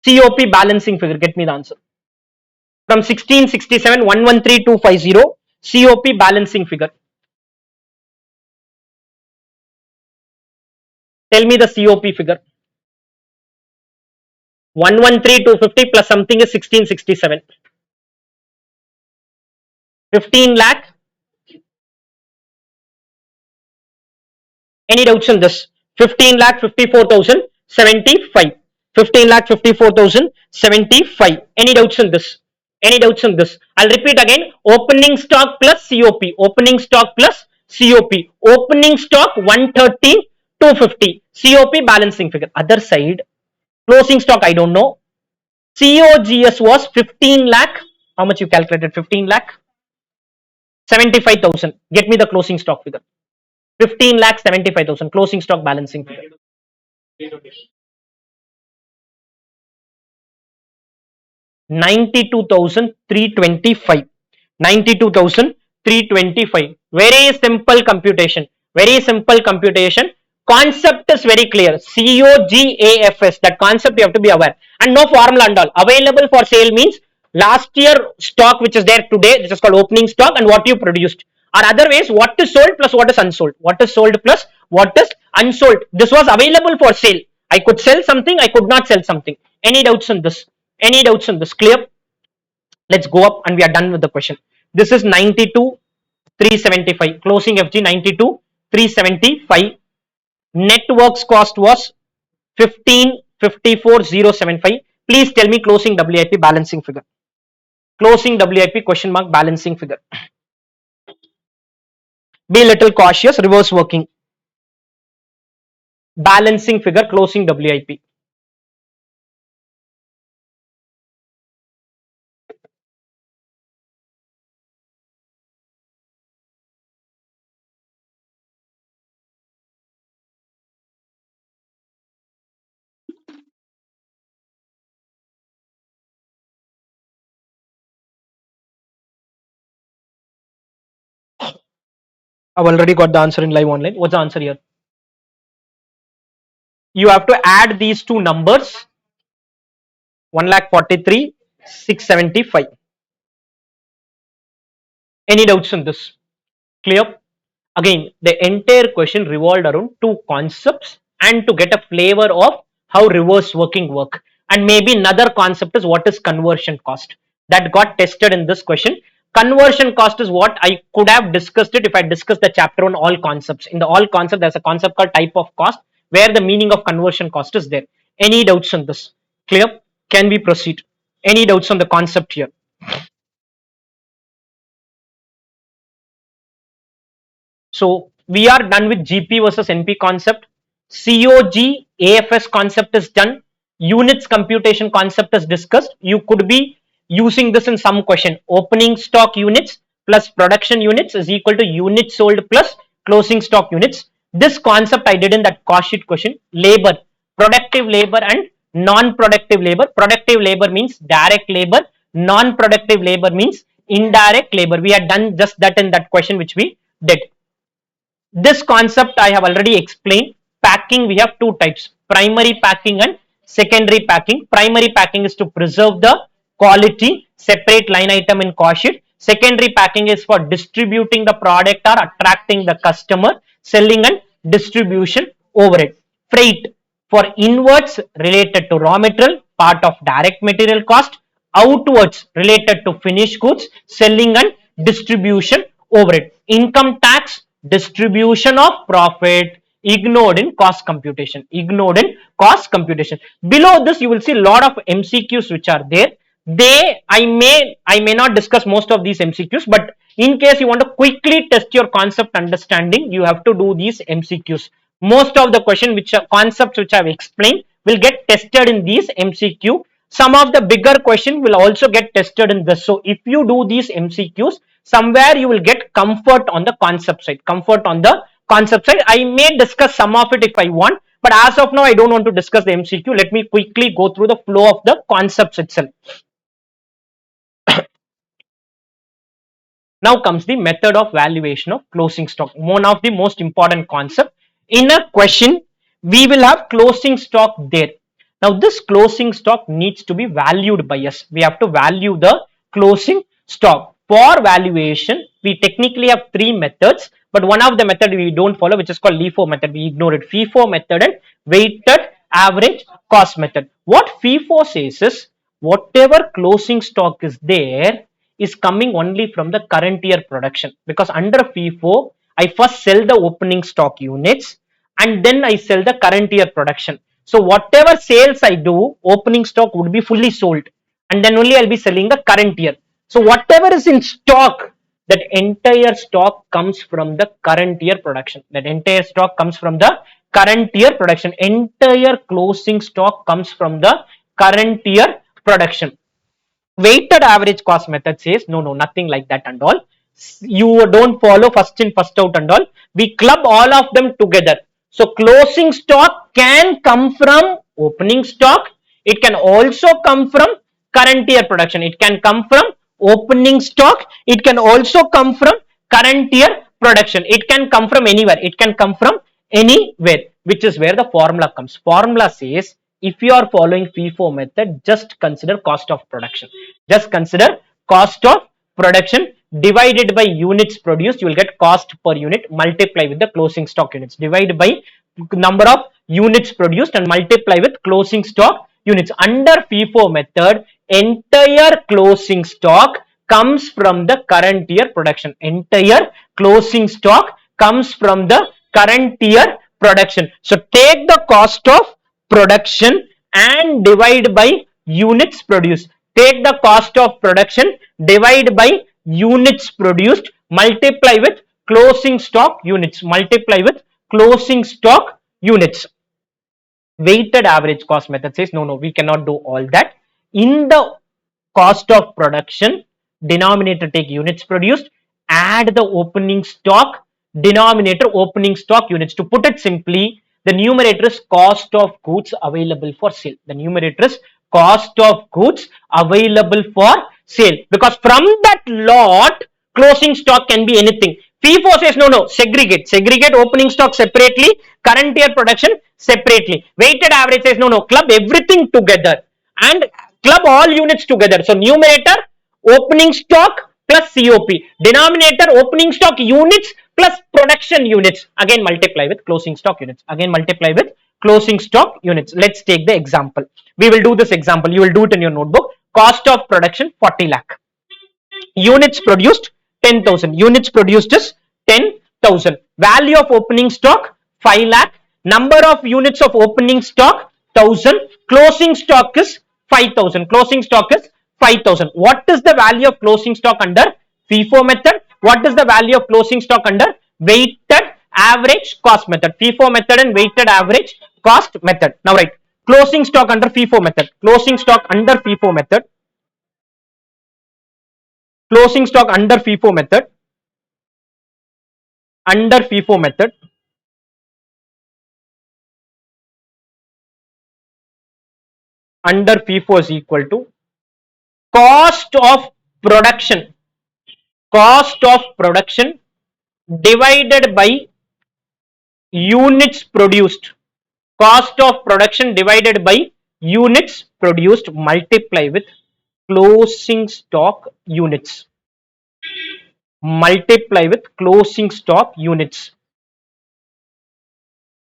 COP balancing figure. Get me the answer. From 1667 113250. COP balancing figure. Tell me the COP figure. 113,250 plus something is 1667. 15 lakh. Any doubts on this? 15 lakh 54,075. 15 lakh 54,075. Any doubts on this? I'll repeat again. Opening stock plus COP. Opening stock 113,250. COP balancing figure. Other side, closing stock I don't know. COGS was 15 lakh. How much you calculated? 15 lakh. 75,000. Get me the closing stock figure. 15 lakh 75,000 closing stock balancing figure. 92,325. 92,325. Very simple computation. Very simple computation. Concept is very clear. COGAFS. That concept you have to be aware. And no formula and all. Available for sale means last year stock which is there today, this is called opening stock, and what you produced. Or other ways, what is sold plus what is unsold. What is sold plus what is unsold. This was available for sale. I could sell something, I could not sell something. Any doubts on this? Any doubts on this? Clear? Let's go up and we are done with the question. This is 92 375 closing FG 92 375. Net works cost was 15,54,075. Please tell me closing WIP balancing figure. Closing WIP question mark balancing figure. Be a little cautious. Reverse working. Balancing figure closing WIP. I've already got the answer in live online. What's the answer here? You have to add these two numbers. 1,43,675. Any doubts on this? Clear? Again, the entire question revolved around two concepts and to get a flavor of how reverse working work. And maybe another concept is what is conversion cost. That got tested in this question. Conversion cost is what I could have discussed it if I discussed the chapter on all concepts. In the all concept, there's a concept called type of cost where the meaning of conversion cost is there. Any doubts on this? Clear? Can we proceed? Any doubts on the concept here? So we are done with GP versus NP concept. COG AFS concept is done. Units computation concept is discussed. You could be using this in some question. Opening stock units plus production units is equal to units sold plus closing stock units. This concept I did in that cost sheet question. Labor, productive labor and non-productive labor. Productive labor means direct labor. Non-productive labor means indirect labor. We had done just that in that question which we did. This concept I have already explained. Packing, we have two types, primary packing and secondary packing. Primary packing is to preserve the quality, separate line item in cost sheet. Secondary packing is for distributing the product or attracting the customer, selling and distribution over it. Freight, for inwards related to raw material, part of direct material cost, outwards related to finished goods, selling and distribution over it. Income tax, distribution of profit, ignored in cost computation. Ignored in cost computation. Below this, you will see a lot of MCQs which are there. I may not discuss most of these MCQs, but in case you want to quickly test your concept understanding, you have to do these MCQs. Most of the question which are concepts which I have explained will get tested in these MCQ. Some of the bigger question will also get tested in this. So if you do these MCQs, somewhere you will get comfort on the concept side. Comfort on the concept side. I may discuss some of it if I want, but as of now, I don't want to discuss the MCQ. Let me quickly go through the flow of the concepts itself. Now comes the method of valuation of closing stock. One of the most important concept. In a question, we will have closing stock there. Now this closing stock needs to be valued by us. We have to value the closing stock. For valuation, we technically have three methods, but one of the method we don't follow, which is called LIFO method. We ignore it. FIFO method and weighted average cost method. What FIFO says is whatever closing stock is there is coming only from the current year production, because under FIFO I first sell the opening stock units and then I sell the current year production. So whatever sales I do, opening stock would be fully sold and then only I'll be selling the current year. So whatever is in stock, that entire stock comes from the current year production. That entire stock comes from the current year production. Entire closing stock comes from the current year production. Weighted average cost method says no, nothing like that and all. you don't follow first in first out and all. We club all of them together. So closing stock can come from opening stock. It can also come from current year production. It can come from opening stock. It can also come from current year production. It can come from anywhere. It can come from anywhere, which is where the formula comes. Formula says if you are following FIFO method, just consider cost of production. Just consider cost of production divided by units produced. You will get cost per unit, multiply with the closing stock units, divide by number of units produced and multiply with closing stock units. Under FIFO method, entire closing stock comes from the current year production. Entire closing stock comes from the current year production. So take the cost of production and divide by units produced. Take the cost of production, divide by units produced, multiply with closing stock units. Multiply with closing stock units. Weighted average cost method says no, we cannot do all that. In the cost of production, denominator take units produced, add the opening stock, denominator opening stock units. To put it simply, the numerator is cost of goods available for sale. The numerator is cost of goods available for sale, because from that lot closing stock can be anything. FIFO says no, segregate opening stock separately, current year production separately. Weighted average says no, club everything together and club all units together. So numerator opening stock plus COP, denominator opening stock units plus production units, again multiply with closing stock units, again multiply with closing stock units. Let's take the example. We will do this example. You will do it in your notebook. Cost of production 40 lakh. Units produced 10,000. Units produced is 10,000. Value of opening stock 5 lakh. Number of units of opening stock 1000. Closing stock is 5,000. Closing stock is 5,000. What is the value of closing stock under FIFO method? What is the value of closing stock under weighted average cost method? FIFO method and weighted average cost method. Now write closing stock under FIFO method. Closing stock under FIFO method. Closing stock under FIFO method. Under FIFO method. Under FIFO is equal to cost of production. Cost of production divided by units produced. Cost of production divided by units produced, multiply with closing stock units. Multiply with closing stock units.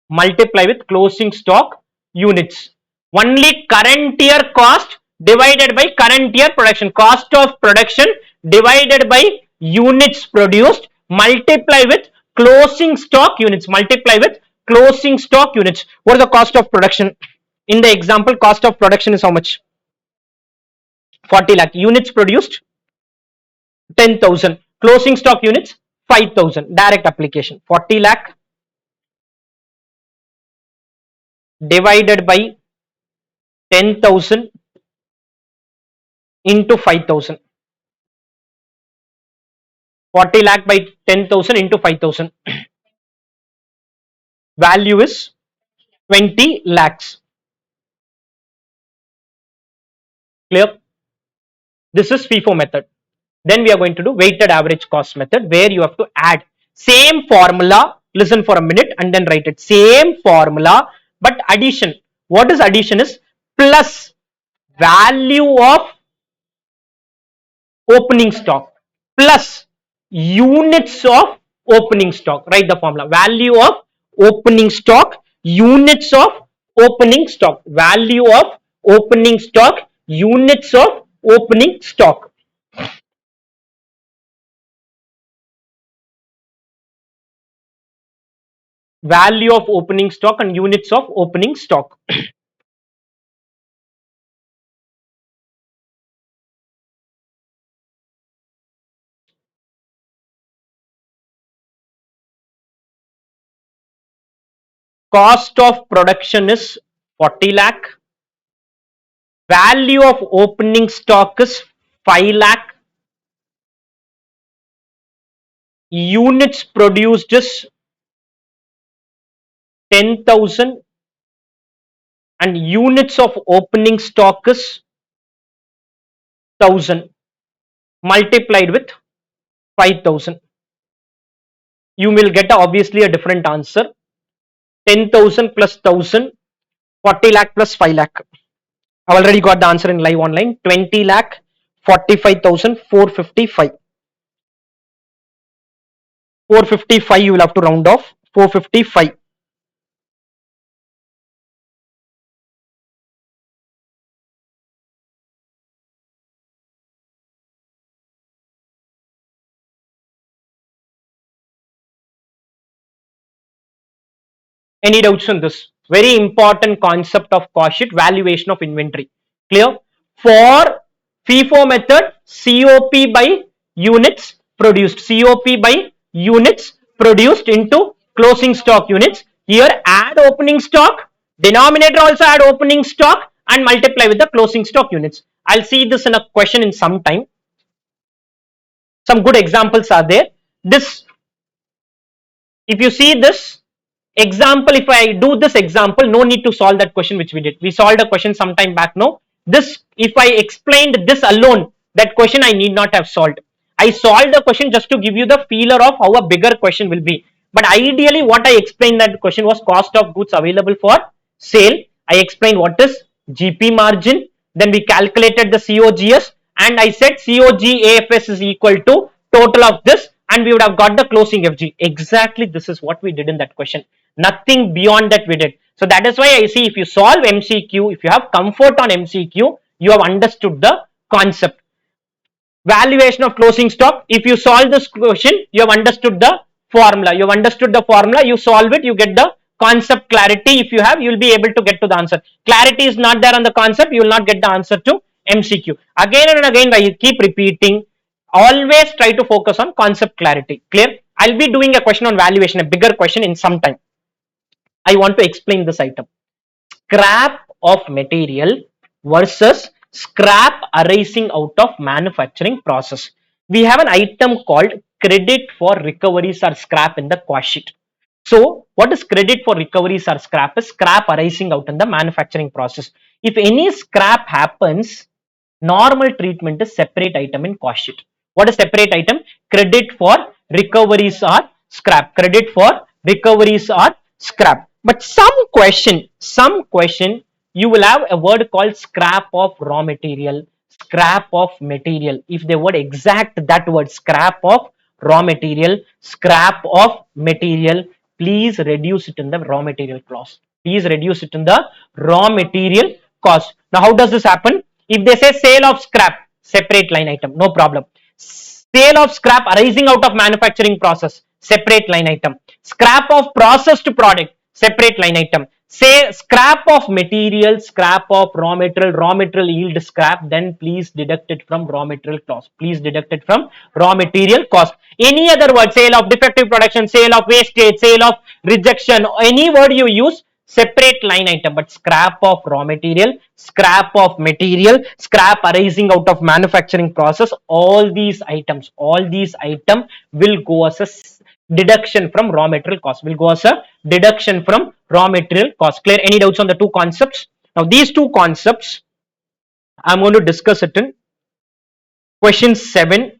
Multiply with closing stock units. Only current year cost divided by current year production. Cost of production divided by units produced, multiply with closing stock units. Multiply with closing stock units. What is the cost of production? In the example, cost of production is how much? 40 lakh. Units produced 10,000. Closing stock units 5,000. Direct application. 40 lakh divided by 10,000 into 5,000. 40 lakh by 10,000 into 5,000. Value is 20 lakhs. Clear? This is FIFO method. Then we are going to do weighted average cost method, where you have to add same formula. Listen for a minute and then write it. Same formula, but addition. What is addition is plus value of opening stock plus units of opening stock. Write the formula. Value of opening stock, units of opening stock. Value of opening stock, units of opening stock. Value of opening stock and units of opening stock. Cost of production is 40 lakh. Value of opening stock is 5 lakh. units produced is 10,000 and units of opening stock is 1,000 multiplied with 5,000. You will get obviously a different answer. 10,000 plus 1,000, 40 lakh plus 5 lakh. I already got the answer in live online. 20 lakh 45,455. 455 you will have to round off. 455. Any doubts on this? Very important concept of cost sheet, valuation of inventory. Clear? For FIFO method, COP by units produced. COP by units produced into closing stock units. Here add opening stock, denominator also add opening stock and multiply with the closing stock units. I'll see this in a question in some time. Some good examples are there. This, if you see this example, if I do this example, no need to solve that question which we did. We solved a question some time back. No, this, if I explained this alone, that question I need not have solved. I solved the question just to give you the feeler of how a bigger question will be. But ideally, what I explained that question was cost of goods available for sale. I explained what is GP margin. Then we calculated the COGS, and I said COGAFS is equal to total of this, and we would have got the closing FG. Exactly, this is what we did in that question. Nothing beyond that we did. So that is why I see, if you solve MCQ, if you have comfort on MCQ, you have understood the concept. Valuation of closing stock, if you solve this question, you have understood the formula. You have understood the formula, you solve it, you get the concept clarity. If you have, you will be able to get to the answer. Clarity is not there on the concept, you will not get the answer to MCQ. Again and again, I keep repeating, always try to focus on concept clarity. Clear? I'll be doing a question on valuation, a bigger question in some time. I want to explain this item. Scrap of material versus scrap arising out of manufacturing process. We have an item called credit for recoveries or scrap in the cost sheet. So, what is credit for recoveries or scrap? Is scrap arising out in the manufacturing process. If any scrap happens, normal treatment is separate item in cost sheet. What is separate item? Credit for recoveries or scrap. Credit for recoveries or scrap. But some question, you will have a word called scrap of raw material, scrap of material. If they would exact that word, scrap of raw material, scrap of material, please reduce it in the raw material cost. Please reduce it in the raw material cost. Now, how does this happen? If they say sale of scrap, separate line item, no problem. Sale of scrap arising out of manufacturing process, separate line item. Scrap of processed product, separate line item. Say scrap of material, scrap of raw material yield scrap, then please deduct it from raw material cost. Please deduct it from raw material cost. Any other word, sale of defective production, sale of wastage, sale of rejection, any word you use, separate line item. But scrap of raw material, scrap of material, scrap arising out of manufacturing process, all these items will go as a deduction from raw material cost, will go as a deduction from raw material cost. Clear? Any doubts on the two concepts? Now, these two concepts I'm going to discuss it in question 7.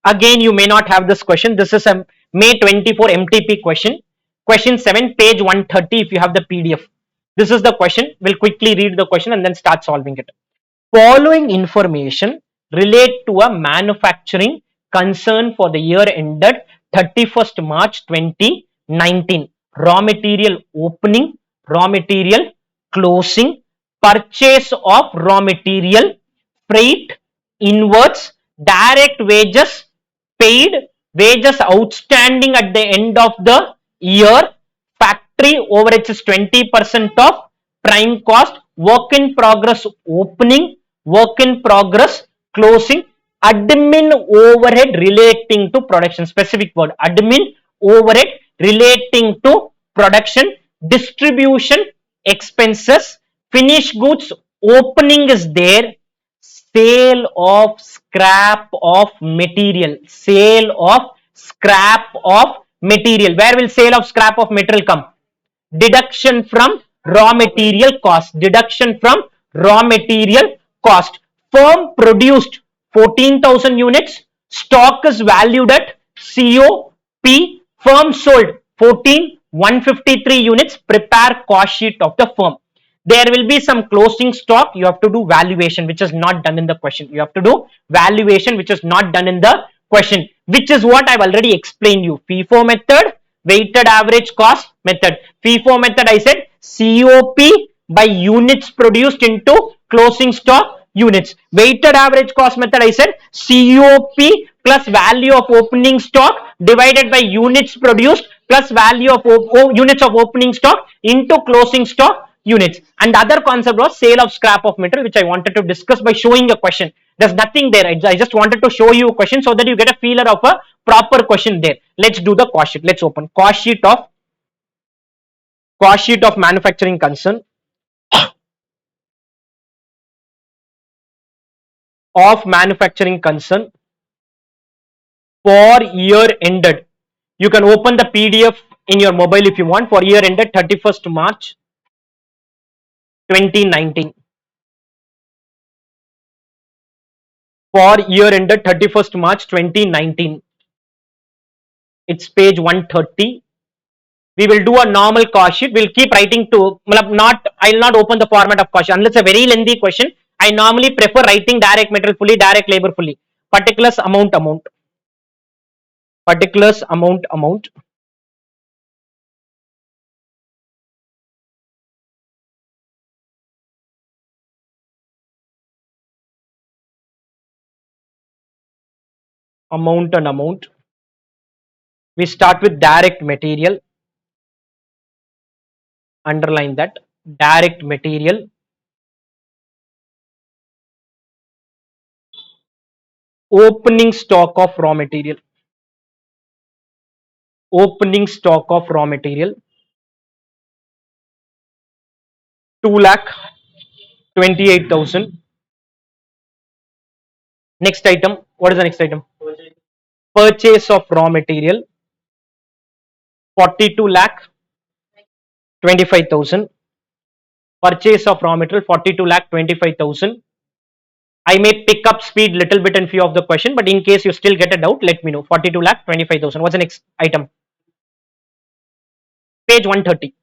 Again, you may not have this question. This is a May 24 MTP question. Question 7, page 130, if you have the PDF. This is the question. We'll quickly read the question and then start solving it. Following information relate to a manufacturing concern for the year ended 31st March 2019. Raw material opening, raw material closing, purchase of raw material, freight, inwards, direct wages paid, wages outstanding at the end of the year, factory overheads is 20% of prime cost, work in progress opening, work in progress closing, admin overhead relating to production, specific word, admin overhead relating to production, distribution expenses, finished goods opening is there, sale of scrap of material, sale of scrap of material. Where will sale of scrap of material come? Deduction from raw material cost. Deduction from raw material cost. Firm produced 14,000 units. Stock is valued at COP. Firm sold 14,153 units. Prepare cost sheet of the firm. There will be some closing stock. You have to do valuation, which is not done in the question. You have to do valuation, which is not done in the question, which is what I've already explained you. FIFO method, weighted average cost method. FIFO method, I said COP by units produced into closing stock units. Weighted average cost method, I said COP plus value of opening stock divided by units produced plus value of units of opening stock into closing stock units. And the other concept was sale of scrap of material, which I wanted to discuss by showing a question. There's nothing there. I just wanted to show you a question so that you get a feeler of a proper question there. Let's do the cost sheet. Let's open cost sheet of manufacturing concern for year ended. You can open the PDF in your mobile if you want, for year ended 31st March 2019. For year ended 31st March 2019. It's page 130. We will do a normal cost sheet. We'll keep writing to, I'll not open the format of cost sheet unless a very lengthy question. I normally prefer writing direct material fully, direct labor fully. Particulars amount. Particulars amount. Amount and amount. We start with direct material. Underline that. Direct material. Opening stock of raw material. Opening stock of raw material. 2,28,000. Next item. What is the next item? Purchase of raw material. 42 lakh 25,000. Purchase of raw material 42 lakh 25,000. I may pick up speed little bit in few of the question, but in case you still get a doubt, let me know. 42 lakh 25,000. What's the next item? Page 130.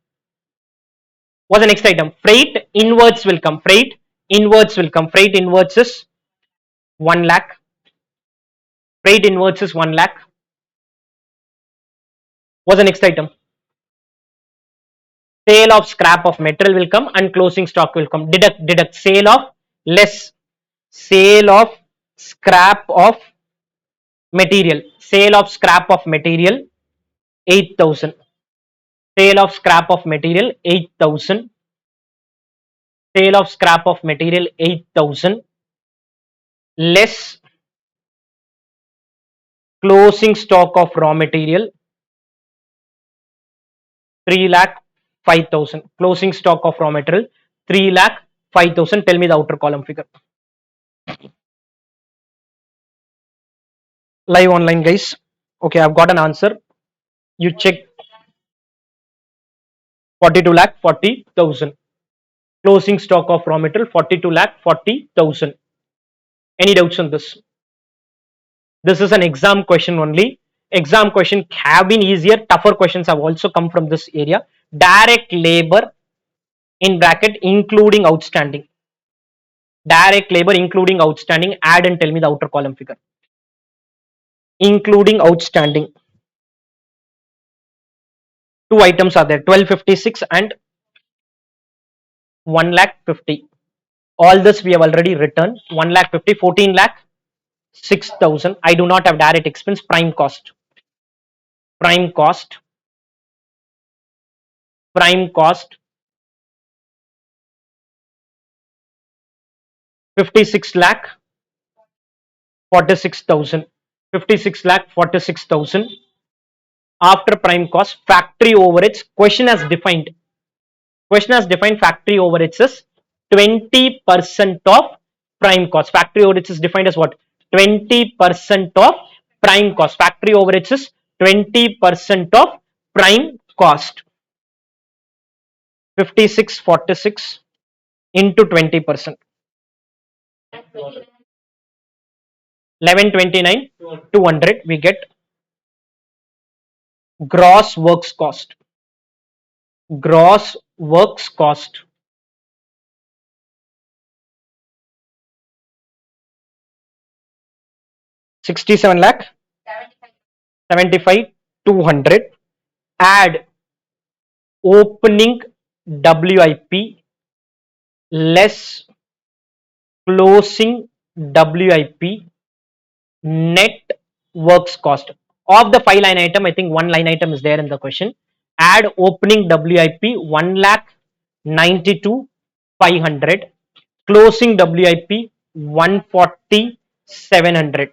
What's the next item? Freight inwards will come. Freight inwards will come. Freight inwards is 1 lakh. Freight inwards is 1 lakh. What's the next item? Sale of scrap of material will come and closing stock will come. Deduct sale of less. Sale of scrap of material. Sale of scrap of material 8,000. Sale of scrap of material 8,000. Sale of scrap of material 8,000 less closing stock of raw material 3 lakh 5,000. Closing stock of raw material 3 lakh 5,000. Tell me the outer column figure. Live online, guys. Okay, I've got an answer. You check. 42 lakh 40,000. Closing stock of raw material 42 lakh 40,000. Any doubts on this? This is an exam question only. Exam question have been easier. Tougher questions have also come from this area. Direct labor in bracket including outstanding. Direct labor including outstanding. Add and tell me the outer column figure. Including outstanding. Two items are there, 1256 and 1 lakh 50. All this we have already written. 1 lakh 50, 14 lakh 6,000. I do not have direct expense. Prime cost. Prime cost. 56 lakh 46,000. 56 lakh 46,000. After prime cost, factory overheads. Question has defined factory overheads as 20% of prime cost. Factory overheads is defined as what? 20% of prime cost. Factory overheads is 20% of prime cost. 5646 into 20%. 1129 200 we get gross works cost. Gross works cost 67 lakh 75 200. Add opening WIP less closing WIP net works cost. Of the 5 line item, I think 1 line item is there in the question. Add opening WIP 1 lakh 92 500, closing WIP 140 700.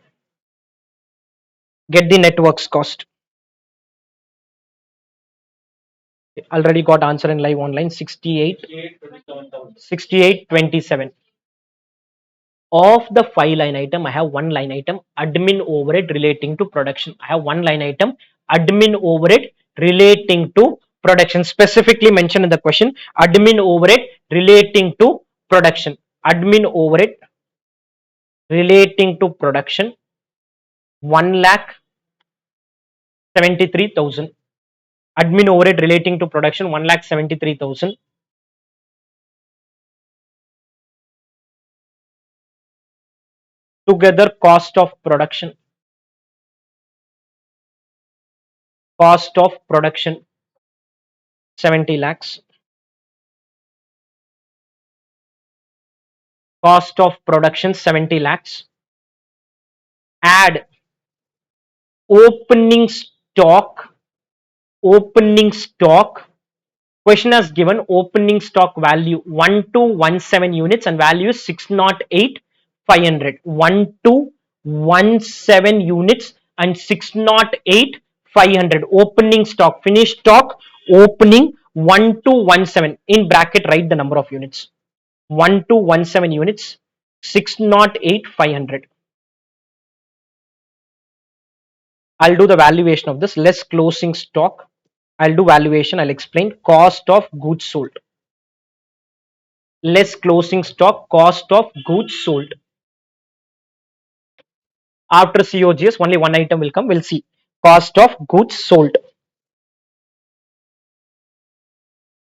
Get the net works cost. Already got answer in live online. 68 27. Of the 5 line item, I have 1 line item admin overhead relating to production. I have 1 line item admin overhead relating to production, specifically mentioned in the question. Admin overhead relating to production. Admin overhead relating to production 1 lakh 73,000. Admin overhead relating to production 1 lakh 73,000. Together cost of production. Cost of production 70 lakhs. Cost of production 70 lakhs. Add opening stock. Opening stock. Question has given opening stock value 1217 units and value is 608 500. 1217 units and 608 500. Opening stock, finished stock, opening 1217. In bracket, write the number of units. 1217 units, 608 500. I'll do the valuation of this. Less closing stock. I'll do valuation. I'll explain cost of goods sold. Less closing stock, cost of goods sold. After COGS, only 1 item will come. We'll see. Cost of goods sold.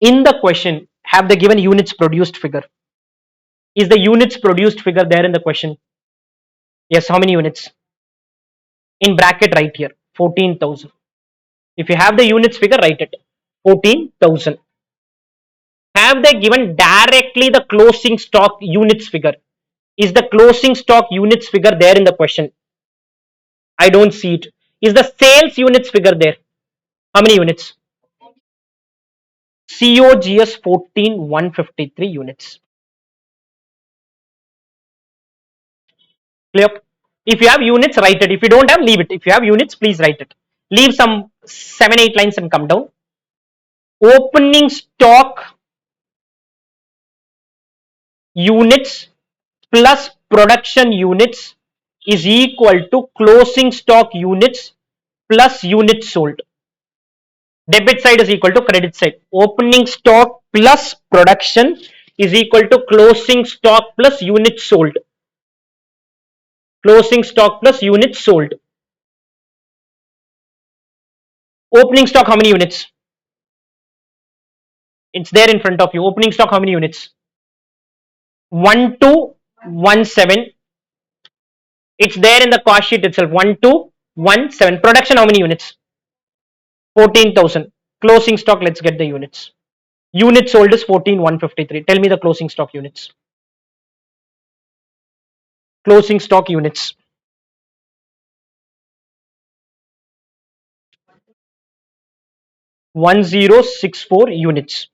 In the question, have they given units produced figure? Is the units produced figure there in the question? Yes. How many units? In bracket, right here, 14,000. If you have the units figure, write it. 14,000. Have they given directly the closing stock units figure? Is the closing stock units figure there in the question? I don't see it. Is the sales units figure there? How many units? COGS 14153 units. Clear? If you have units, write it. If you don't have, leave it. If you have units, please write it. Leave some 7-8 lines and come down. Opening stock units plus production units is equal to closing stock units plus units sold. Debit side is equal to credit side. Opening stock plus production is equal to closing stock plus units sold. Closing stock plus units sold. Opening stock, how many units? It's there in front of you. Opening stock, how many units? 1217. It's there in the cost sheet itself. 1217. Production, how many units? 14,000. Closing stock, let's get the units. Units sold is 14,153. Tell me the closing stock units. Closing stock units. 1064 units.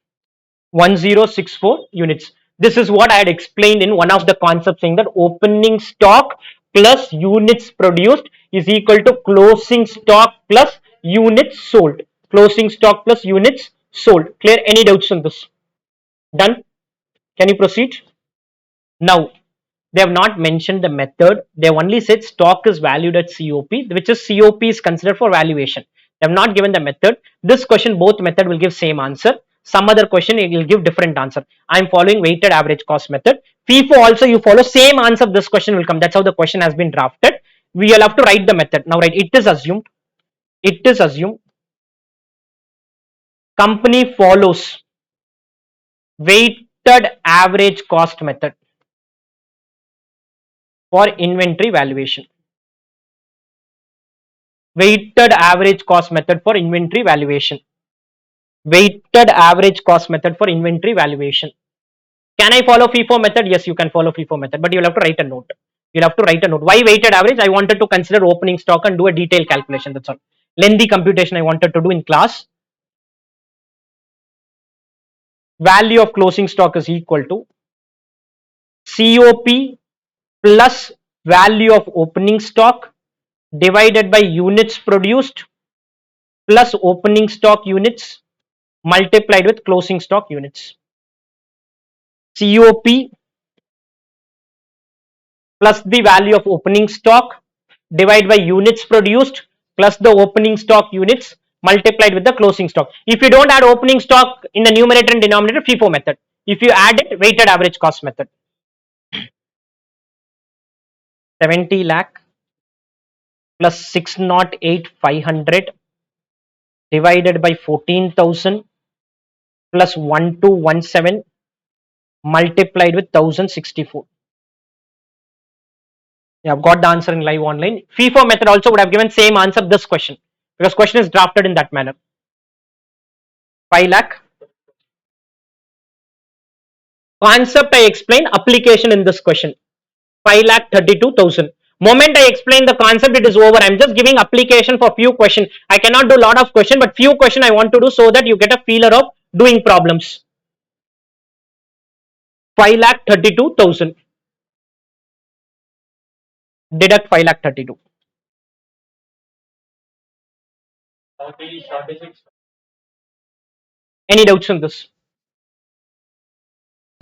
1064 units. This is what I had explained in one of the concepts, saying that opening stock plus units produced is equal to closing stock plus units sold. Closing stock plus units sold. Clear? Any doubts on this? Done? Can you proceed? Now, They have not mentioned the method. They have only said stock is valued at COP, which is COP is considered for valuation. They have not given the method. This question, both method will give same answer. Some other question it will give different answer. I am following weighted average cost method. FIFO also you follow same answer. This question will come. That's how the question has been drafted. We will have to write the method. Now write. It is assumed. It is assumed. Company follows weighted average cost method for inventory valuation. Weighted average cost method for inventory valuation. Weighted average cost method for inventory valuation. Can I follow FIFO method? Yes, you can follow FIFO method, but you'll have to write a note. You'll have to write a note. Why weighted average? I wanted to consider opening stock and do a detailed calculation. That's all. Lengthy computation I wanted to do in class. Value of closing stock is equal to COP plus value of opening stock divided by units produced plus opening stock units multiplied with closing stock units. COP plus the value of opening stock divided by units produced plus the opening stock units multiplied with the closing stock. If you don't add opening stock in the numerator and denominator, FIFO method. If you add it, weighted average cost method. 70 lakh plus 608,500 divided by 14,000 plus 1217 multiplied with 1064. You have got the answer in live online. FIFO method also would have given same answer this question because question is drafted in that manner. 5 lakh. Concept I explain, application in this question. 5,32,000. Moment I explain the concept, it is over. I'm just giving application for few questions. I cannot do lot of question, but few question I want to do so that you get a feeler of doing problems. 5,32,000. Deduct 5,32,000. Any doubts on this?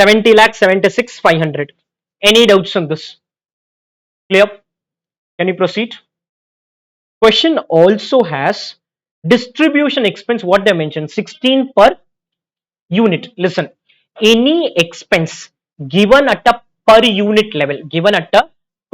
70 lakh 76,500. Any doubts on this? Clear? Can you proceed? Question also has distribution expense. What they mentioned 16 per unit. Listen, any expense given at a per unit level,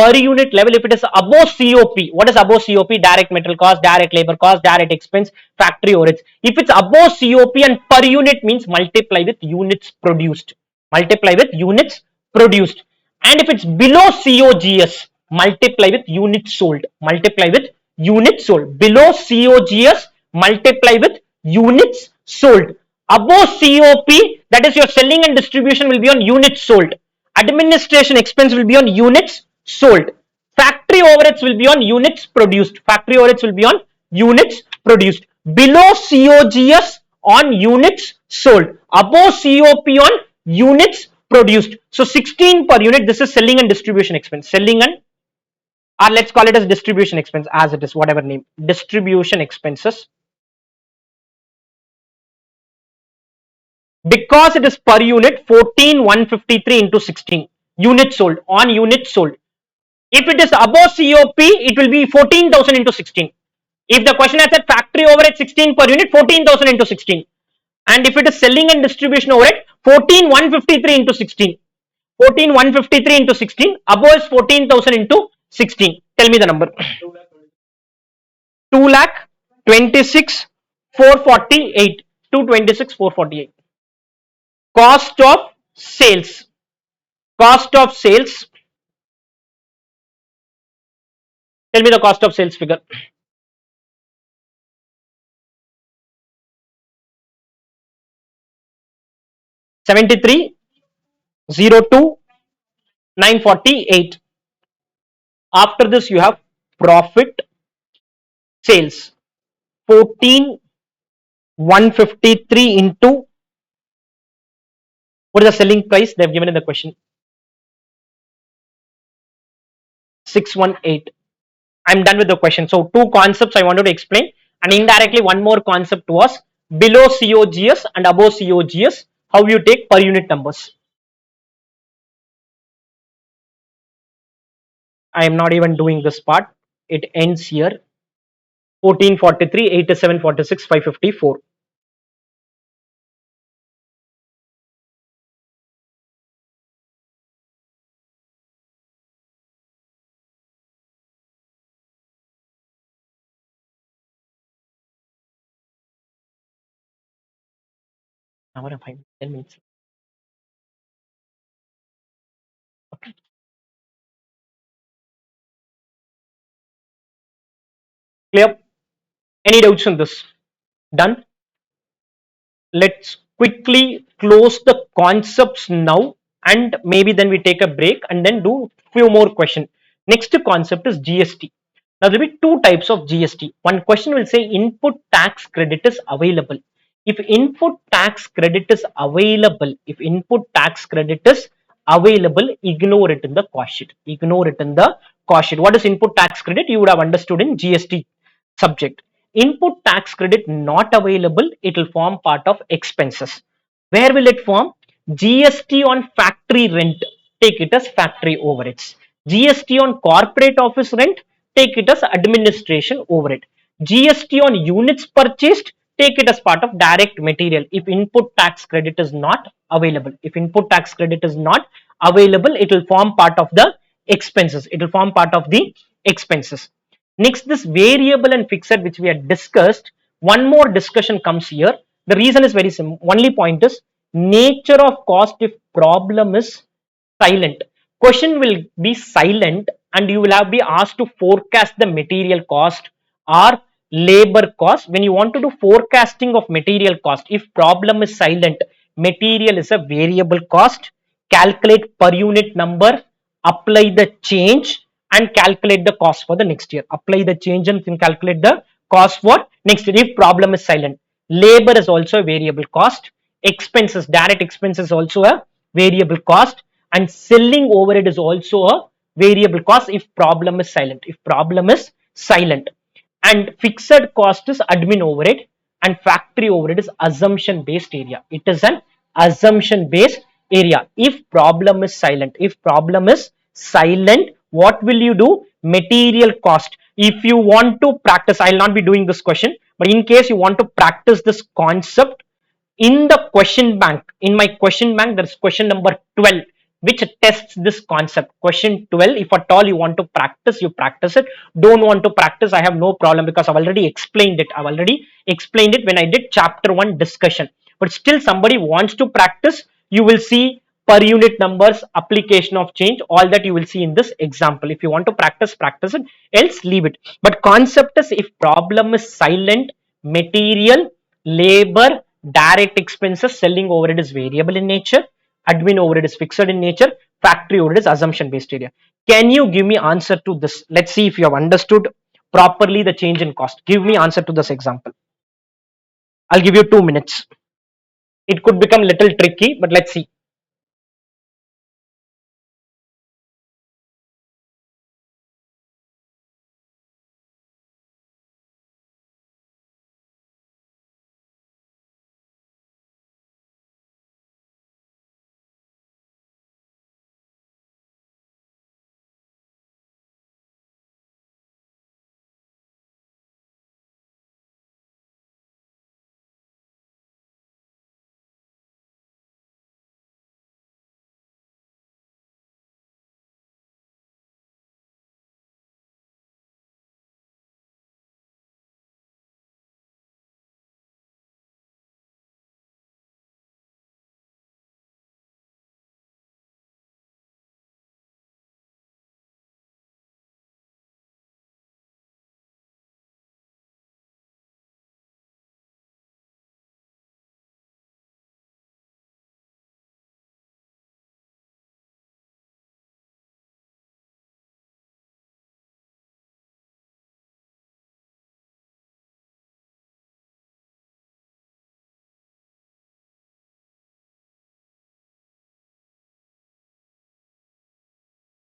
if it is above COP, what is above COP? Direct material cost, direct labor cost, direct expense, factory overheads. If it's above COP and per unit means multiply with units produced. Multiply with units produced. And if it's below COGS, multiply with units sold. Multiply with units sold. Below COGS, multiply with units sold. Above COP, that is your selling and distribution will be on units sold. Administration expense will be on units sold. Factory overheads will be on units produced. Factory overheads will be on units produced. Below COGS on units sold. Above COP on units produced. So 16 per unit, this is selling and distribution expense. Selling and, or let's call it as distribution expense as it is, whatever name. Distribution expenses. Because it is per unit, 14,153 into 16 units sold on units sold. If it is above COP, it will be 14,000 into 16. If the question has said factory overhead 16 per unit, 14,000 into 16. And if it is selling and distribution overhead, 14,153 into 16. 14,153 into 16. Above is 14,000 into 16. Tell me the number. 2 lakh 26,448. 226,448. Cost of sales. Cost of sales. Tell me the cost of sales figure. $73,02,948. After this, you have profit sales. 14,153 into what is the selling price they have given in the question? 618. I'm done with the question. So two concepts I wanted to explain, and indirectly one more concept was below COGS and above COGS, how you take per unit numbers. I am not even doing this part. It ends here. 1443, 87, 46, 554. Hour and 10 minutes. Clear? Any doubts on this? Done? Let's quickly close the concepts now, and maybe then we take a break and then do few more questions. Next concept is GST. Now there will be two types of GST. One question will say input tax credit is available. If input tax credit is available, if input tax credit is available, ignore it in the cost sheet. Ignore it in the cost sheet. What is input tax credit? You would have understood in GST subject. Input tax credit not available, it will form part of expenses. Where will it form? GST on factory rent, take it as factory overheads. GST on corporate office rent, take it as administration overhead. GST on units purchased, take it as part of direct material. If input tax credit is not available, if input tax credit is not available, it will form part of the expenses. It will form part of the expenses. Next, this variable and fixed which we had discussed, one more discussion comes here. The reason is very simple. Only point is nature of cost if problem is silent. Question will be silent and you will have be asked to forecast the material cost or labor cost. When you want to do forecasting of material cost, if problem is silent, material is a variable cost, calculate per unit number, apply the change and calculate the cost for the next year. Apply the change and calculate the cost for next year if problem is silent. Labor is also a variable cost. Expenses, direct expenses also a variable cost, and selling overhead is also a variable cost if problem is silent. If problem is silent. And fixed cost is admin overhead and factory overhead is assumption based area. It is an assumption based area. If problem is silent, if problem is silent, what will you do? Material cost. If you want to practice, I'll not be doing this question, but in case you want to practice this concept, in the question bank, in my question bank, there's question number 12 which tests this concept. Question 12, if at all you want to practice, you practice it. Don't want to practice, I have no problem because I've already explained it. I've already explained it when I did chapter 1 discussion. But still somebody wants to practice, you will see per unit numbers, application of change, all that you will see in this example. If you want to practice, practice it, else leave it. But concept is if problem is silent, material, labor, direct expenses, selling overhead is variable in nature, admin overhead is fixed in nature, factory overhead is assumption based area. Can you give me answer to this? Let's see if you have understood properly the change in cost. Give me answer to this example. I'll give you 2 minutes. It could become little tricky, but let's see.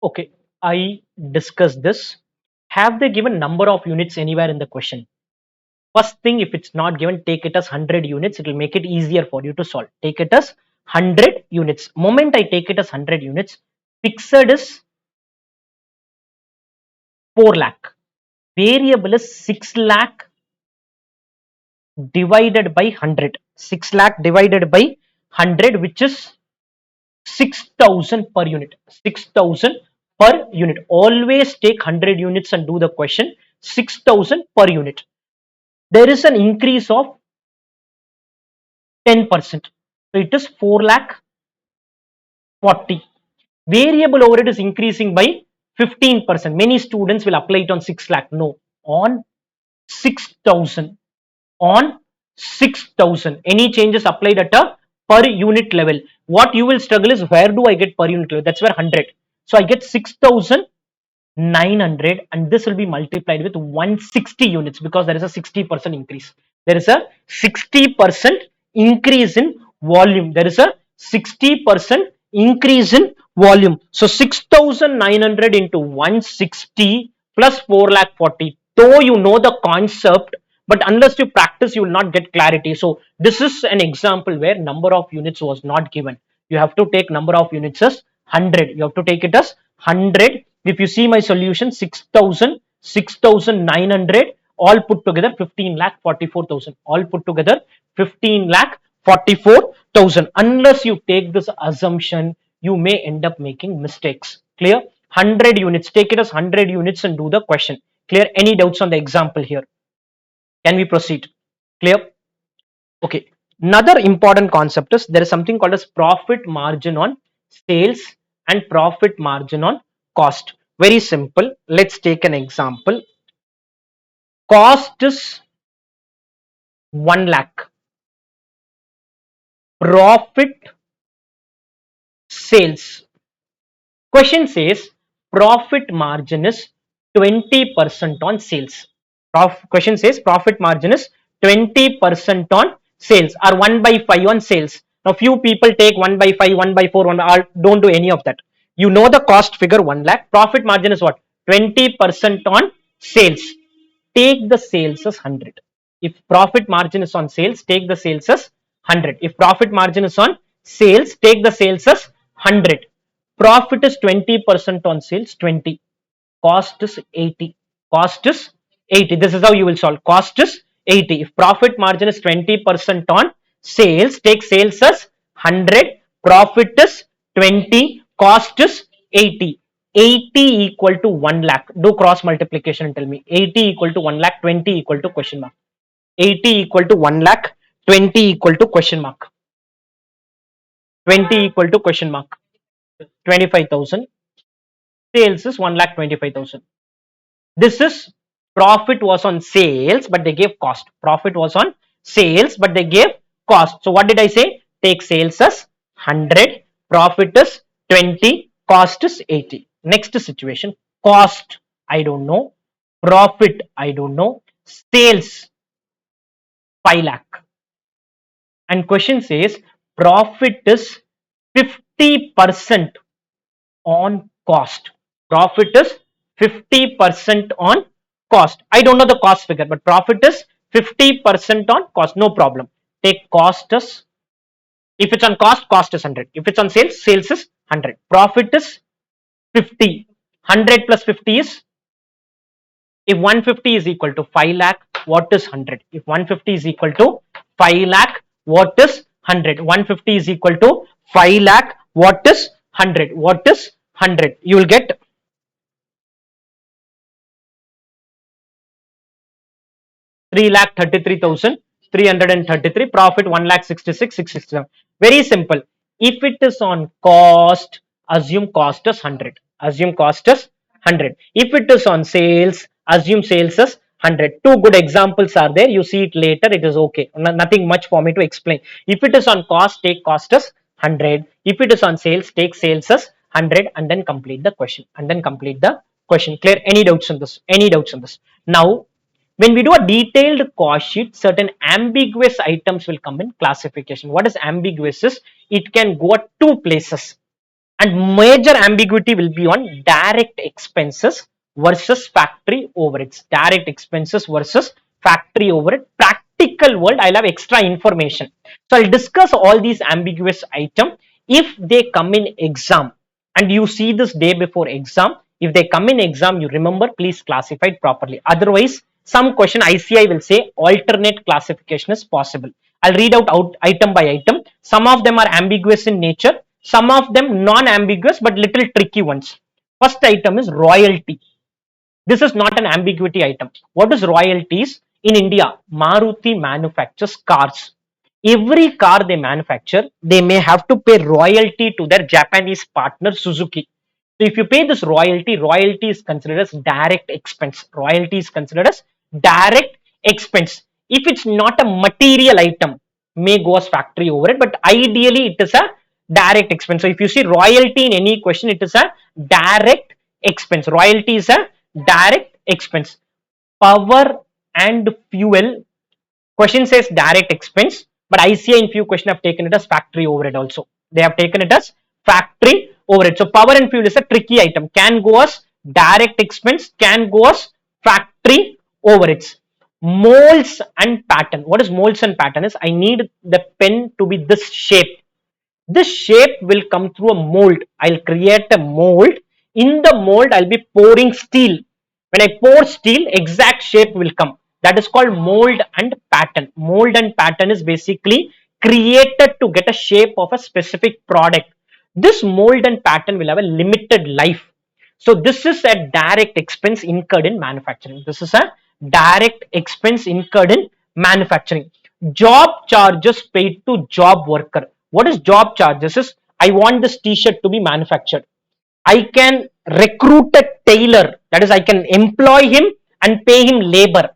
Okay, I discussed this. Have they given number of units anywhere in the question? First thing, if it's not given, take it as 100 units. It will make it easier for you to solve. Take it as 100 units. Moment I take it as 100 units, fixed is 4 lakh. Variable is 6 lakh divided by 100. 6 lakh divided by 100, which is 6,000 per unit. 6,000 per unit. Always take 100 units and do the question. 6,000 per unit. There is an increase of 10%. So it is 4 lakh 40. Variable overhead is increasing by 15%. Many students will apply it on 6 lakh. No, on 6,000. On 6,000. Any changes applied at a per unit level. What you will struggle is, where do I get per unit level? That's where 100. So I get 6,900, and this will be multiplied with 160 units because there is a 60% increase. There is a 60% increase in volume. There is a 60% increase in volume. So 6,900 into 160 plus 4 lakh 40. Though you know the concept, but unless you practice, you will not get clarity. So this is an example where number of units was not given. You have to take number of units as 100. You have to take it as 100. If you see my solution, 6,000, 6,900, all put together 15 lakh 44,000. All put together 15 lakh 44,000. Unless you take this assumption, you may end up making mistakes. Clear? 100 units. Take it as 100 units and do the question. Clear? Any doubts on the example here? Can we proceed? Clear? Okay. Another important concept is there is something called as profit margin on sales and profit margin on cost. Very simple. Let's take an example. Cost is 1 lakh. Profit sales. Question says profit margin is 20% on sales. Question says profit margin is 20% on sales, or 1 by 5 on sales. Now few people take 1 by 5, 1 by 4, don't do any of that. You know the cost figure 1 lakh. Profit margin is what? 20% on sales. Take the sales as 100. If profit margin is on sales, take the sales as 100. If profit margin is on sales, take the sales as 100. Profit is 20% on sales, 20. Cost is 80. Cost is 80. This is how you will solve. Cost is 80. If profit margin is 20% on sales, take sales as 100. Profit is 20. Cost is 80. 80 equal to 1 lakh. Do cross multiplication and tell me. 80 equal to 1 lakh, 20 equal to question mark. 80 equal to 1 lakh, 20 equal to question mark. 20 equal to question mark. 25,000. Sales is 1 lakh 25,000. This is profit was on sales, but they gave cost. Profit was on sales, but they gave cost. So what did I say? Take sales as 100, profit is 20, cost is 80. Next situation, cost I don't know, profit I don't know, sales 5 lakh. And question says profit is 50% on cost. Profit is 50% on cost. I don't know the cost figure, but profit is 50% on cost. No problem. Take cost as, if it's on cost, cost is 100. If it's on sales, sales is 100. Profit is 50. 100 plus 50 is, if 150 is equal to 5 lakh, what is 100? If 150 is equal to 5 lakh, what is 100? 150 is equal to 5 lakh, what is 100? What is 100? You will get 3,33,333. Profit 1,66,667. Very simple. If it is on cost, assume cost as 100. Assume cost as 100. If it is on sales, assume sales as 100. Two good examples are there. You see it later. It is okay. Nothing much for me to explain. If it is on cost, take cost as 100. If it is on sales, take sales as 100, and then complete the question. Clear? Any doubts on this? Any doubts on this? Now, when we do a detailed cost sheet, certain ambiguous items will come in classification. What is ambiguous is, it can go at two places, and major ambiguity will be on direct expenses versus factory overheads. Direct expenses versus factory overhead. Practical world, I'll have extra information. So I'll discuss all these ambiguous items. If they come in exam and you see this day before exam, If they come in exam, you remember, please classify it properly. Otherwise, some question ICI will say alternate classification is possible. I'll read out item by item. Some of them are ambiguous in nature, some of them non-ambiguous but little tricky ones. First item is royalty. This is not an ambiguity item. What is royalties? In India, Maruti manufactures cars. Every car they manufacture, they may have to pay royalty to their Japanese partner Suzuki. So if you pay this royalty, royalty is considered as direct expense. Royalty is considered as direct expense. If it's not a material item, may go as factory overhead, but ideally it is a direct expense. So if you see royalty in any question, it is a direct expense. Royalty is a direct expense. Power and fuel, question says direct expense, but ICA in few question have taken it as factory overhead also. They have taken it as factory overhead. So power and fuel is a tricky item. Can go as direct expense, can go as factory overheads. Molds and pattern. What is molds and pattern is, I need the pen to be this shape. This shape will come through a mold. I'll create a mold. In the mold, I'll be pouring steel. When I pour steel, exact shape will come. That is called mold and pattern. Mold and pattern is basically created to get a shape of a specific product. This mold and pattern will have a limited life. So this is a direct expense incurred in manufacturing. This is a direct expense incurred in manufacturing. Job charges paid to job worker. What is job charges? Is, I want this t-shirt to be manufactured. I can recruit a tailor, that is, I can employ him and pay him labor.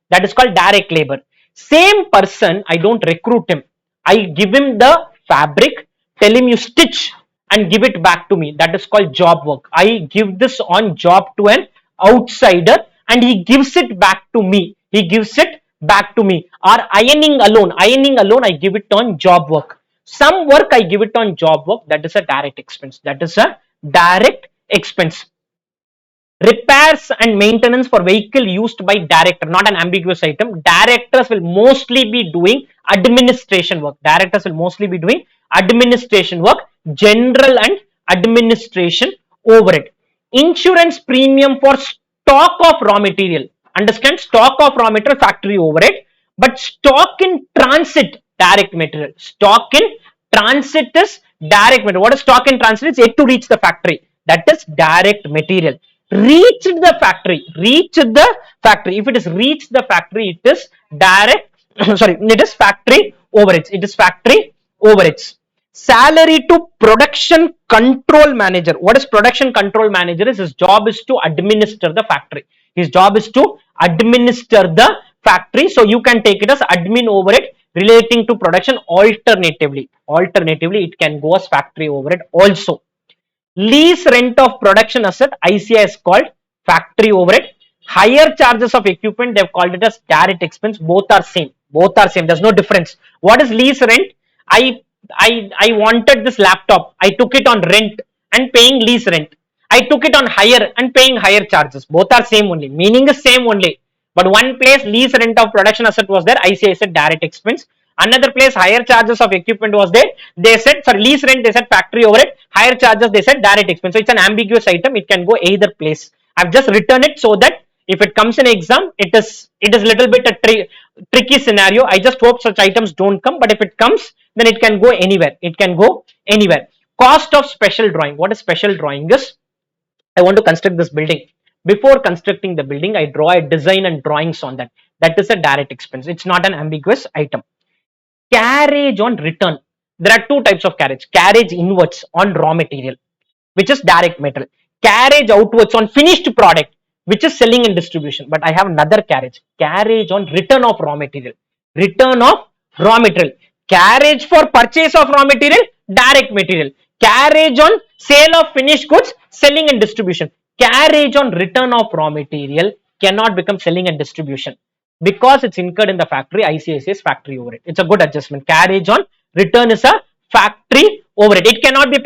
That is called direct labor. Same person, I don't recruit him. I give him the fabric, tell him you stitch and give it back to me. That is called job work. I give this on job to an outsider and he gives it back to me. He gives it back to me. Or ironing alone, I give it on job work. Some work I give it on job work, that is a direct expense. That is a direct expense. Repairs and maintenance for vehicle used by director, not an ambiguous item. Directors will mostly be doing administration work. Directors will mostly be doing administration work, general and administration overhead. Insurance premium for stock of raw material. Understand, stock of raw material, factory overhead, but stock in transit, direct material. Stock in transit is direct material. What is stock in transit? It's yet to reach the factory. That is direct material. Reached the factory. If it is reached the factory, it is direct. Sorry, it is factory overheads. Salary to production control manager. What is production control manager? His job is to administer the factory. So you can take it as admin overhead relating to production. Alternatively, it can go as factory overhead also. Lease rent of production asset, ICI is called factory overhead. Higher charges of equipment, they've called it as direct expense. Both are same. There's no difference. What is lease rent? I wanted this laptop. I took it on rent and paying lease rent. I took it on hire and paying higher charges. Both are same only. Meaning is same only. But one place lease rent of production asset was there. ICI said direct expense. Another place higher charges of equipment was there. They said for lease rent, they said factory overhead. Higher charges, they said direct expense. So it's an ambiguous item. It can go either place. I've just written it so that if it comes in exam, it is little bit a tricky scenario. I just hope such items don't come. But if it comes, then it can go anywhere. Cost of special drawing. What is special drawing is? I want to construct this building. Before constructing the building, I draw a design and drawings on that. That is a direct expense. It's not an ambiguous item. Carriage on return. There are two types of carriage. Carriage inwards on raw material, which is direct material. Carriage outwards on finished product, which is selling and distribution. But I have another carriage. Carriage on return of raw material. Carriage for purchase of raw material, direct material. Carriage on sale of finished goods, selling and distribution. Carriage on return of raw material cannot become selling and distribution. Because it's incurred in the factory, ICI says factory overhead. It's a good adjustment. Carriage on return is a factory overhead. It cannot be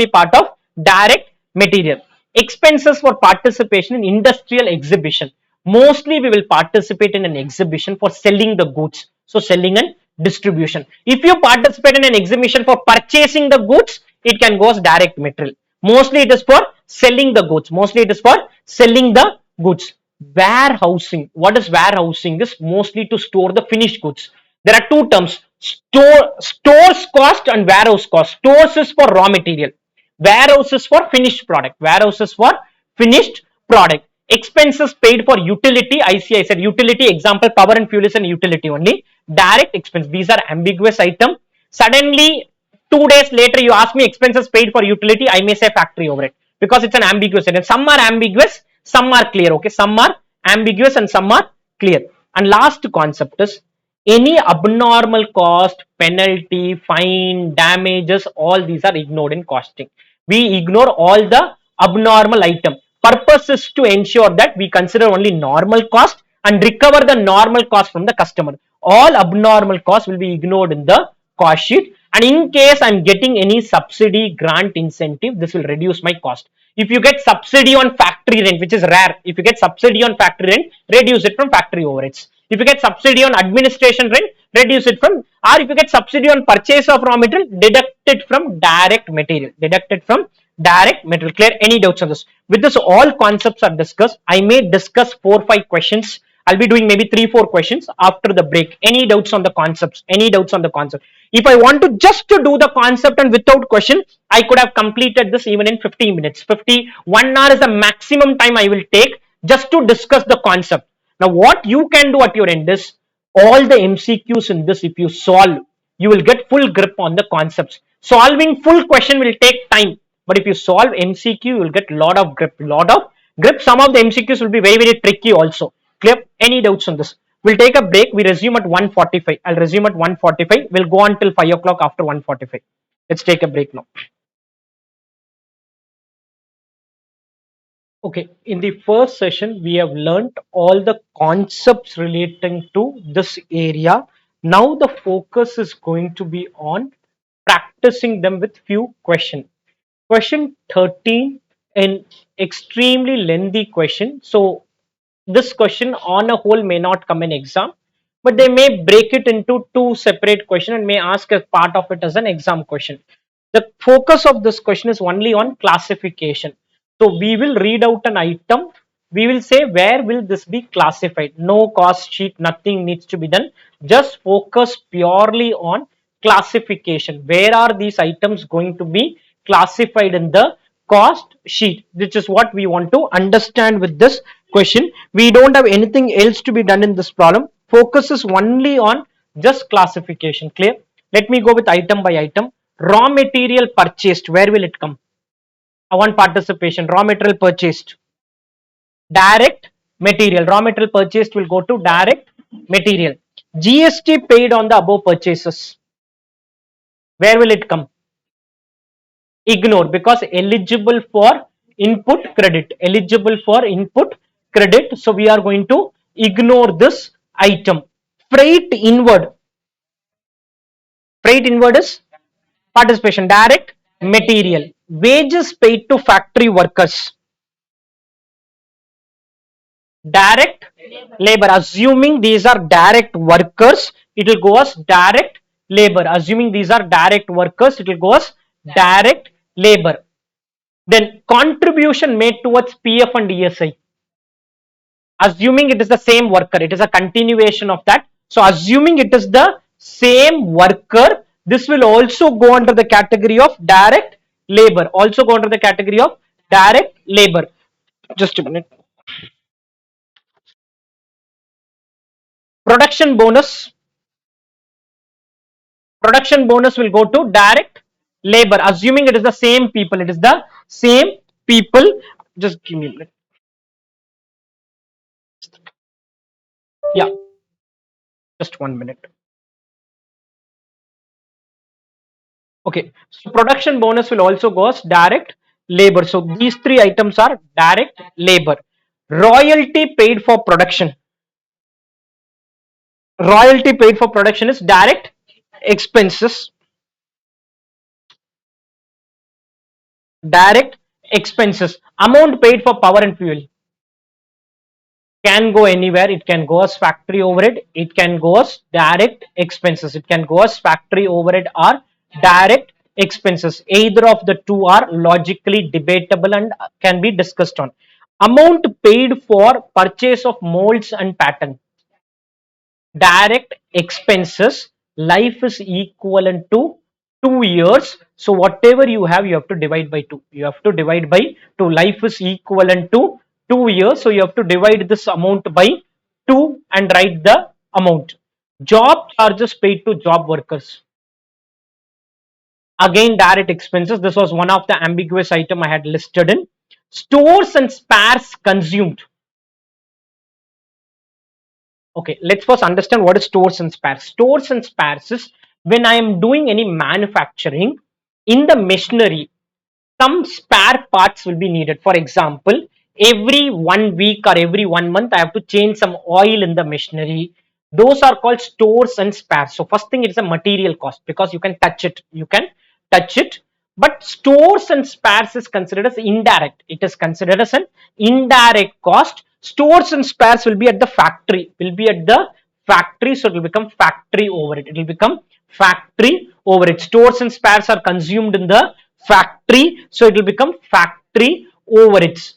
part of direct material. Expenses for participation in industrial exhibition. Mostly we will participate in an exhibition for selling the goods. So selling and distribution. If you participate in an exhibition for purchasing the goods, it can go as direct material. Mostly it is for selling the goods. Mostly it is for selling the goods. Warehousing, what is warehousing? Is mostly to store the finished goods. There are two terms: stores cost and warehouse cost. Stores is for raw material, warehouse is for finished product. Warehouse is for finished product. Expenses paid for utility. I said utility, example power and fuel is an utility only. Direct expense, these are ambiguous item. Suddenly 2 days later you ask me expenses paid for utility, I may say factory overhead, because it's an ambiguous item. Some are ambiguous, some are clear. Okay, some are ambiguous and some are clear. And last concept is any abnormal cost, penalty, fine, damages, all these are ignored in costing. We ignore all the abnormal item. Purpose is to ensure that we consider only normal cost and recover the normal cost from the customer. All abnormal costs will be ignored in the cost sheet. And in case I'm getting any subsidy, grant, incentive, this will reduce my cost. If you get subsidy on factory rent, which is rare, if you get subsidy on factory rent, reduce it from factory overheads. If you get subsidy on administration rent, reduce it from, or if you get subsidy on purchase of raw material, deduct it from direct material. Deduct it from direct material. Clear? Any doubts on this? With this, all concepts are discussed. I may discuss 4-5 questions. I'll be doing maybe 3-4 questions after the break. Any doubts on the concepts? Any doubts on the concept? If I want to just to do the concept and without question, I could have completed this even in 15 minutes. 1 hour is the maximum time I will take just to discuss the concept. Now, what you can do at your end is all the MCQs in this, if you solve, you will get full grip on the concepts. Solving full question will take time, but if you solve MCQ, you will get lot of grip. Some of the MCQs will be very, very tricky also. Clear? Any doubts on this? We'll take a break. We resume at 1:45. I'll resume at 1:45. We'll go on till 5 o'clock after 1:45. Let's take a break now. Okay, in the first session, we have learned all the concepts relating to this area. Now the focus is going to be on practicing them with few questions. Question 13, an extremely lengthy question. So this question on a whole may not come in exam, but they may break it into two separate questions and may ask as part of it as an exam question. The focus of this question is only on classification. So we will read out an item. We will say where will this be classified. No cost sheet, nothing needs to be done. Just focus purely on classification. Where are these items going to be classified in the cost sheet? Which is what we want to understand with this question. We don't have anything else to be done in this problem. Focus is only on just classification. Clear? Let me go with item by item. Raw material purchased, where will it come? I want participation. Raw material purchased. Direct material. Raw material purchased will go to direct material. GST paid on the above purchases. Where will it come? Ignore, because eligible for input credit. Eligible for input credit. So we are going to ignore this item. Freight inward. Freight inward is participation. Direct material. Wages paid to factory workers. Direct labor. Assuming these are direct workers, it will go as direct labor. Assuming these are direct workers, it will go as direct labor. Then contribution made towards PF and ESI. Assuming it is the same worker, it is a continuation of that. So assuming it is the same worker, this will also go under the category of direct labor. Also go under the category of direct labor. Just a minute. Production bonus. Production bonus will go to direct labor. Assuming it is the same people. It is the same people. Just give me a minute. Yeah, just 1 minute. Okay, so production bonus will also go as direct labor. So these three items are direct labor. Royalty paid for production. Royalty paid for production is direct expenses. Direct expenses. Amount paid for power and fuel can go anywhere. It can go as factory overhead. It can go as direct expenses. It can go as factory overhead or direct expenses. Either of the two are logically debatable and can be discussed on. Amount paid for purchase of molds and pattern. Direct expenses, life is equivalent to 2 years, so whatever you have, you have to divide by 2. You have to divide by 2. Life is equivalent to 2 years, so you have to divide this amount by 2 and write the amount. Job charges paid to job workers. Again, direct expenses. This was one of the ambiguous item I had listed in. Stores and spares consumed. Okay, let's first understand what is stores and spares. Stores and spares is when I am doing any manufacturing in the machinery, some spare parts will be needed. For example, every 1 week or every 1 month, I have to change some oil in the machinery. Those are called stores and spares. So first thing, it's a material cost because you can touch it. You can touch it. But stores and spares is considered as indirect. It is considered as an indirect cost. Stores and spares will be at the factory. Will be at the factory. So it will become factory overhead. It will become factory overhead. Stores and spares are consumed in the factory, so it will become factory overheads.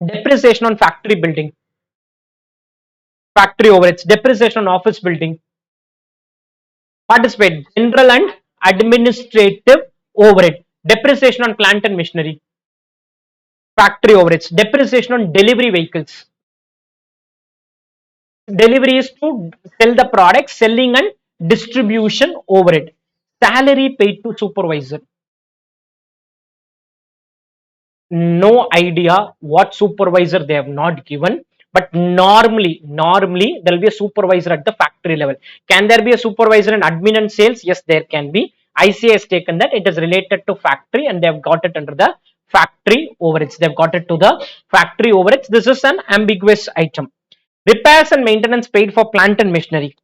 Depreciation on factory building, factory overheads. Depreciation on office building. Participate, general and administrative overhead. Depreciation on plant and machinery, factory overheads. Depreciation on delivery vehicles. Delivery is to sell the product, selling and distribution overhead. Salary paid to supervisor. No idea what supervisor they have not given, but normally there will be a supervisor at the factory level. Can there be a supervisor in admin and sales? Yes, there can be. ICA has taken that it is related to factory and they have got it under the factory overheads. They have got it to the factory overheads. This is an ambiguous item. Repairs and maintenance paid for plant and machinery.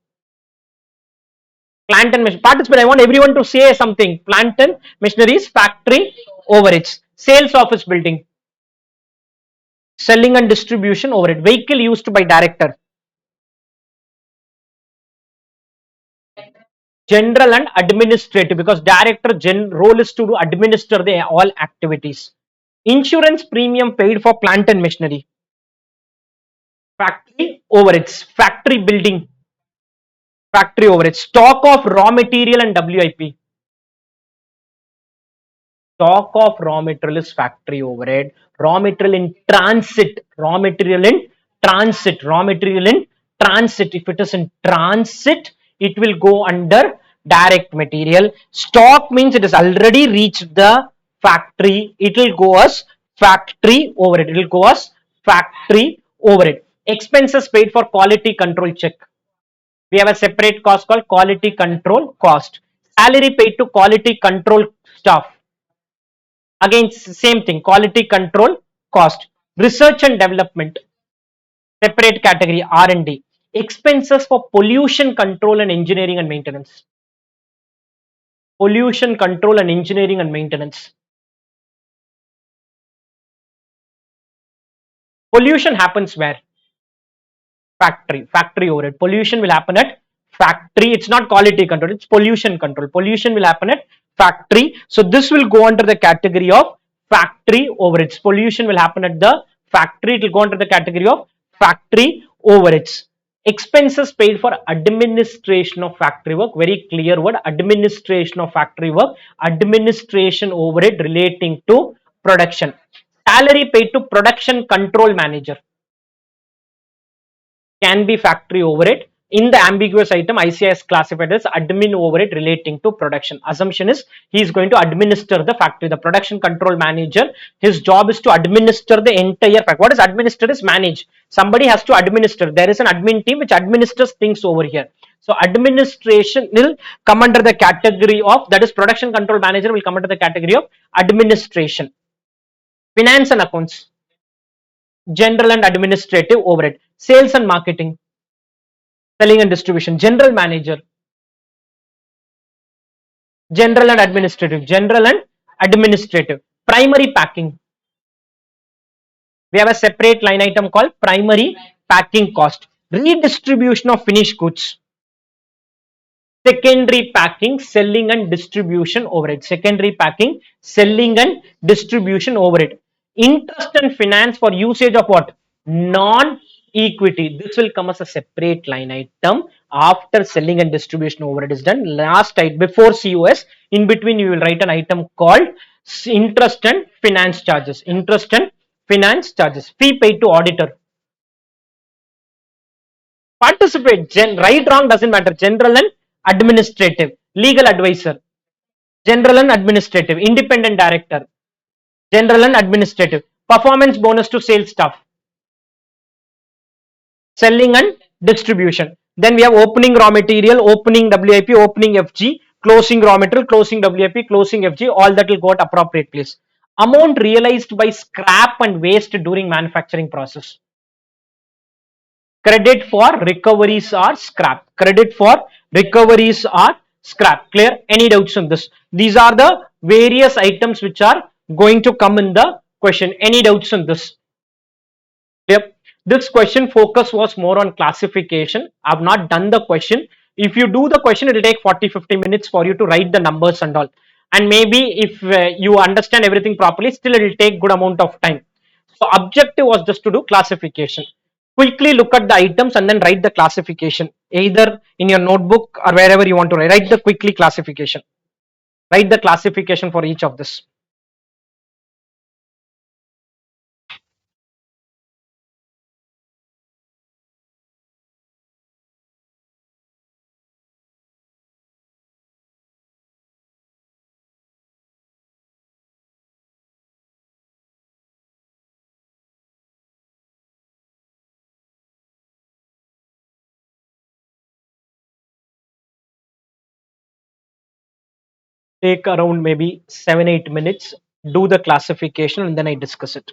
Plant and machinery. Participate, I want everyone to say something. Plant and machinery is factory overheads. Sales office building. Selling and distribution overhead. Vehicle used by director. General and administrative, because director role is to administer the all activities. Insurance premium paid for plant and machinery. Factory overheads. Factory building. Factory overheads. Stock of raw material and WIP. Stock of raw material is factory overhead. Raw material in transit. Raw material in transit. Raw material in transit. If it is in transit, it will go under direct material. Stock means it has already reached the factory. It will go as factory overhead. It will go as factory overhead. Expenses paid for quality control check. We have a separate cost called quality control cost. Salary paid to quality control staff. Again, same thing, quality control cost. Research and development, separate category, R&D. Expenses for pollution control and engineering and maintenance. Pollution control and engineering and maintenance. Pollution happens where? Factory overhead. Pollution will happen at factory. It's not quality control, it's pollution control. Pollution will happen at factory. So this will go under the category of factory overheads. Pollution will happen at the factory. It will go under the category of factory overheads. Expenses paid for administration of factory work. Very clear word, administration of factory work. Administration overhead relating to production. Salary paid to production control manager. Can be factory overhead. In the ambiguous item, ICI is classified as admin overhead relating to production. Assumption is he is going to administer the factory. The production control manager, his job is to administer the entire factory. What is administer is manage. Somebody has to administer. There is an admin team which administers things over here. So administration will come under the category of, that is production control manager will come under the category of administration. Finance and accounts. General and administrative overhead. Sales and marketing. Selling and distribution. General manager. General and administrative. General and administrative. Primary packing. We have a separate line item called primary packing cost. Redistribution of finished goods. secondary packing, selling and distribution overhead. Secondary packing, selling and distribution overhead. Interest and finance for usage of what? Non-equity. This will come as a separate line item after selling and distribution overhead is done. Last item before COS, in between you will write an item called interest and finance charges. Interest and finance charges. Fee paid to auditor. Participate. Right, wrong doesn't matter. General and administrative. Legal advisor. General and administrative. Independent director. General and administrative. Performance bonus to sales staff. Selling and distribution. Then we have opening raw material, opening WIP, opening FG, closing raw material, closing WIP, closing FG. All that will go at appropriate place. Amount realized by scrap and waste during manufacturing process. Credit for recoveries or scrap. Credit for recoveries or scrap. Clear? Any doubts on this? These are the various items which are going to come in the question. Any doubts on this? Yep. This question focus was more on classification. I've not done the question. If you do the question, it will take 40-50 minutes for you to write the numbers and all. And maybe if you understand everything properly, still it will take good amount of time. So objective was just to do classification. Quickly look at the items and then write the classification. Either in your notebook or wherever you want to write. Write the quickly classification. Write the classification for each of this. Take around maybe 7-8 minutes, do the classification and then I discuss it.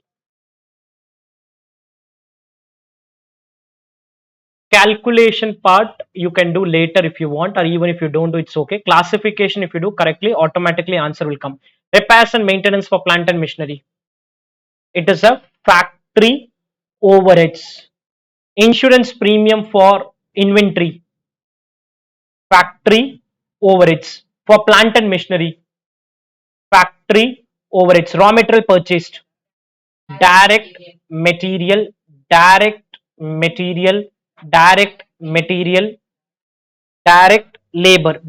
Calculation part you can do later if you want, or even if you don't do, it's okay. Classification, if you do correctly, automatically answer will come. Repairs and maintenance for plant and machinery, it is a factory overheads. Insurance premium for inventory, factory overheads. For plant and machinery, factory overheads. Raw material purchased, direct material, direct material, direct material, direct labor.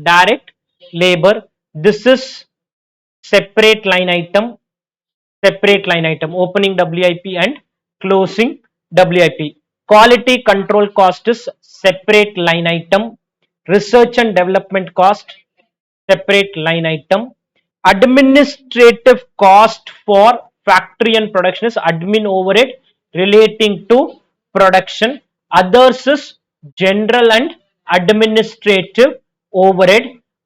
This is separate line item, separate line item. Opening WIP and closing WIP. Quality control cost is separate line item. Research and development cost, separate line item. Administrative cost for factory and production is admin overhead relating to production. Others is general and administrative overhead.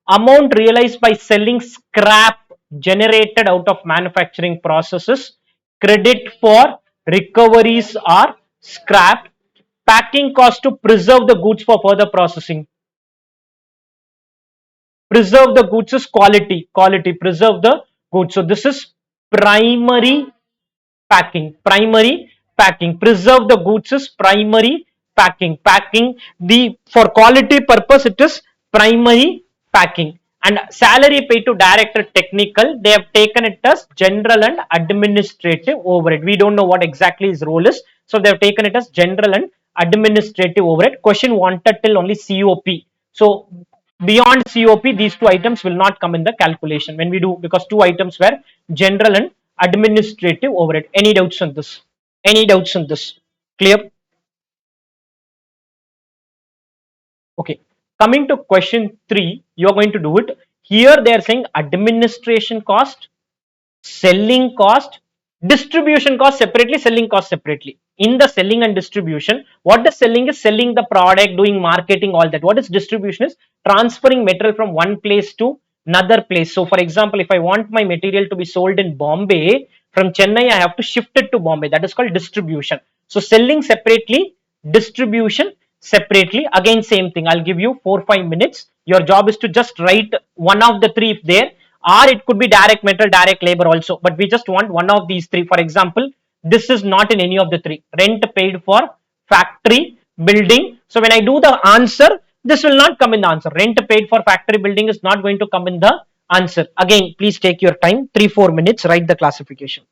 Amount realized by selling scrap generated out of manufacturing processes. Credit for recoveries or scrap. Packing cost to preserve the goods for further processing. Preserve the goods is quality, preserve the goods. So this is primary packing. Preserve the goods is primary packing. The for quality purpose it is primary packing. And salary paid to director technical, they have taken it as general and administrative overhead. We don't know what exactly his role is, so they have taken it as general and administrative overhead. Question wanted till only COP. So beyond COP, these two items will not come in the calculation when we do, because two items were general and administrative overhead. Any doubts on this? Any doubts on this? Clear? Okay. Coming to question 3, you are going to do it. Here they are saying administration cost, selling cost, distribution cost separately, selling cost separately. In the selling and distribution, what the selling is selling the product, doing marketing, all that. What is distribution is transferring material from one place to another place. So for example, if I want my material to be sold in Bombay, from Chennai I have to shift it to Bombay. That is called distribution. So selling separately, distribution separately. Again same thing, I'll give you 4-5 minutes. Your job is to just write one of the three if there, or it could be direct material, direct labor also, but we just want one of these three. For example, this is not in any of the three. Rent paid for factory building. So when I do the answer, This will not come in the answer. Rent paid for factory building is not going to come in the answer. Again, please take your time, 3-4 minutes, write the classification.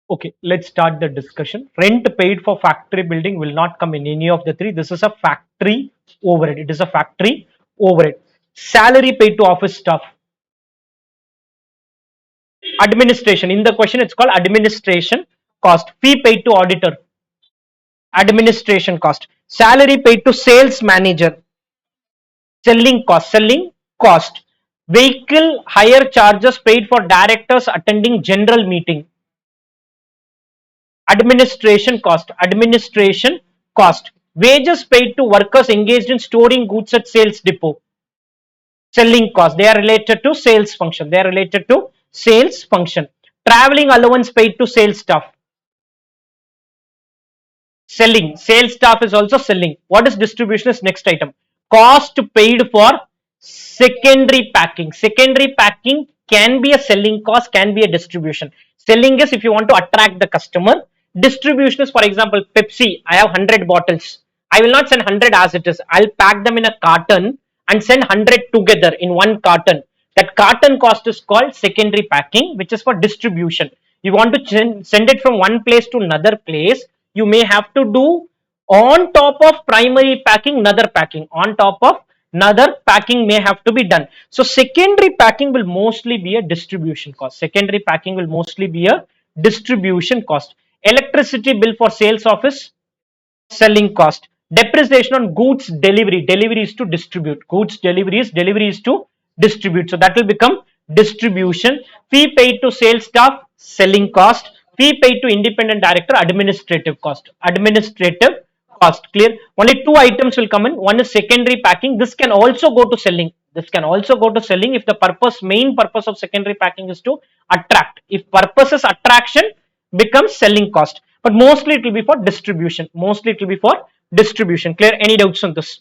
Okay, let's start the discussion. Rent paid for factory building will not come in any of the three. This is a factory overhead. It is a factory overhead. Salary paid to office staff. Administration. In the question, it's called administration cost. Fee paid to auditor. Administration cost. Salary paid to sales manager. Selling cost. Selling cost. Vehicle hire charges paid for directors attending general meeting. Administration cost. Administration cost. Wages paid to workers engaged in storing goods at sales depot. Selling cost. They are related to sales function. They are related to sales function. Traveling allowance paid to sales staff. Selling. Sales staff is also selling. What is distribution is next item. Cost paid for secondary packing. Secondary packing can be a selling cost, can be a distribution. Selling is if you want to attract the customer. Distribution is, for example, Pepsi, I have 100 bottles. I will not send 100 as it is. I'll pack them in a carton and send 100 together in one carton. That carton cost is called secondary packing, which is for distribution. You want to send it from one place to another place, you may have to do on top of primary packing another packing, on top of another packing may have to be done. So secondary packing will mostly be a distribution cost. Secondary packing will mostly be a distribution cost. Electricity bill for sales office, selling cost. Depreciation on goods delivery. Delivery is to distribute. Goods delivery is to distribute. So that will become distribution. Fee paid to sales staff, selling cost. Fee paid to independent director, administrative cost. Administrative cost. Clear? Only two items will come in. One is secondary packing. This can also go to selling. This can also go to selling if the main purpose of secondary packing is to attract. If purpose is attraction, becomes selling cost. But mostly it will be for distribution. Mostly it will be for distribution. Clear? Any doubts on this?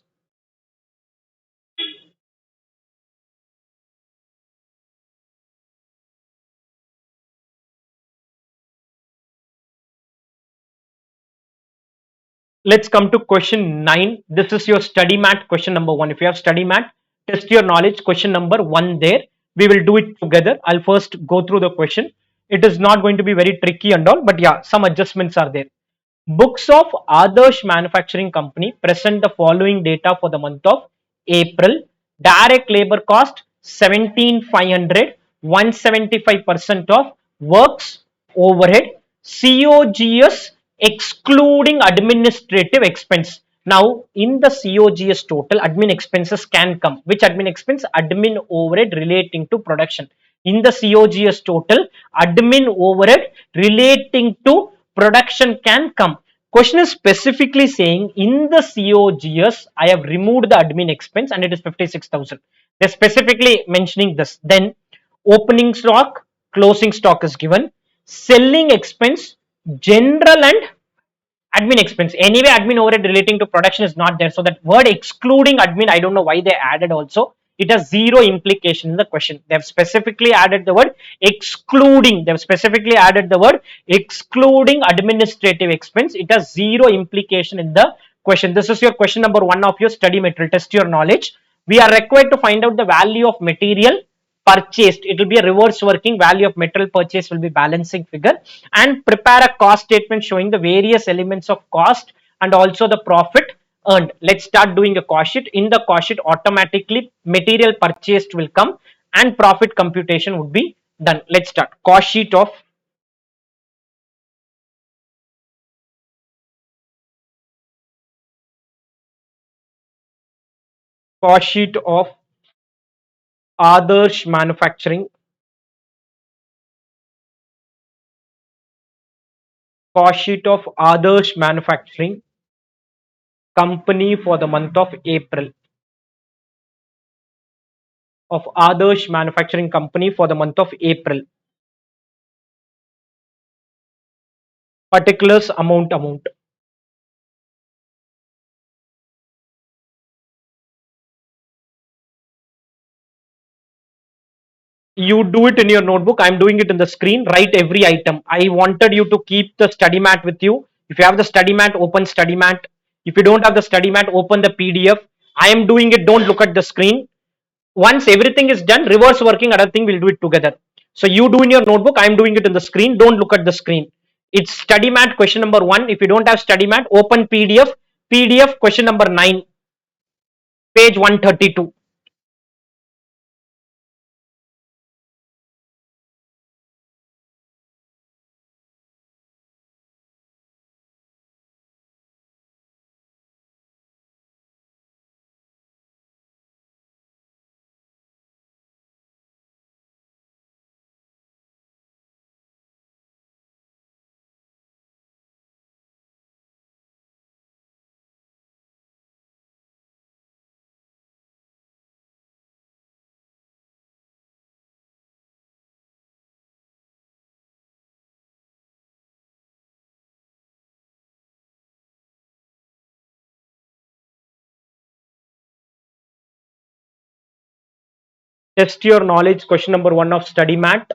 Let's come to question 9. This is your study mat question number 1. If you have study mat, test your knowledge question number 1 there. We will do it together. I'll first go through the question. It is not going to be very tricky and all, but yeah, some adjustments are there. Books of Adarsh Manufacturing Company present the following data for the month of April. Direct labor cost 17,500, 175% of works overhead. COGS excluding administrative expense. Now, in the COGS total, admin expenses can come. Which admin expense? Admin overhead relating to production. In the COGS total, admin overhead relating to production can come. Question is specifically saying in the COGS, I have removed the admin expense and it is 56,000. They're specifically mentioning this. Then opening stock, closing stock is given. Selling expense, general and admin expense. Anyway, admin overhead relating to production is not there. So that word excluding admin, I don't know why they added also. It has zero implication in the question. They have specifically added the word excluding. They have specifically added the word excluding administrative expense. It has zero implication in the question. This is your question number 1 of your study material. Test your knowledge. We are required to find out the value of material purchased. It will be a reverse working. Value of material purchase will be balancing figure, and prepare a cost statement showing the various elements of cost and also the profit earned. Let's start doing a cost sheet. In the cost sheet, automatically material purchased will come and profit computation would be done. Let's start. Cost sheet of cost sheet of Adarsh Manufacturing. Cost sheet of Adarsh Manufacturing Company for the month of April. Of Adarsh Manufacturing Company for the month of April. Particulars amount. You do it in your notebook. I'm doing it in the screen. Write every item. I wanted you to keep the study mat with you. If you have the study mat, open study mat. If you don't have the study mat, open the PDF. I am doing it, don't look at the screen. Once everything is done, reverse working, other thing, we'll do it together. So you do in your notebook, I am doing it in the screen, don't look at the screen. It's study mat question number 1. If you don't have study mat, open PDF question number 9, page 132. Test your knowledge question number 1 of study mat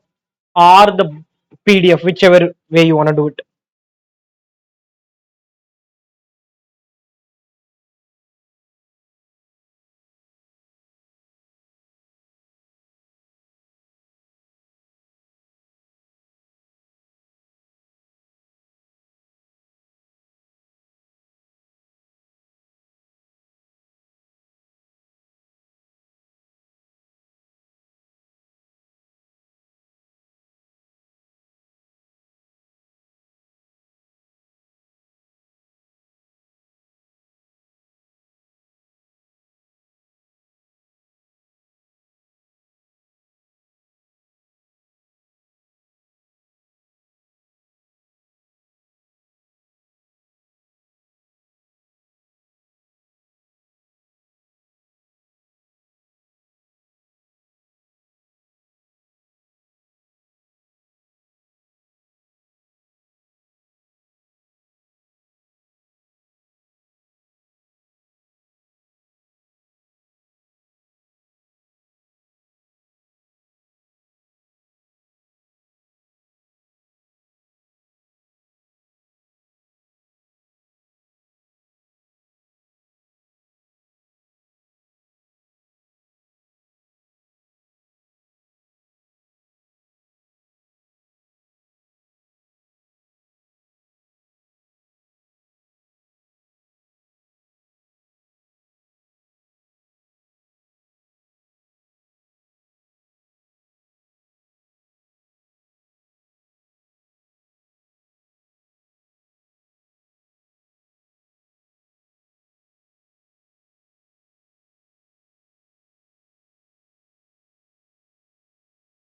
or the PDF, whichever way you want to do it.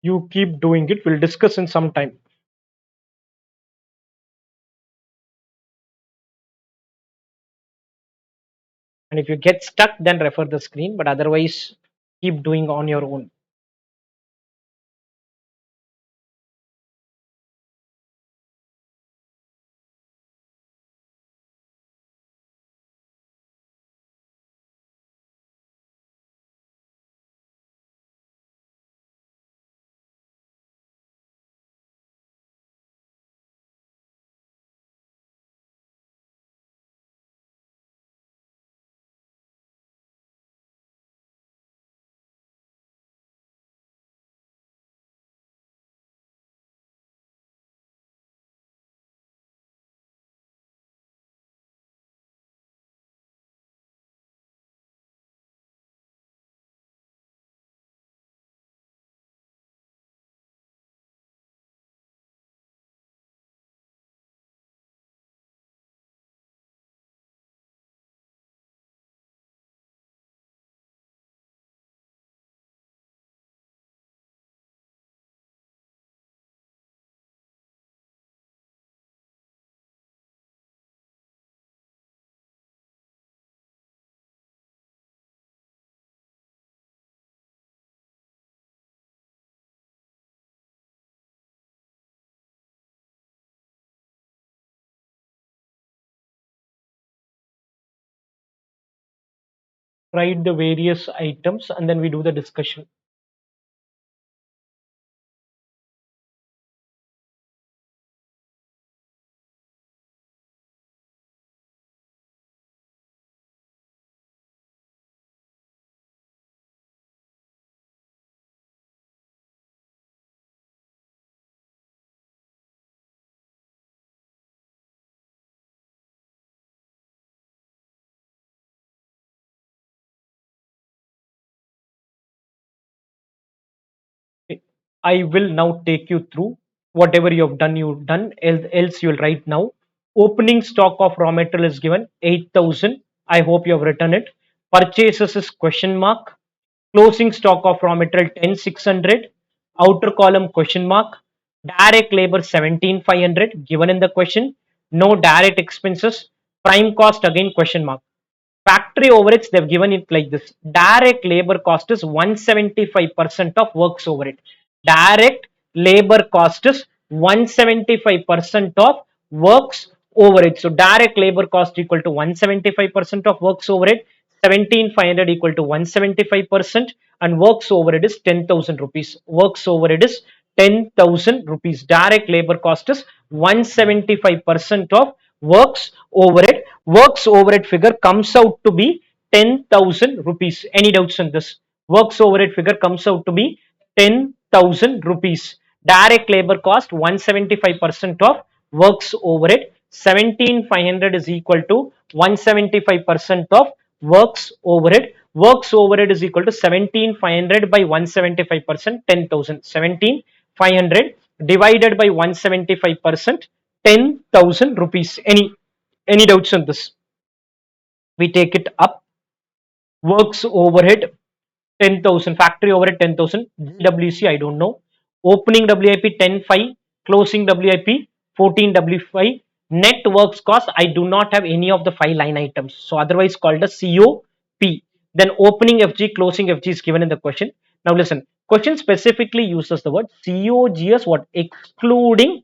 You keep doing it, we'll discuss in some time. And if you get stuck, then refer the screen, but otherwise keep doing on your own. Write the various items and then we do the discussion. I will now take you through whatever you have done, you've done, else you'll write now. Opening stock of raw material is given 8,000. I hope you have written it. Purchases is question mark. Closing stock of raw material 10,600. Outer column question mark. Direct labor 17,500 given in the question. No direct expenses. Prime cost again question mark. Factory overheads, they've given it like this. Direct labor cost is 175% of works overhead. Direct labor cost is 175% of works overhead. So direct labor cost equal to 175% of works overhead, 17,500 equal to 175%, and works overhead is 10,000 rupees. Works overhead is 10,000 rupees. Direct labor cost is 175% of works overhead. Works overhead figure comes out to be 10,000 rupees. Any doubts in this? Works overhead figure comes out to be 10,000 rupees. Direct labor cost 175% of works overhead. 17,500 is equal to 175% of works overhead. Works overhead is equal to 17,500 by 175%, 10,000. 17,500 divided by 175%, 10,000 rupees. Any doubts on this? We take it up. Works overhead 10,000, factory overhead 10,000, GWC I don't know. Opening WIP 10,500, closing WIP 14,500. Net works cost, I do not have any of the 5 line items, so otherwise called as COP. Then opening FG, closing FG is given in the question. Now listen, question specifically uses the word COGS, what? Excluding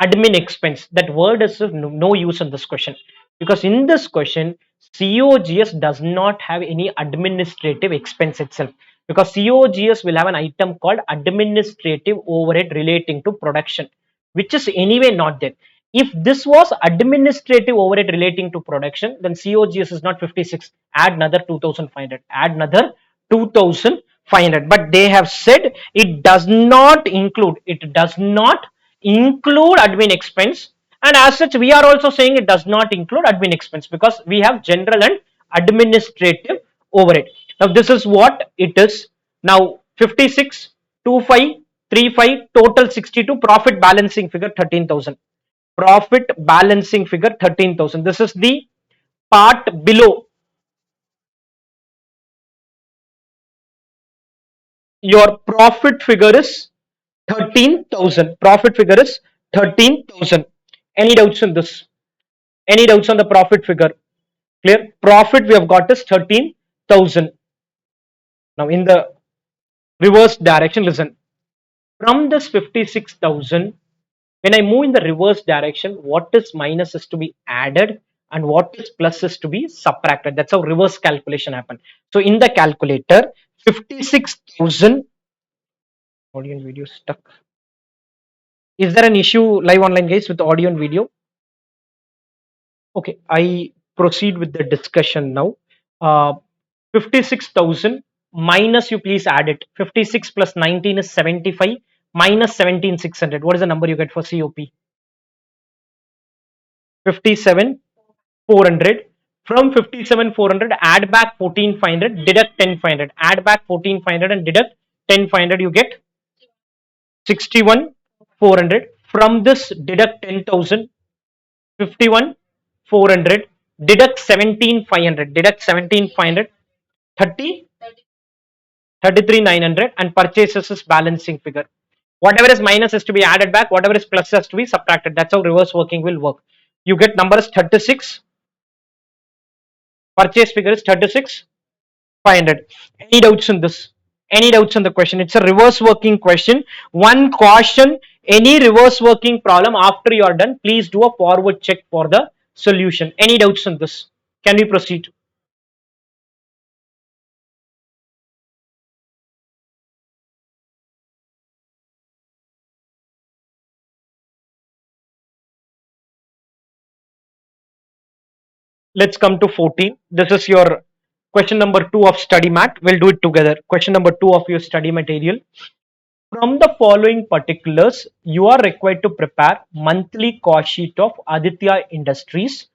admin expense. That word is of no use in this question, because in this question COGS does not have any administrative expense itself, because COGS will have an item called administrative overhead relating to production, which is anyway not there. If this was administrative overhead relating to production, then COGS is not 56. Add another 2,500. Add another 2,500. But they have said it does not include. It does not include admin expense, and as such we are also saying it does not include admin expense, because we have general and administrative overhead. Now this is what it is. Now 56, 25, 35, total 62, profit balancing figure 13,000. Profit balancing figure 13,000. This is the part below. Your profit figure is 13,000. Profit figure is 13,000. Any doubts on this? Any doubts on the profit figure? Clear? Profit we have got is 13,000. Now in the reverse direction, listen. From this 56,000, when I move in the reverse direction, what is minus is to be added and what is plus is to be subtracted. That's how reverse calculation happen. So in the calculator, 56,000, audio and video stuck. Is there an issue live online guys with audio and video? Okay, I proceed with the discussion now. 56,000 minus, you please add it. 56 plus 19 is 75 minus 17,600. What is the number you get for COP? 57,400. From 57,400, add back 14,500, deduct 10,500. Add back 14,500 and deduct 10,500. You get 61,400. From this, deduct 10,000. 51,400, deduct 17,500, deduct 17,500, 33,900, and purchases is balancing figure. Whatever is minus is to be added back, whatever is plus has to be subtracted. That's how reverse working will work. You get number is 36, purchase figure is 36,500. Any doubts in this? Any doubts in the question? It's a reverse working question. One caution, any reverse working problem after you are done, please do a forward check for the solution. Any doubts in this? Can we proceed? Let's come to 14. This is your question number 2 of study mat. We'll do it together. Question number 2 of your study material. From the following particulars, you are required to prepare monthly cost sheet of Aditya Industries.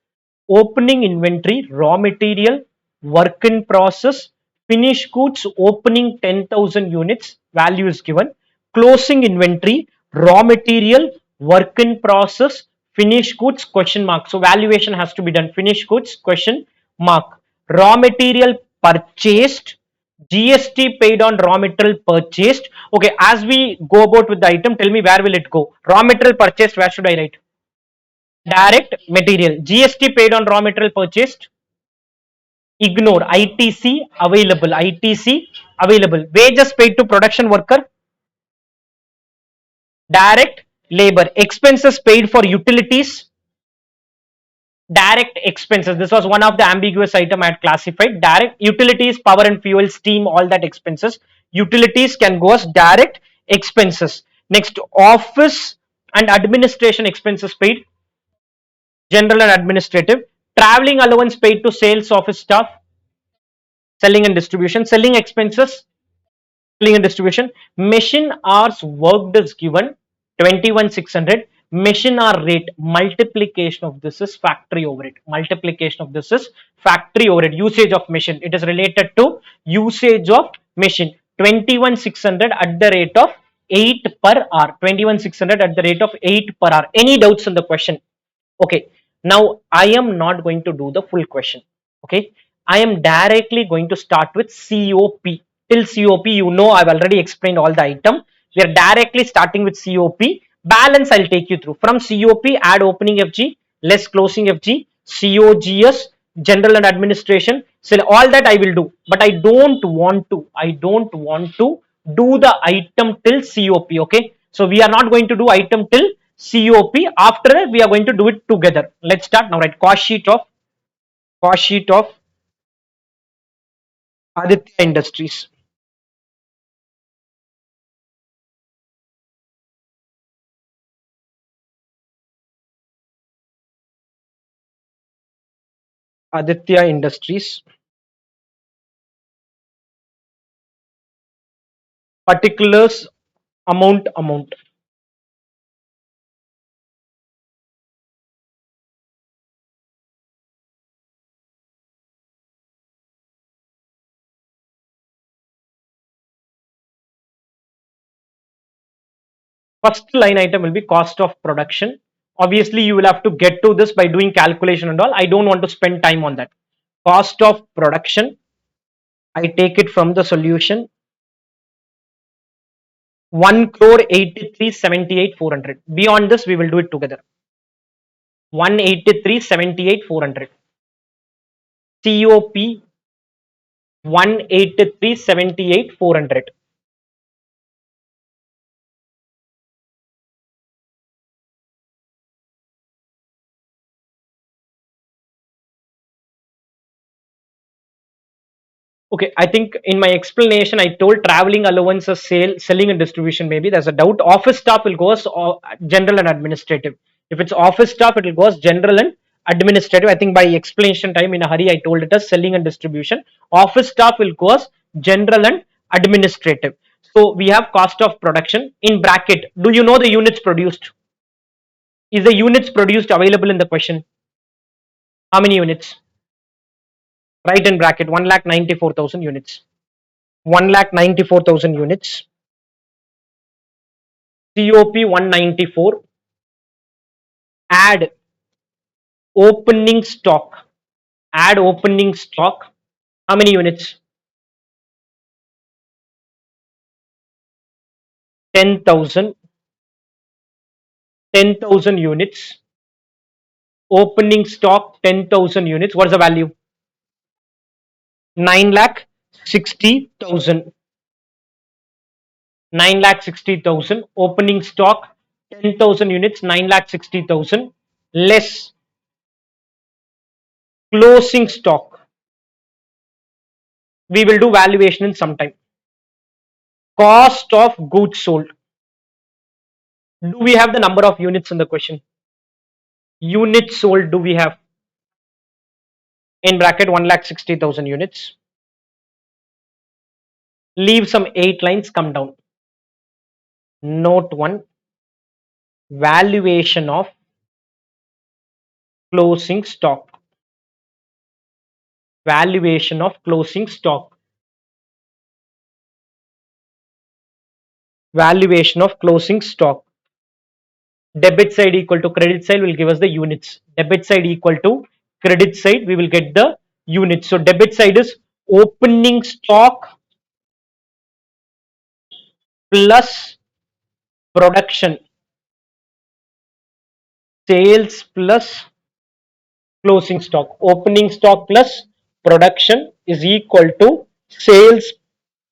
Opening inventory, raw material, work in process, finished goods, opening 10,000 units, value is given. closing inventory, raw material, work in process, finished goods, question mark. So valuation has to be done. Finished goods, question mark. Raw material purchased, GST paid on raw material purchased. Okay, as we go about with the item, tell me where will it go? Raw material purchased, where should I write? Direct material. GST paid on raw material purchased. Ignore. ITC available. ITC available. Wages paid to production worker. Direct labor. Expenses paid for utilities. Direct expenses. This was one of the ambiguous item I had classified. Direct utilities, power and fuel, steam, all that expenses. Utilities can go as direct expenses. Next, office and administration expenses paid. General and administrative. Traveling allowance paid to sales office staff. Selling and distribution. Selling expenses. Selling and distribution. Machine hours worked is given 21,600. Machine hour rate, multiplication of this is factory overhead. Multiplication of this is factory overhead. Usage of machine. It is related to usage of machine. 21,600 at the rate of 8 per hour. 21,600 at the rate of 8 per hour. Any doubts in the question? Okay, now I am not going to do the full question. Okay, I am directly going to start with COP. Till COP, you know, I've already explained all the item. We are directly starting with COP. Balance I'll take you through. From COP, add opening FG, less closing FG, COGS, general and administration. So all that I will do, but I don't want to do the item till COP. Okay, so we are not going to do item till COP. After that, we are going to do it together. Let's start now. Right, cost sheet of Aditya Industries. Aditya Industries. Particulars, amount. First line item will be cost of production. Obviously, you will have to get to this by doing calculation and all. I don't want to spend time on that. Cost of production. I take it from the solution. 1 crore 83,78,400. Beyond this, we will do it together. 183,78,400. COP 183,78,400. Okay, I think in my explanation I told traveling allowance as selling and distribution. Maybe there's a doubt. Office staff will go as general and administrative. If it's office staff, it will go as general and administrative. I think by explanation time in a hurry, I told it as selling and distribution. Office staff will go as general and administrative. So we have cost of production in bracket. Do you know the units produced? Is the units produced available in the question? How many units? Right in bracket 1,94,000 units. 1,94,000 units. COP 194. Add opening stock. Add opening stock. How many units? 10,000. 10,000 units. Opening stock 10,000 units. What is the value? 9,60,000. 9,60,000. Opening stock 10,000 units. 9,60,000. Less closing stock. We will do valuation in some time. Cost of goods sold. Do we have the number of units in the question? Units sold do we have? In bracket 1,60,000 units. Leave some 8 lines, come down. Note 1. Valuation of closing stock. Valuation of closing stock. Valuation of closing stock. Debit side equal to credit side will give us the units. Debit side equal to credit side, we will get the units. So debit side is opening stock plus production, sales plus closing stock. Opening stock plus production is equal to sales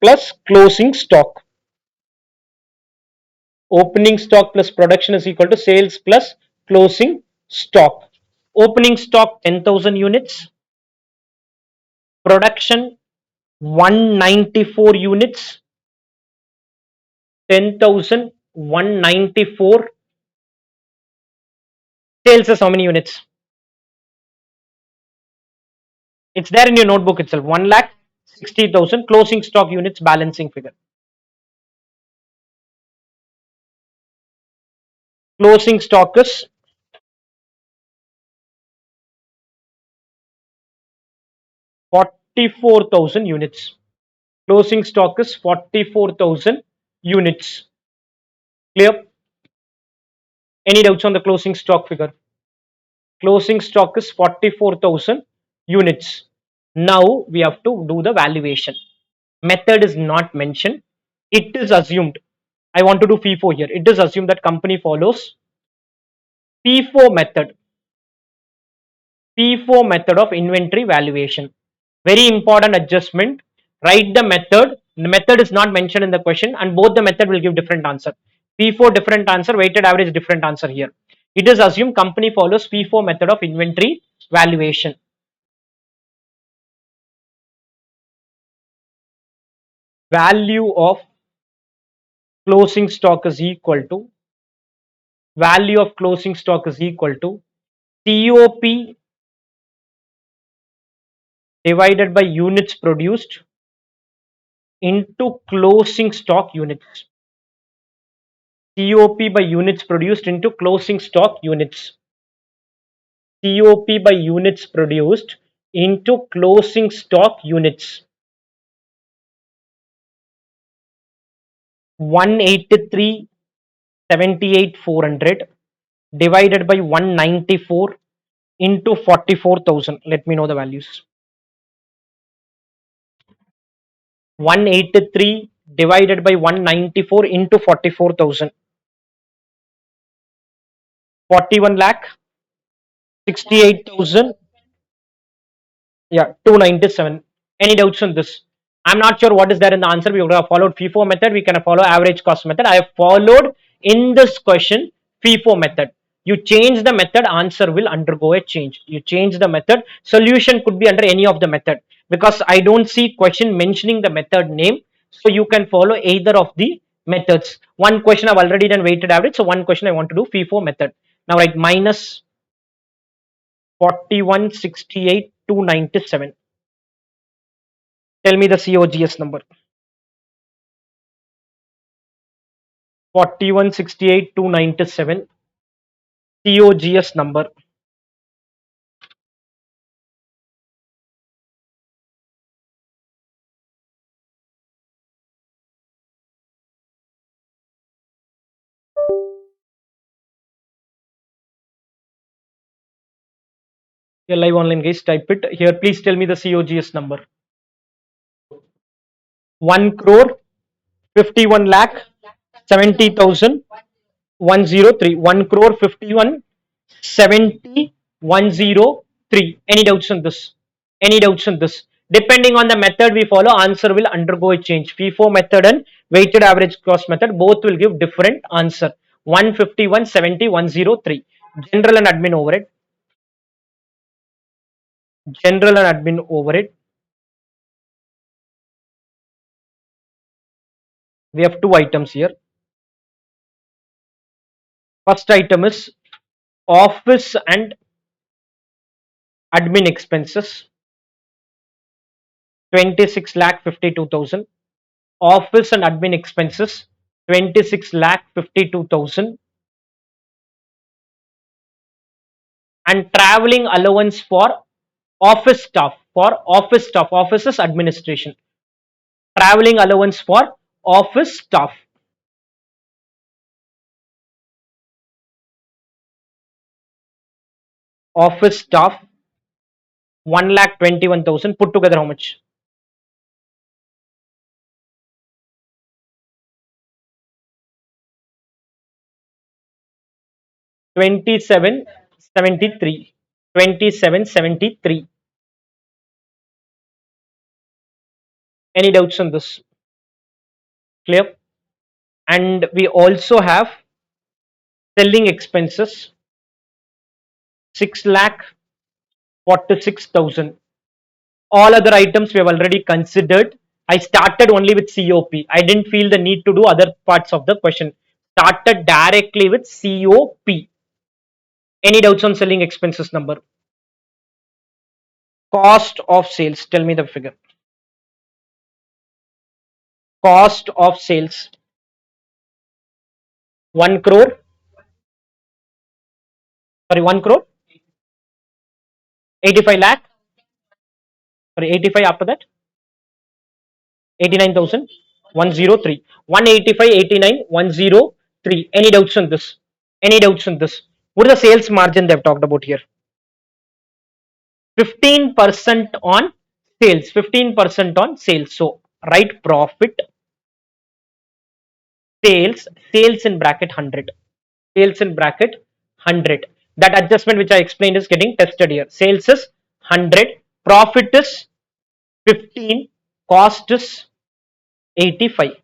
plus closing stock. Opening stock plus production is equal to sales plus closing stock. Opening stock 10,000 units, production 194 units, 10,194. Sales is how many units? It's there in your notebook itself. 1 lakh 60,000 closing stock units balancing figure. Closing stock is 44,000 units. Closing stock is 44,000 units. Clear? Any doubts on the closing stock figure? Closing stock is 44,000 units. Now we have to do the valuation. Method is not mentioned. It is assumed. I want to do FIFO here. It is assumed that company follows FIFO method. FIFO method of inventory valuation. Very important adjustment. Write the method. The method is not mentioned in the question, and both the method will give different answer. FIFO different answer, weighted average different answer here. It is assumed company follows FIFO method of inventory valuation. Value of closing stock is equal to value of closing stock is equal to COP divided by units produced into closing stock units. COP by units produced into closing stock units. COP by units produced into closing stock units. 183,78,400 divided by 194 into 44,000. Let me know the values. 183 divided by 194 into 44,000. 41 lakh 68,000. Yeah, 297. Any doubts on this? I'm not sure what is there in the answer. We would have followed FIFO method. We can follow average cost method. I have followed in this question FIFO method. You change the method, answer will undergo a change. You change the method, solution could be under any of the method, because I don't see question mentioning the method name. So you can follow either of the methods. One question I've already done weighted average. So one question I want to do FIFO method. Now write minus 4168,297. Tell me the COGS number. 4168,297. COGS number. You're live online, guys. Type it here. Please tell me the COGS number. 1 crore 51 lakh 70,000 103. 1 crore 51 70 103. Any doubts on this? Any doubts on this? Depending on the method we follow, answer will undergo a change. FIFO method and weighted average cost method both will give different answer. 151 70 103. General and admin overhead. General and admin overhead. We have two items here. First item is office and admin expenses, 26 lakh 52,000. Office and admin expenses, 26 lakh 52,000. And traveling allowance for office staff, offices administration. Traveling allowance for office staff. office staff 1,21,000 put together how much? 2773. 2773. Any doubts on this? Clear? And we also have selling expenses 6,46,000. All other items we have already considered. I started only with COP. I didn't feel the need to do other parts of the question. Started directly with COP. Any doubts on selling expenses number? Cost of sales. Tell me the figure. Cost of sales 1 crore. Sorry, 1 crore. 85 lakh. Sorry, 85 after that. 89,000. 103. 185, 89, 103. Any doubts on this? Any doubts on this? What is the sales margin they've talked about here? 15% on sales. 15% on sales. So write profit sales. Sales in bracket 100. Sales in bracket 100. That adjustment which I explained is getting tested here. Sales is 100. Profit is 15. Cost is 85.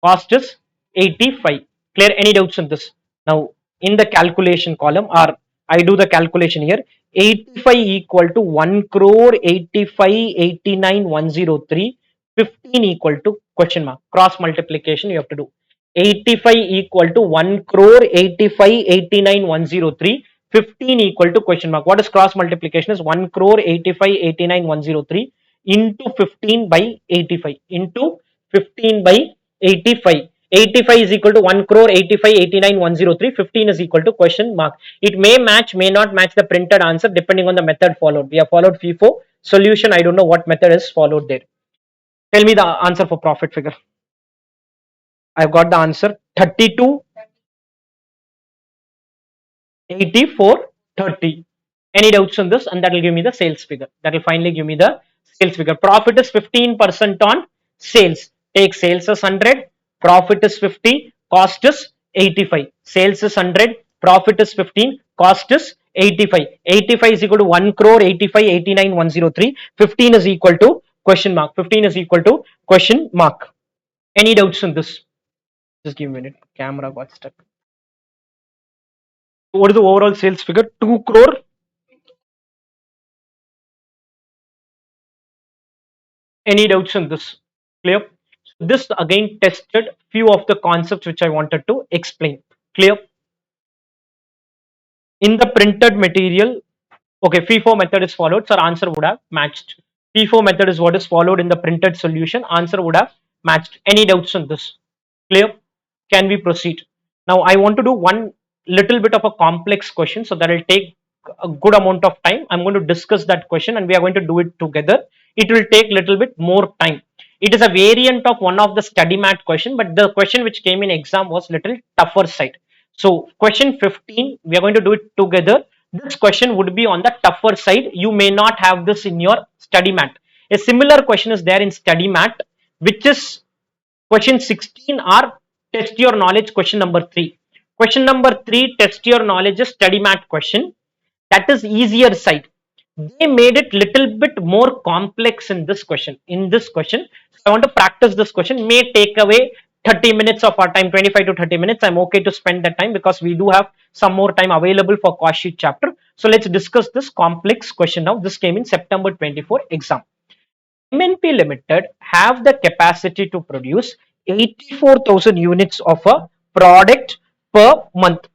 Cost is 85. Clear? Any doubts on this? Now in the calculation column, or I do the calculation here. 85 equal to 1 crore 85 89 103. 15 equal to question mark. Cross multiplication you have to do. 85 equal to 1 crore 85 89 103. 15 equal to question mark. What is cross multiplication? Is 1 crore 85 89 103 into 15 by 85 into 15 by 85. 85 is equal to 1 crore 85 89 103. 15 is equal to question mark. It may match, may not match the printed answer depending on the method followed. We have followed FIFO. Solution, I don't know what method is followed there. Tell me the answer for profit figure. I've got the answer 32 84 30. Any doubts on this? And that will give me the sales figure. That will finally give me the sales figure. Profit is 15% on sales. Take sales as 100, profit is 50, cost is 85. Sales is 100, profit is 15, cost is 85. 85 is equal to 1 crore 85 89 103. 15 is equal to question mark. 15 is equal to question mark. Any doubts on this? Just give me a minute. Camera got stuck. What is the overall sales figure? 2 crore. Any doubts on this? Clear? This again tested few of the concepts which I wanted to explain. Clear? In the printed material, okay, FIFO method is followed, so answer would have matched. FIFO method is what is followed in the printed solution, answer would have matched. Any doubts on this? Clear? Can we proceed? Now I want to do one little bit of a complex question, so that will take a good amount of time. I'm going to discuss that question and we are going to do it together. It will take little bit more time. It is a variant of one of the study mat question, but the question which came in exam was little tougher side. So question 15, we are going to do it together. This question would be on the tougher side. You may not have this in your study mat. A similar question is there in study mat, which is question 16 or test your knowledge question number 3. Question number 3, test your knowledge is study mat question. That is easier side. They made it little bit more complex in this question. So I want to practice this question. May take away 30 minutes of our time, 25 to 30 minutes. I'm okay to spend that time because we do have some more time available for cost sheet chapter. So let's discuss this complex question now. This came in September 24 exam. MNP Limited have the capacity to produce 84,000 units of a product per month,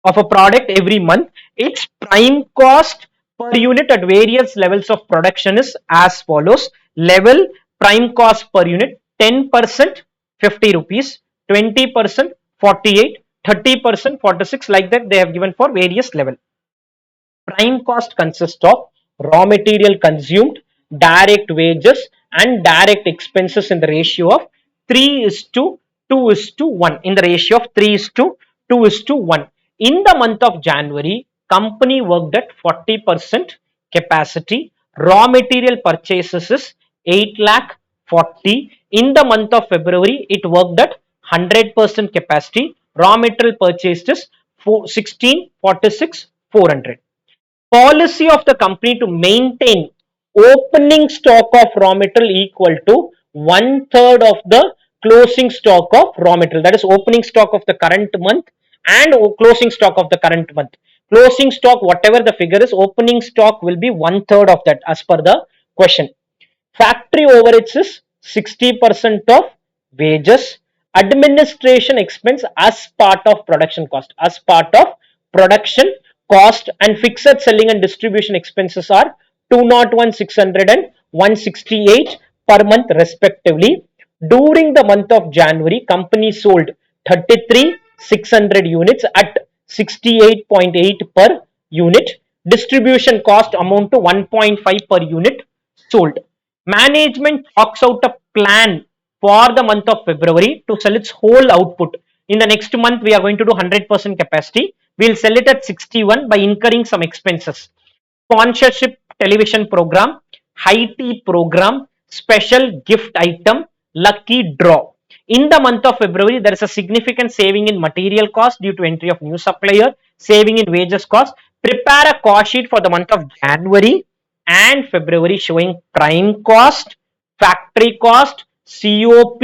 of a product every month. Its prime cost per unit at various levels of production is as follows. Level prime cost per unit 10% 50 rupees, 20% 48, 30% 46, like that they have given for various level. Prime cost consists of raw material consumed, direct wages and direct expenses in the ratio of 3 is to 2 is to 1, in the ratio of 3 is to 2 is to 1. In the month of January, company worked at 40% capacity. Raw material purchases is 8 lakh 40. In the month of February, it worked at 100% capacity. Raw material purchased is 1646 400. Policy of the company to maintain opening stock of raw material equal to one third of the closing stock of raw material, that is opening stock of the current month and closing stock of the current month. Closing stock, whatever the figure is, opening stock will be one third of that as per the question. Factory overheads is 60% of wages. Administration expense as part of production cost, as part of production cost, and fixed selling and distribution expenses are 201, 600 and 168 per month respectively. During the month of January, company sold 33 600 units at 68.8 per unit. Distribution cost amount to 1.5 per unit sold. Management chalks out a plan for the month of February to sell its whole output. In the next month, we are going to do 100% capacity. We'll sell it at 61 by incurring some expenses. Sponsorship television program, high tea program, special gift item, lucky draw. In the month of February, there is a significant saving in material cost due to entry of new supplier, saving in wages cost. Prepare a cost sheet for the month of January and February showing prime cost, factory cost, COP,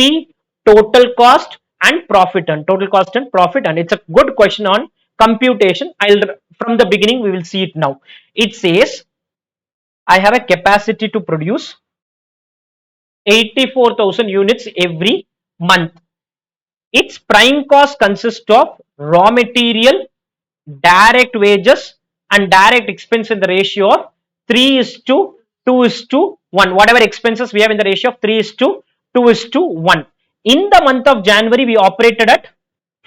total cost, and profit and total cost and profit. And it's a good question on computation. I'll from the beginning we will see it now. It says I have a capacity to produce 84,000 units every month. Its prime cost consists of raw material, direct wages, and direct expense in the ratio of 3 is to 2 is to 1. Whatever expenses we have in the ratio of 3 is to 2 is to 1. In the month of January, we operated at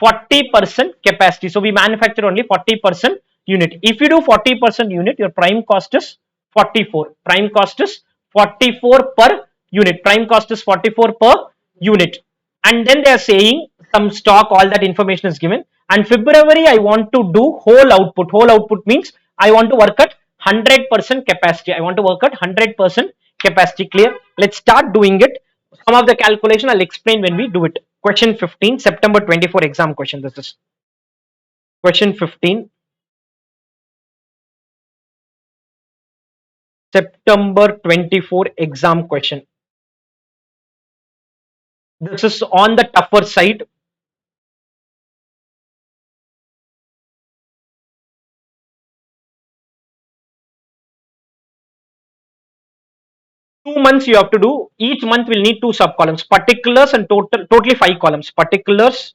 40% capacity. So we manufacture only 40% unit. If you do 40% unit, your prime cost is 44. Prime cost is 44 per unit. Prime cost is 44 per unit. And then they are saying some stock, all that information is given. And February, I want to do whole output. Whole output means I want to work at 100% capacity. I want to work at 100% capacity. Clear? Let's start doing it. Some of the calculation I'll explain when we do it. Question 15, September 24 exam question. This is question 15, September 24 exam question. This is on the tougher side. Two months you have to do. Each month will need two sub columns, particulars and totally five columns. Particulars,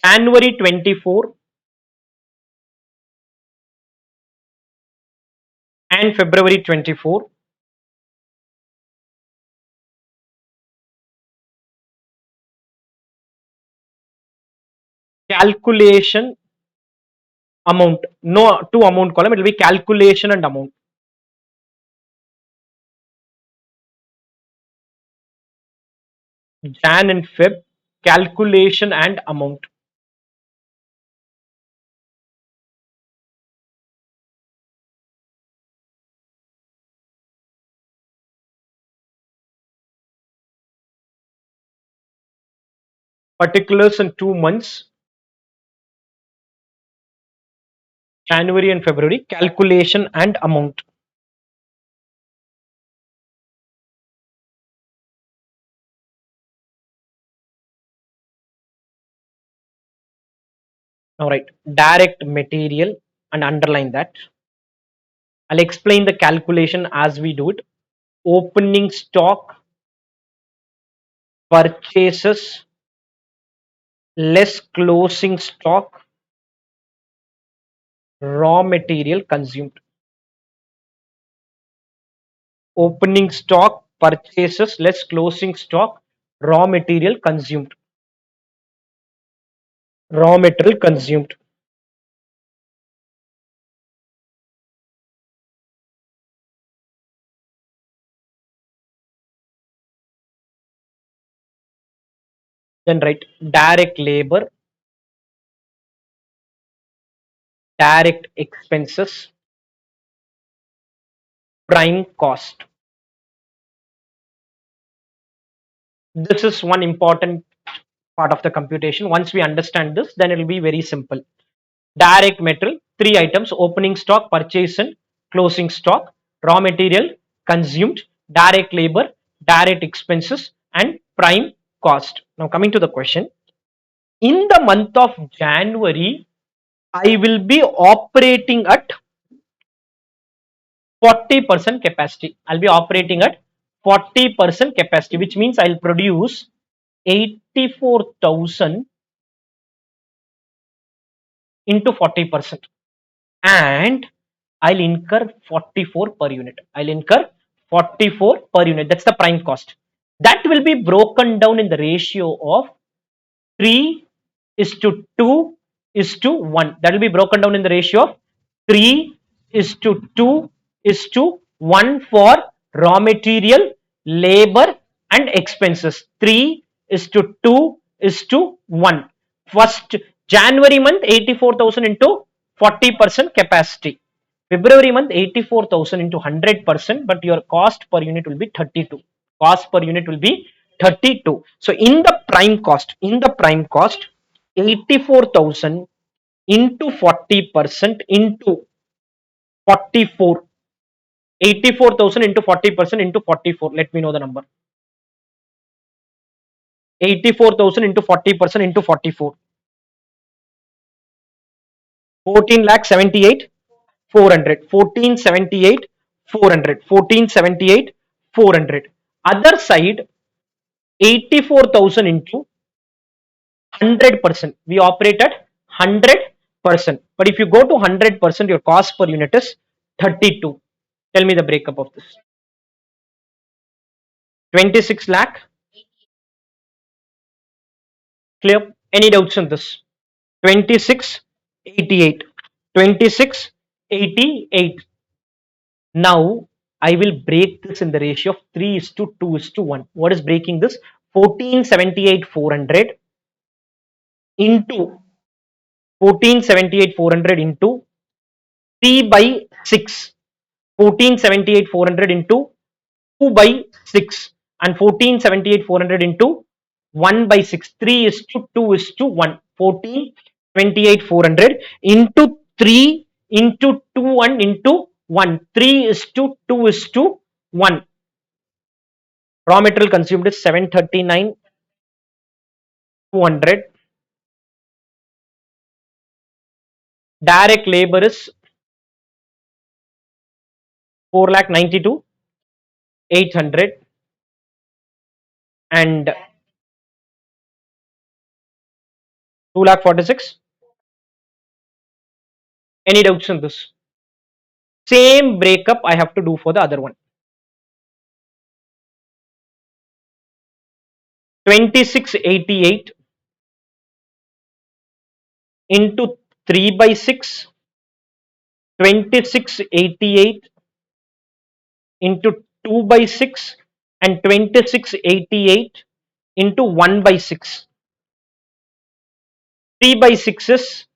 January 24 and February 24. Calculation amount. No two amount column. It will be calculation and amount. Jan and Feb, calculation and amount. Particulars in 2 months, January and February, calculation and amount. All right, direct material and underline that. I'll explain the calculation as we do it. Opening stock, purchases, less closing stock, raw material consumed. Opening stock, purchases, less closing stock, raw material consumed. Raw material consumed. Then write direct labor, direct expenses, prime cost. This is one important part of the computation. Once we understand this, then it will be very simple. Direct material, three items: opening stock, purchase and closing stock, raw material consumed, direct labor, direct expenses, and prime cost. Now coming to the question, in the month of January, I will be operating at 40% capacity. I'll be operating at 40% capacity, which means I'll produce 84,000 into 40%, and I'll incur 44 per unit. I'll incur 44 per unit. That's the prime cost. That will be broken down in the ratio of 3 is to 2 is to 1. That will be broken down in the ratio of 3 is to 2 is to 1 for raw material, labor, and expenses. 3 is to 2 is to 1. First January month, 84,000 into 40% capacity. February month, 84,000 into 100%, but your cost per unit will be 32. Cost per unit will be 32. So in the prime cost, 84,000 into 40% into 44. 84,000 into 40% into 44. Let me know the number. 84,000 into 40% into 44. 14 lakh 78 400. 1478 400. 1478 400. Other side, 84,000 into 100%. We operate at 100%. But if you go to 100%, your cost per unit is 32. Tell me the breakup of this. 26 lakh. Clear? Any doubts on this? 2688. 2688. Now I will break this in the ratio of 3 is to 2 is to 1. What is breaking this? 1478 400 into 1478 400 into 3 by 6. 1478 400 into 2 by 6, and 1478 400 into 1 by 6. 3 is to 2 is to 1. 1428 400 into 3 into 2 1 into 1. 3 is to 2 is to 1. Raw material consumed is 739 200. Direct labor is 4,92 800, and 2,46. Any doubts on this? Same breakup I have to do for the other one. 2688 into 3 by 6. 2688 into 2 by 6, and 2688 into 1 by 6. 3 by 6 is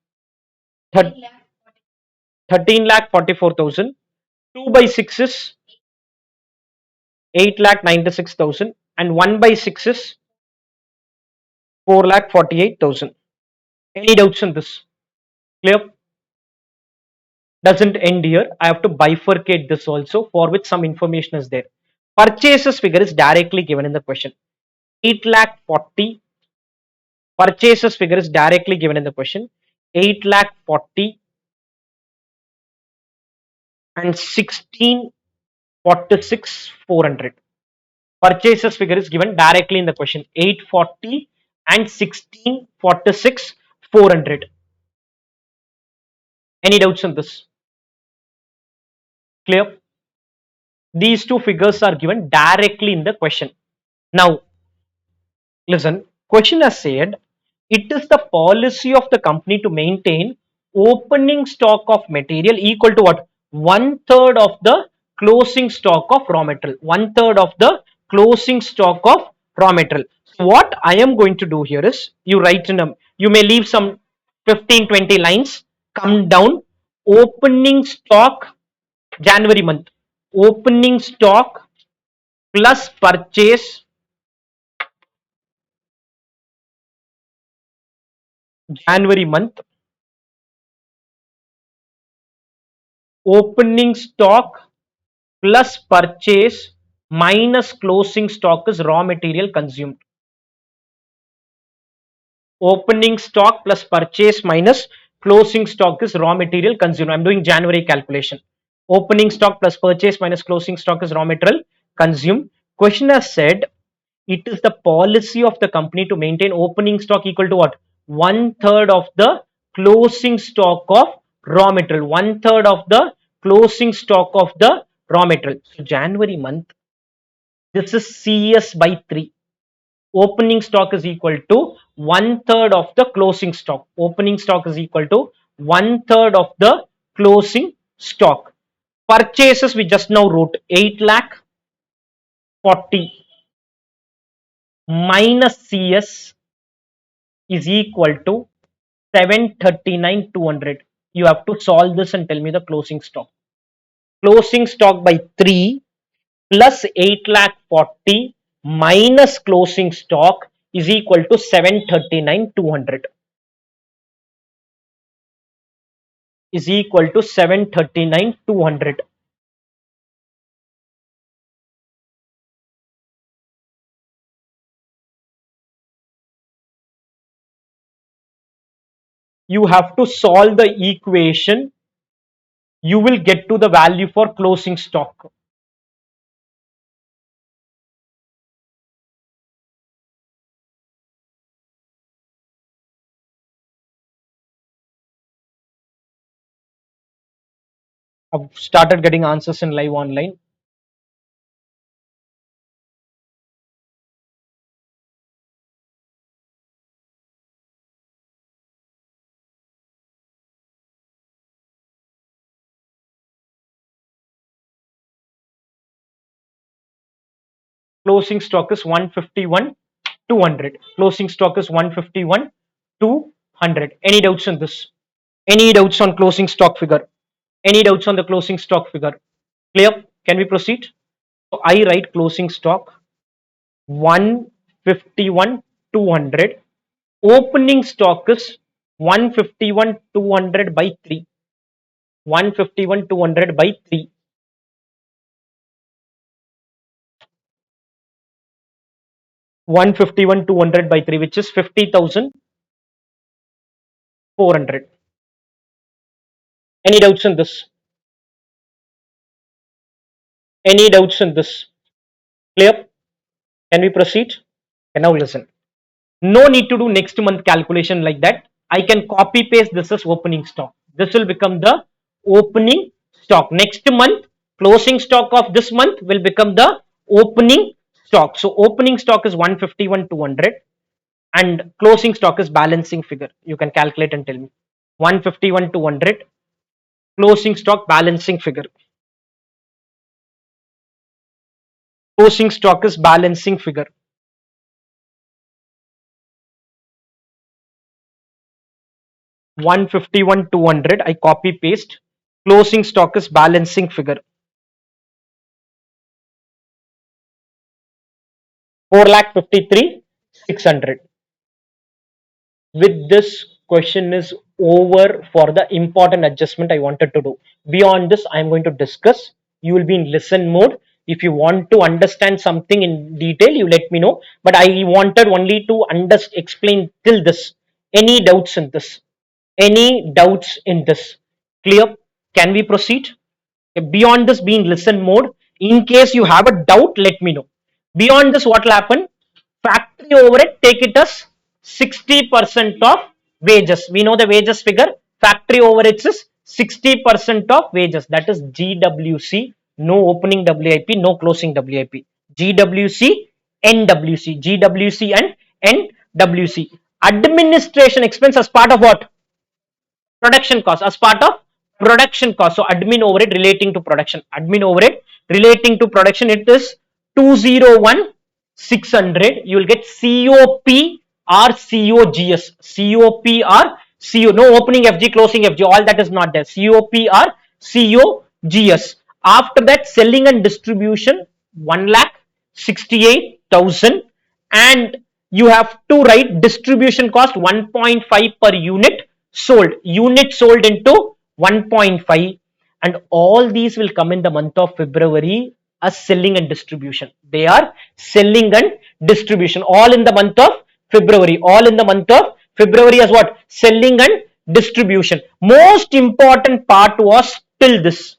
13 lakh 44,000. 2 by 6 is 8 lakh 96,000, and 1 by 6 is 4 lakh 48,000. Any doubts on this? Clear? Doesn't end here. I have to bifurcate this also, for which some information is there. Purchases figure is directly given in the question. 8 lakh 40. Purchases figure is directly given in the question. 8 lakh 40 and 1646 400. Purchases figure is given directly in the question. 840 and 1646 400. Any doubts on this? Clear? These two figures are given directly in the question. Now listen, question has said it is the policy of the company to maintain opening stock of material equal to what? One third of the closing stock of raw material. One third of the closing stock of raw material. So what I am going to do here is, you write in a, you may leave some 15-20 lines, come down, opening stock January month, opening stock plus purchase January month, opening stock plus purchase minus closing stock is raw material consumed. Opening stock plus purchase minus closing stock is raw material consumed. I'm doing January calculation. Opening stock plus purchase minus closing stock is raw material consumed. Question has said it is the policy of the company to maintain opening stock equal to what? One third of the closing stock of raw material. One third of the closing stock of the raw material. So January month, this is CS by 3. Opening stock is equal to one third of the closing stock. Opening stock is equal to one third of the closing stock. Purchases we just now wrote 8 lakh 40 minus CS is equal to 739 200. You have to solve this and tell me the closing stock. Closing stock by 3 plus 8 lakh 40 minus closing stock is equal to 739 200. Is equal to 739 200. You have to solve the equation. You will get to the value for closing stock. I've started getting answers in live online. Closing stock is 151 200. Closing stock is 151 200. Any doubts on this? Any doubts on closing stock figure? Any doubts on the closing stock figure? Clear? Can we proceed? So I write closing stock 151 200. Opening stock is 151 200 by 3. 151 200 by 3. 151 200 by 3, which is 50,400. Any doubts in this? Any doubts in this? Clear? Can we proceed? And now listen. No need to do next month calculation like that. I can copy paste this as opening stock. This will become the opening stock. Next month, closing stock of this month will become the opening stock. So opening stock is 151 200 and closing stock is balancing figure. You can calculate and tell me. 151 200 closing stock balancing figure. Closing stock is balancing figure. 151 200 I copy paste. Closing stock is balancing figure. 4,53,600. With this, question is over for the important adjustment I wanted to do. Beyond this, I am going to discuss. You will be in listen mode. If you want to understand something in detail, you let me know. But I wanted only to explain till this. Any doubts in this? Any doubts in this? Clear? Can we proceed? Beyond this, be in listen mode. In case you have a doubt, let me know. Beyond this, what will happen? Factory overhead, take it as 60% of wages. We know the wages figure. Factory overheads is 60% of wages. That is GWC. No opening WIP, no closing WIP. GWC, NWC. GWC and NWC. Administration expense as part of what? Production cost, as part of production cost. So admin overhead relating to production. Admin overhead relating to production, it is 201 600. You will get COP or COGS. COP or CO, no opening FG, closing FG, all that is not there. COP or COGS. After that, selling and distribution 1,68,000, and you have to write distribution cost 1.5 per unit sold. Unit sold into 1.5, and all these will come in the month of February as selling and distribution. They are selling and distribution all in the month of February. All in the month of February as what? Selling and distribution. Most important part was till this.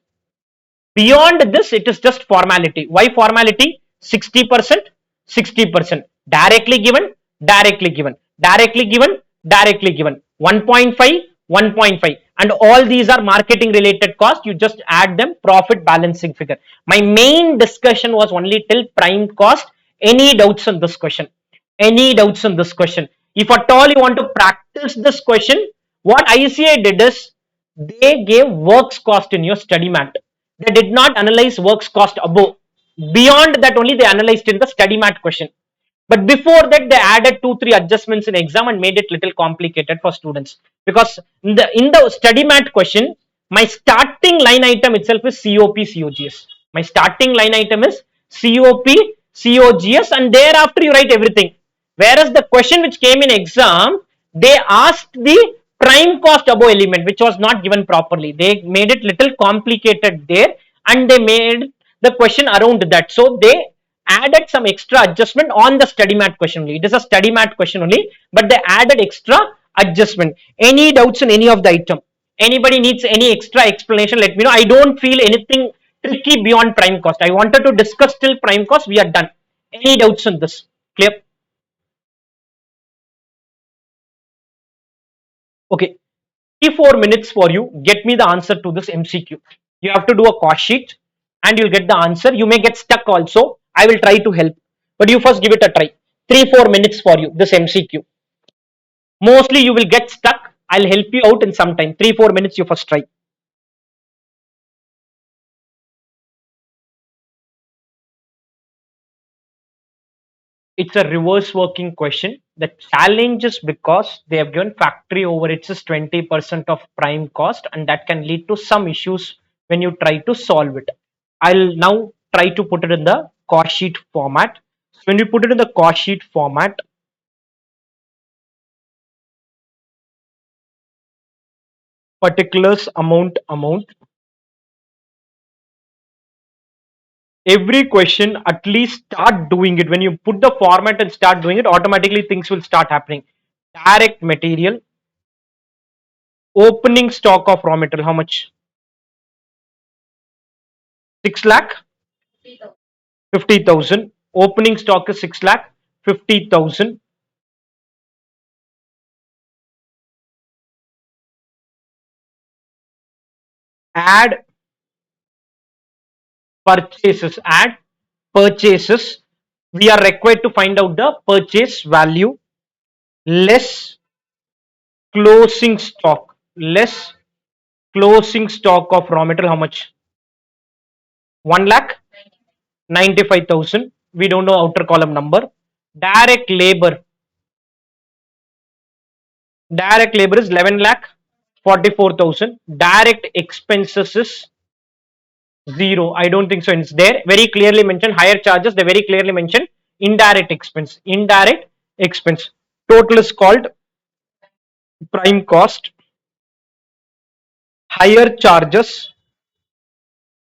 Beyond this, it is just formality. Why formality? 60%, 60%. Directly given, directly given, directly given, directly given. 1.5, 1.5. And all these are marketing related costs. You just add them, profit balancing figure. My main discussion was only till prime cost. Any doubts on this question? Any doubts on this question? If at all you want to practice this question, what ICA did is they gave works cost in your study mat. They did not analyze works cost above. Beyond that, only they analyzed in the study mat question. But before that, they added 2-3 adjustments in exam and made it little complicated for students. Because in the study mat question, my starting line item itself is COP COGS. My starting line item is COP COGS, and thereafter you write everything. Whereas the question which came in exam, they asked the prime cost above element, which was not given properly. They made it little complicated there, and they made the question around that. So they added some extra adjustment on the study mat question only. It is a study mat question only, but they added extra adjustment. Any doubts in any of the item? Anybody needs any extra explanation? Let me know. I don't feel anything tricky beyond prime cost. I wanted to discuss till prime cost. We are done. Any doubts on this? Clear? Okay. 3-4 minutes for you. Get me the answer to this MCQ. You have to do a cost sheet and you'll get the answer. You may get stuck also. I will try to help, but you first give it a try. 3-4 minutes for you. This MCQ. Mostly you will get stuck. I'll help you out in some time. 3-4 minutes. You first try. It's a reverse working question. The challenge is because they have given factory overheads is 20% of prime cost, and that can lead to some issues when you try to solve it. I'll now try to put it in the cost sheet format. So when you put it in the cost sheet format, particulars amount, every question at least start doing it. When you put the format and start doing it, automatically things will start happening. Direct material, opening stock of raw material, how much? 6 lakh, 50,000. Opening stock is 6 lakh 50,000. Add purchases, add purchases. We are required to find out the purchase value less closing stock, less closing stock of raw material, how much? 1 lakh 95,000. We don't know outer column number. Direct labor is 11 lakh 44,000. Direct expenses is 0. I don't think so. It's there very clearly mentioned. Higher charges, they very clearly mentioned. Indirect expense, indirect expense. Total is called prime cost. Higher charges,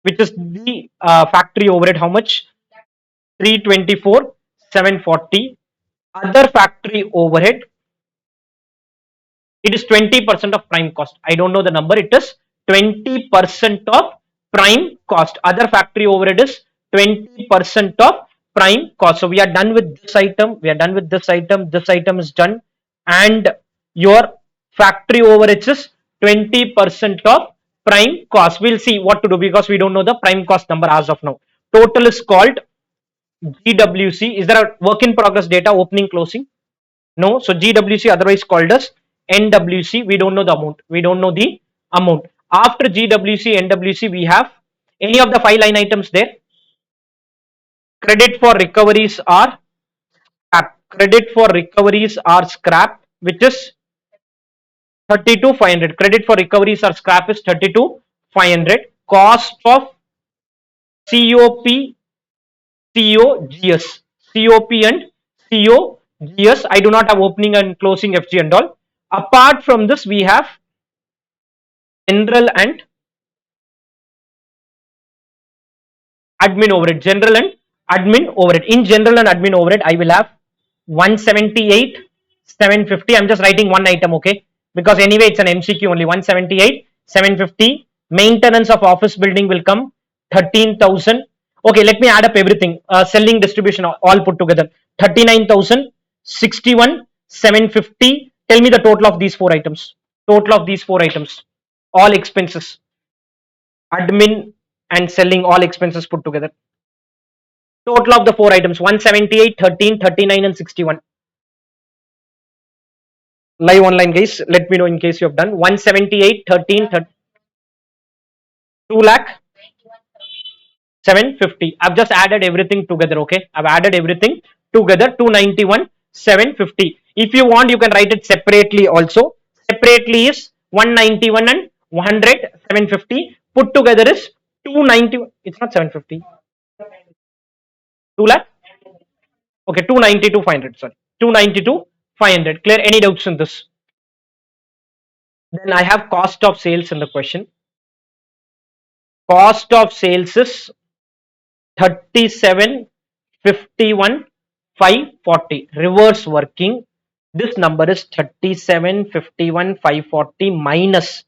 which is the factory overhead, how much? 324 740. Other factory overhead, it is 20% of prime cost. I don't know the number. It is 20% of prime cost. Other factory overhead is 20% of prime cost. So we are done with this item. We are done with this item. This item is done, and your factory overheads is 20% of prime cost. We'll see what to do because we don't know the prime cost number as of now. Total is called GWC. Is there a work in progress data, opening closing? No. So GWC, otherwise called as NWC. We don't know the amount. We don't know the amount. After GWC, NWC, we have any of the 5 line items there. Credit for recoveries are scrap. Credit for recoveries are scrap, which is 32,500. Credit for recoveries or scrap is 32,500. Cost of COP, COGS, COP and COGS. I do not have opening and closing FG and all. Apart from this, we have general and admin overhead. General and admin overhead. In general and admin overhead, I will have 178, 750. I'm just writing one item, okay? Because anyway, it's an MCQ only. 178, 750. Maintenance of office building will come 13,000. Okay, let me add up everything. Selling, distribution, all put together. 39,000, 61, 750. Tell me the total of these four items. Total of these four items. All expenses. Admin and selling, all expenses put together. Total of the four items 178, 13, 39, and 61. Live online, guys. Let me know in case you have done 178, 13, 2 lakh 750. I've just added everything together. Okay, I've added everything together 291, 750. If you want, you can write it separately also. Separately is 191 and 100, 750. Put together is 290. It's not 750. 2 lakh. Okay, 292, 500. Sorry, 292, 500. Clear? Any doubts in this? Then I have cost of sales in the question. Cost of sales is 37, 51, 540. Reverse working. This number is 37, 51, 540 minus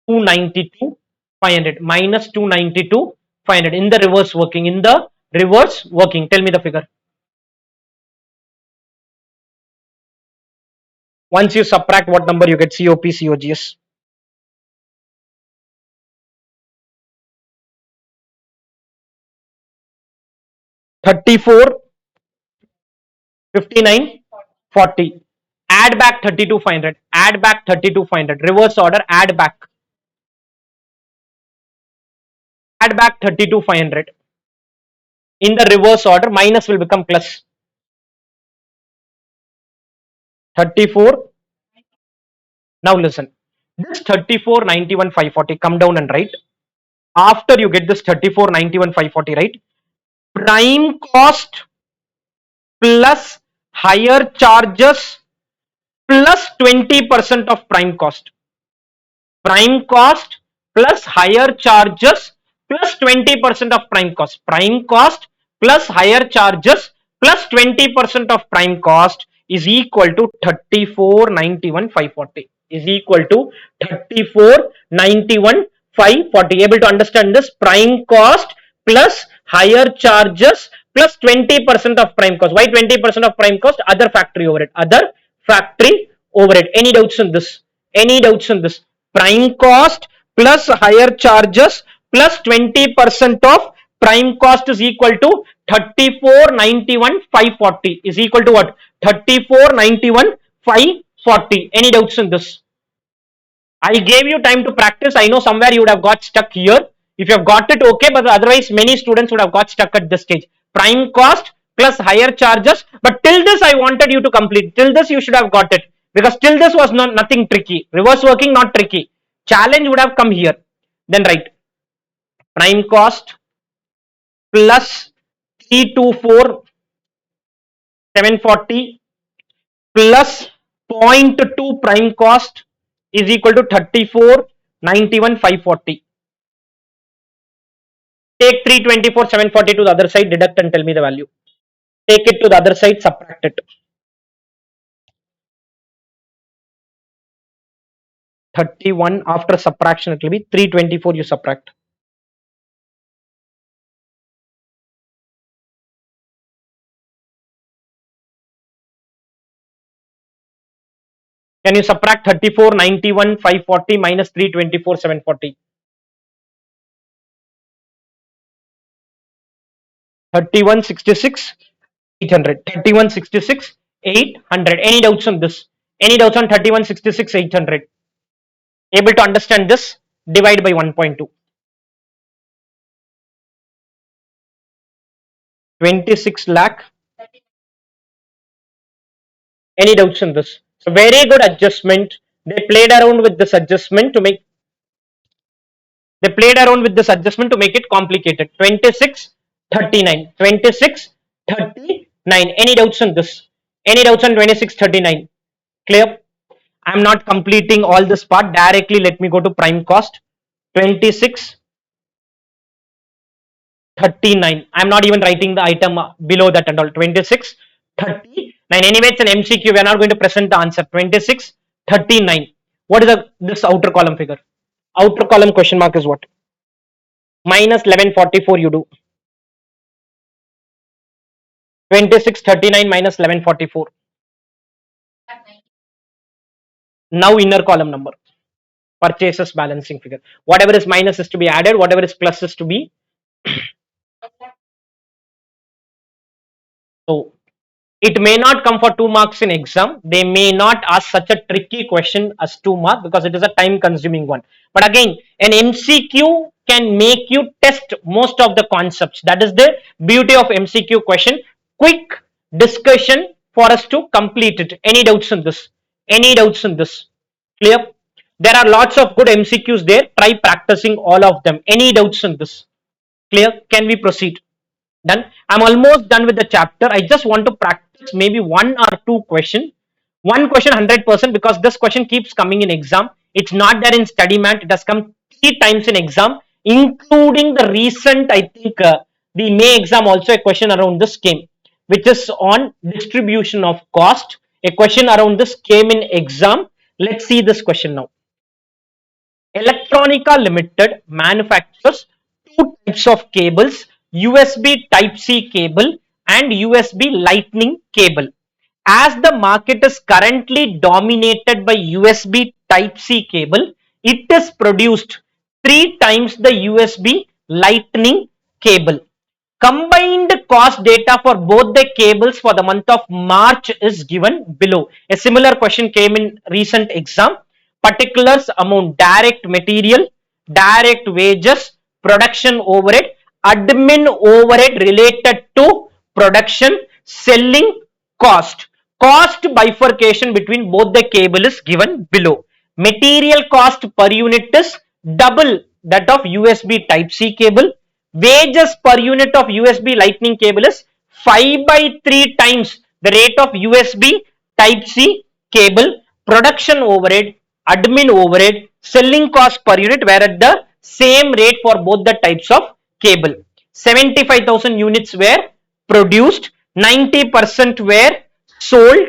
292, 500. Minus 292, 500. In the reverse working. In the reverse working. Tell me the figure. Once you subtract, what number you get? COP, COGS. 34, 59, 40. Add back 32, 500. Add back 32, 500. Reverse order. Add back. Add back 32, 500. In the reverse order, minus will become plus. 34. Now listen. This 34, 91, 540. Come down and write. After you get this 34, 91, 540, right? Prime cost plus higher charges plus 20% of prime cost. Prime cost plus higher charges plus 20% of prime cost. Prime cost plus higher charges plus 20% of prime cost is equal to 34, 91, 540. Is equal to 34, 91, 540. Able to understand this? Prime cost plus higher charges plus 20% of prime cost. Why 20% of prime cost? Other factory overhead. Other factory overhead. Any doubts in this? Any doubts in this? Prime cost plus higher charges plus 20% of prime cost is equal to 34, 91, 540 is equal to what? 34, 91, 540. Any doubts in this? I gave you time to practice. I know somewhere you would have got stuck here. If you have got it, okay, but otherwise many students would have got stuck at this stage. Prime cost plus higher charges, but till this I wanted you to complete. Till this you should have got it, because till this was not nothing tricky. Reverse working not tricky. Challenge would have come here. Then write prime cost plus 324, 740 plus zero point 0.2 prime cost is equal to 34, 91, 540. Take 324, 740 to the other side, deduct and tell me the value. Take it to the other side, subtract it. 31 after subtraction, it will be 324 you subtract. Can you subtract 34, 91, 540 minus 324, 740? 31, 66, 800. 31, 66, 800. Any doubts on this? Any doubts on 31, 66, 800? Able to understand this? Divide by 1.2. 26 lakh. Any doubts on this? So very good adjustment, They played around with this adjustment to make they played around with this adjustment to make it complicated. 26, 39, 26, 39. Any doubts on this? Any doubts on 26, 39? Clear? I'm not completing all this part. Directly let me go to prime cost. 26, 39. I'm not even writing the item below that and all. 26, 39. Anyway, it's an MCQ. We are not going to present the answer. 26, 39. What is this outer column figure? Outer column question mark is what? Minus 1144 you do. 26, 39 minus 1144. Now inner column number. Purchases balancing figure. Whatever is minus is to be added. Whatever is plus is to be. So it may not come for 2 marks in exam. They may not ask such a tricky question as 2 marks because it is a time consuming one. But again, an MCQ can make you test most of the concepts. That is the beauty of MCQ question. Quick discussion for us to complete it. Any doubts on this? Any doubts on this? Clear? There are lots of good MCQs there. Try practicing all of them. Any doubts on this? Clear? Can we proceed? Done. I'm almost done with the chapter. I just want to practice maybe one or two question. One question 100% because this question keeps coming in exam. It's not there in study mat. It has come 3 times in exam, including the recent, I think, the May exam also a question around this came, which is on distribution of cost. A question around this came in exam. Let's see this question now. Electronica Limited manufactures two types of cables, USB Type-C cable and USB Lightning cable. As the market is currently dominated by USB Type-C cable, it is produced 3 times the USB Lightning cable. Combined cost data for both the cables for the month of March is given below. A similar question came in recent exam. Particulars amount direct material, direct wages, production overhead, admin overhead related to production, selling cost. Cost bifurcation between both the cable is given below. Material cost per unit is double that of USB Type-C cable. Wages per unit of USB Lightning cable is 5 by 3 times the rate of USB Type-C cable. Production overhead, admin overhead, selling cost per unit were at the same rate for both the types of cable. 75,000 units were produced, 90% were sold,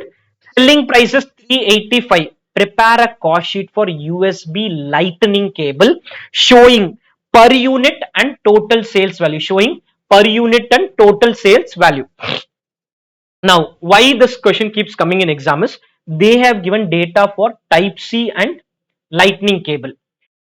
selling price is 385. Prepare a cost sheet for USB Lightning cable showing per unit and total sales value. Showing per unit and total sales value. Now, why this question keeps coming in exam is they have given data for Type C and Lightning cable.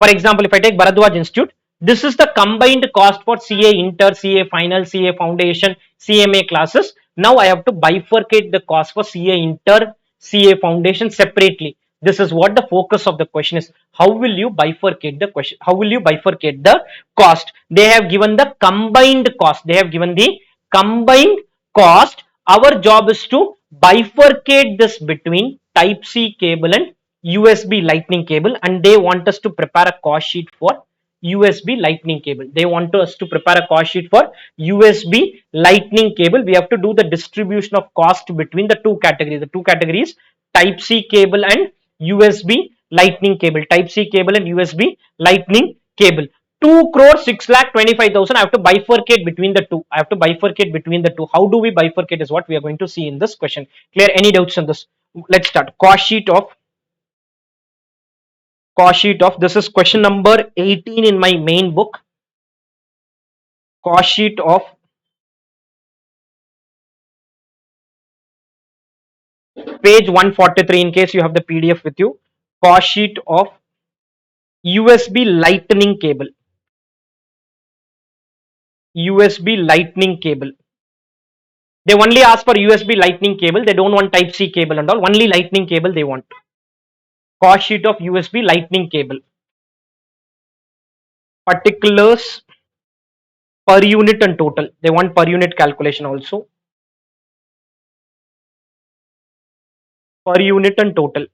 For example, if I take Bharadwaj Institute, this is the combined cost for CA Inter, CA Final, CA Foundation, CMA classes. Now I have to bifurcate the cost for CA Inter, CA Foundation separately. This is what the focus of the question is. How will you bifurcate the question? How will you bifurcate the cost? They have given the combined cost. They have given the combined cost. Our job is to bifurcate this between Type C cable and USB Lightning cable, and they want us to prepare a cost sheet for USB Lightning cable. They want us to prepare a cost sheet for USB Lightning cable. We have to do the distribution of cost between the two categories. The two categories Type C cable and USB Lightning cable. Type C cable and USB Lightning cable. 2 crore 6 lakh 25,000. I have to bifurcate between the two. I have to bifurcate between the two. How do we bifurcate is what we are going to see in this question. Clear? Any doubts on this? Let's start. Cost sheet of this is question number 18 in my main book. Cost sheet of page 143 in case you have the PDF with you. Cost sheet of USB Lightning cable. USB Lightning cable. They only ask for USB Lightning cable. They don't want Type C cable and all. Only Lightning cable they want. Cost sheet of USB Lightning cable. Particulars per unit and total. They want per unit calculation also. Per unit and total.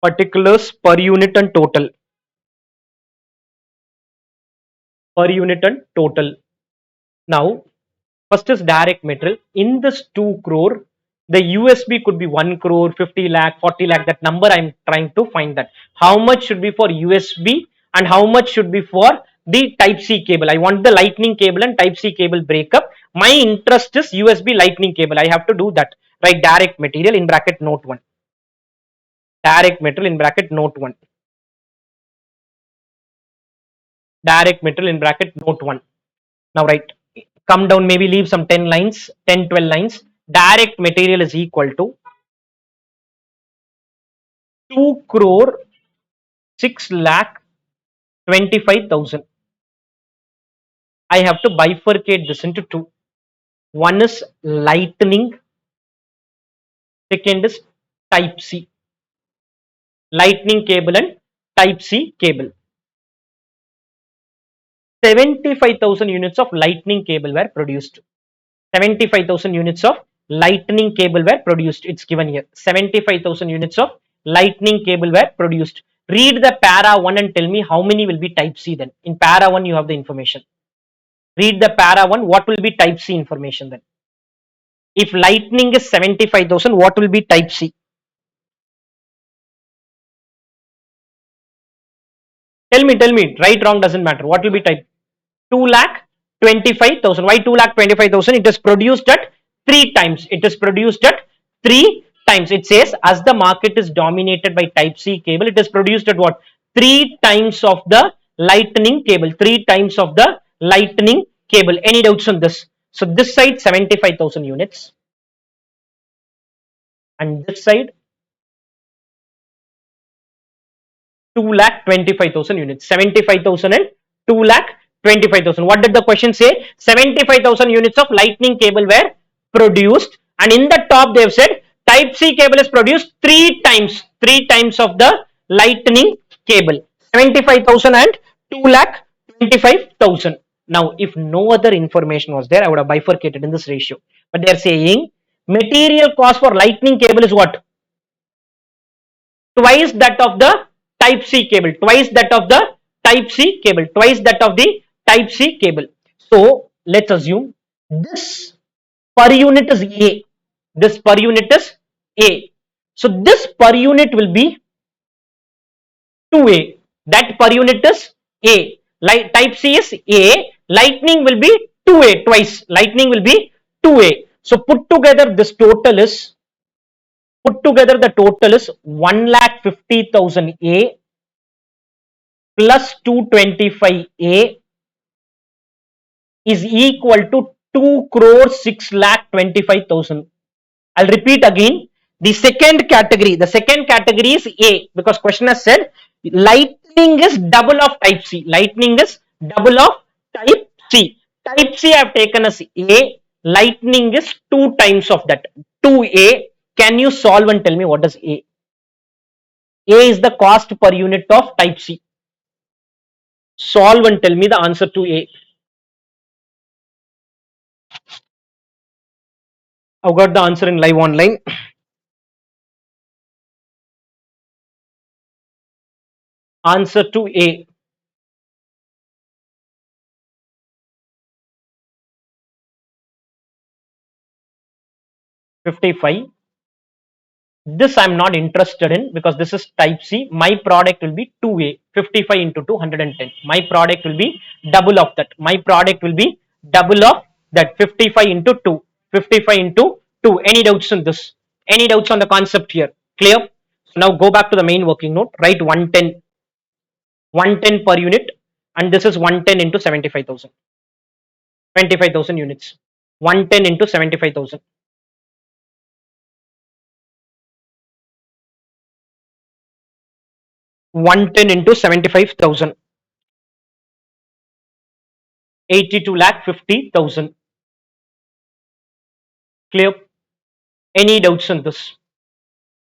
Particulars per unit and total. Per unit and total. Now, first is direct material. In this 2 crore, the USB could be 1 crore, 50 lakh, 40 lakh. That number I'm trying to find that. How much should be for USB and how much should be for the Type C cable? I want the lightning cable and Type C cable breakup. My interest is USB lightning cable. I have to do that. Right, direct material in bracket note 1. Direct material in bracket note 1. Direct material in bracket note 1. Now, right, come down, maybe leave some 10 lines, 10, 12 lines. Direct material is equal to 2 crore 6 lakh 25,000. I have to bifurcate this into two. One is lightning, second is Type C. Lightning cable and Type C cable. 75,000 units of lightning cable were produced. 75,000 units of lightning cable were produced. It's given here. 75,000 units of lightning cable were produced. Read the para 1 and tell me how many will be Type C then. In para 1, you have the information. Read the para 1. What will be Type C information then? If lightning is 75,000, what will be Type C? Tell me. Right, wrong doesn't matter. What will be type? 2 lakh 25,000. Why 2 lakh 25,000? It is produced at 3 times. It is produced at 3 times. It says as the market is dominated by Type C cable, it is produced at what? 3 times of the lightning cable. 3 times of the lightning cable. Any doubts on this? So this side 75,000 units and this side 2 lakh 25,000 units. 75,000 and 2 lakh 25,000. What did the question say? 75,000 units of lightning cable were produced, and in the top they have said Type C cable is produced 3 times of the lightning cable. 75,000 and 2 lakh 25,000. Now, if no other information was there, I would have bifurcated in this ratio. But they are saying material cost for lightning cable is what? Twice that of the Type C cable, twice that of the Type C cable, twice that of the Type C cable. So let's assume this per unit is A. This per unit is A. So this per unit will be 2A. That per unit is A. Like Type C is A. Lightning will be 2A twice. Lightning will be 2A. So put together the total is 1,50,000 A plus 225A is equal to 2 crore 6 lakh 25,000. I'll repeat again. The second category is A, because question has said lightning is double of Type C. Lightning is double of Type C. Type C I have taken as A. Lightning is 2 times of that. 2A. Can you solve and tell me what is A? A is the cost per unit of Type C. Solve and tell me the answer to A. I've got the answer in live online. Answer to A. 55. This I'm not interested in because this is Type C. My product will be 2A. 55 into 2, 110. My product will be double of that. My product will be double of that. 55 into 2. 55 into 2. Any doubts on this? Any doubts on the concept here? Clear? So now go back to the main working note. Write 110. 110 per unit, and this is 110 into 75,000. 25,000 units. 110 into 75,000. 110 into 75,000. 82 lakh 50,000. Clear? Any doubts on this?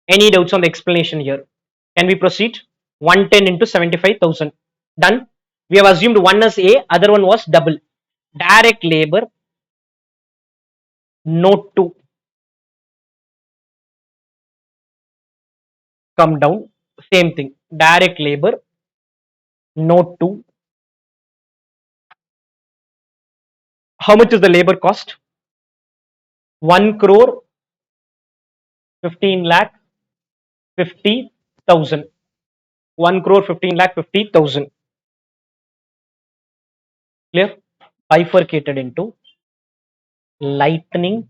Any doubts on the explanation here? Can we proceed? 110 into 75,000. Done. We have assumed one is A, other one was double. Direct labor, note 2. Come down. Same thing. Direct labor. Note 2. How much is the labor cost? 1 crore 15 lakh 50,000. 1 crore 15 lakh 50,000. Clear? Bifurcated into lightning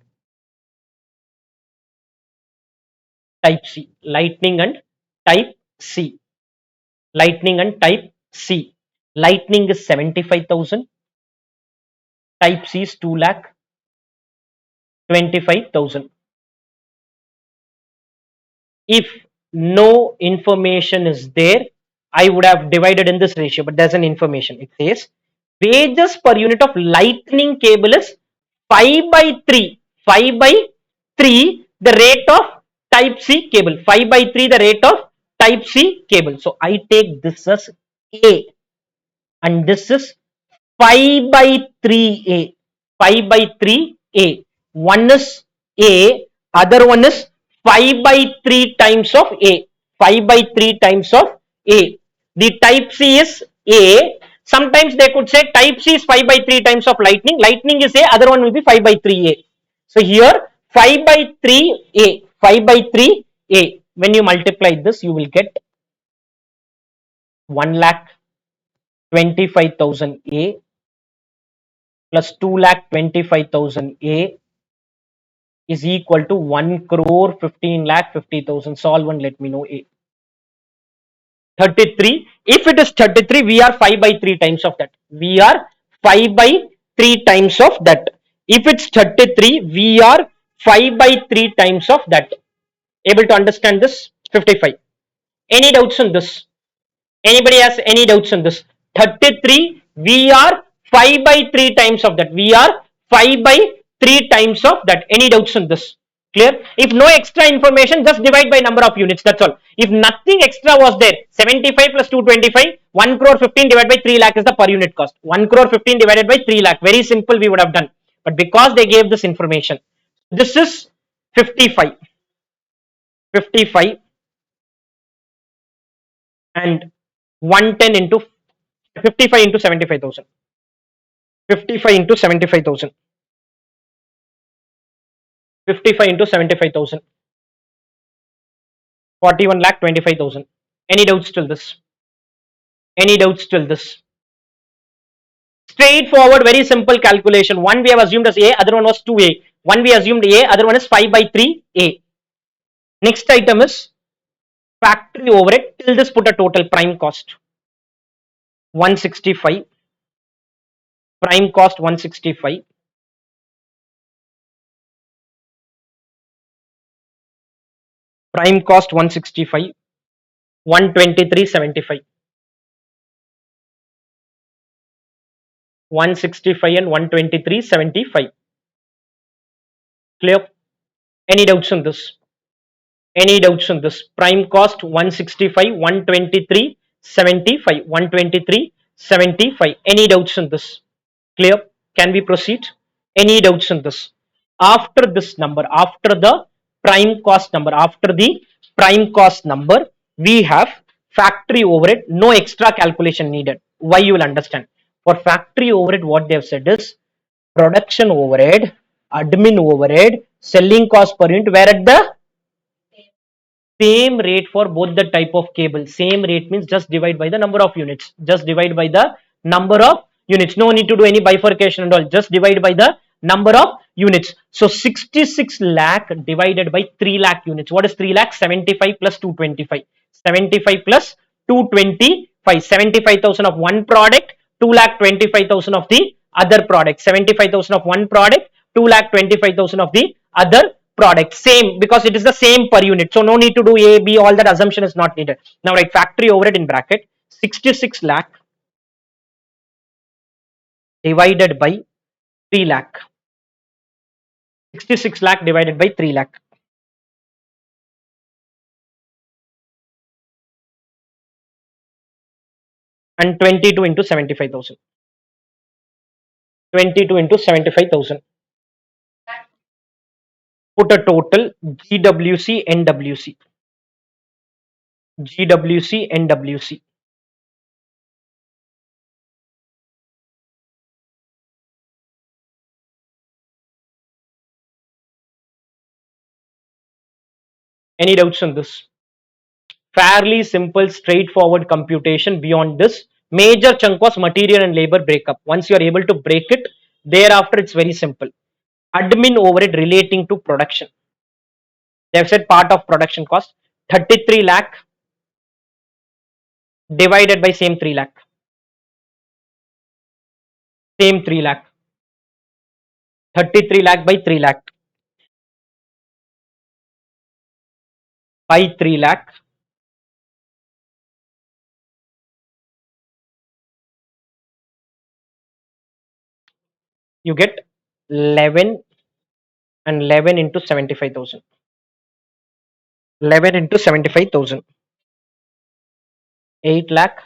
type C. Lightning and type C. Lightning and type C. Lightning is 75,000. Type C is 2 lakh 25,000. If no information is there, I would have divided in this ratio, but there's an information. It says wages per unit of lightning cable is 5 by 3. 5 by 3 the rate of type C cable. 5 by 3 the rate of type C cable. So I take this as A and this is 5 by 3A. 5 by 3A. One is A, other one is 5 by 3 times of A. 5 by 3 times of A. The type C is A. Sometimes they could say type C is 5 by 3 times of lightning. Lightning is A, other one will be 5 by 3A. So here 5 by 3A. 5 by 3A. When you multiply this, you will get 1 lakh 25,000 A plus 2 lakh 25,000 A is equal to 1 crore 15 lakh 50,000. Solve and let me know A. 33. If it is 33, we are 5 by 3 times of that. We are 5 by 3 times of that. If it's 33, we are 5 by 3 times of that. Able to understand this? 55. Any doubts on this? Anybody has any doubts on this? 33, we are 5 by 3 times of that. We are 5 by 3 times of that. Any doubts on this? Clear? If no extra information, just divide by number of units. That's all. If nothing extra was there, 75 plus 225, 1 crore 15 divided by 3 lakh is the per unit cost. 1 crore 15 divided by 3 lakh. Very simple, we would have done. But because they gave this information, this is 55. 55 and 110 into 55 into 75,000. 55 into 75,000. 55 into 75,000. 41 lakh 25,000. Any doubts till this? Any doubts till this? Straightforward, very simple calculation. One we have assumed as A, other one was 2A. One we assumed A, other one is 5 by 3A. Next item is factory overhead. Till this put a total prime cost 165. Prime cost 165. Prime cost 165. 123.75. 165 and 123.75. Clear? Any doubts on this? Any doubts on this? Prime cost 165, 123.75. 123.75. Any doubts on this? Clear? Can we proceed? Any doubts on this? After this number, after the prime cost number, after the prime cost number, we have factory overhead, no extra calculation needed. Why, you will understand. For factory overhead, what they have said is production overhead, admin overhead, selling cost per unit were at the same rate for both the type of cable. Same rate means just divide by the number of units. Just divide by the number of units. No need to do any bifurcation and all. Just divide by the number of units. So 66 lakh divided by 3 lakh units. What is 3 lakh? 75 plus 225. 75 plus 225. 75,000 of one product, 2 lakh 25,000 of the other product. 75,000 of one product, 2 lakh 25,000 of the other product. Same, because it is the same per unit. So no need to do A, B, all that assumption is not needed. Now write factory overhead in bracket 66 lakh divided by 3 lakh. 66 lakh divided by 3 lakh. And 22 into 75,000. 22 into 75,000. Put a total GWC, NWC. GWC, NWC. Any doubts on this? Fairly simple, straightforward computation. Beyond this, major chunk was material and labor breakup. Once you are able to break it, thereafter it's very simple. Admin overhead relating to production. They have said part of production cost 33 lakh divided by same 3 lakh. Same 3 lakh. 33 lakh by 3 lakh. By 3 lakh. You get 11 and 11 into 75,000. 11 into 75,000. 8 lakh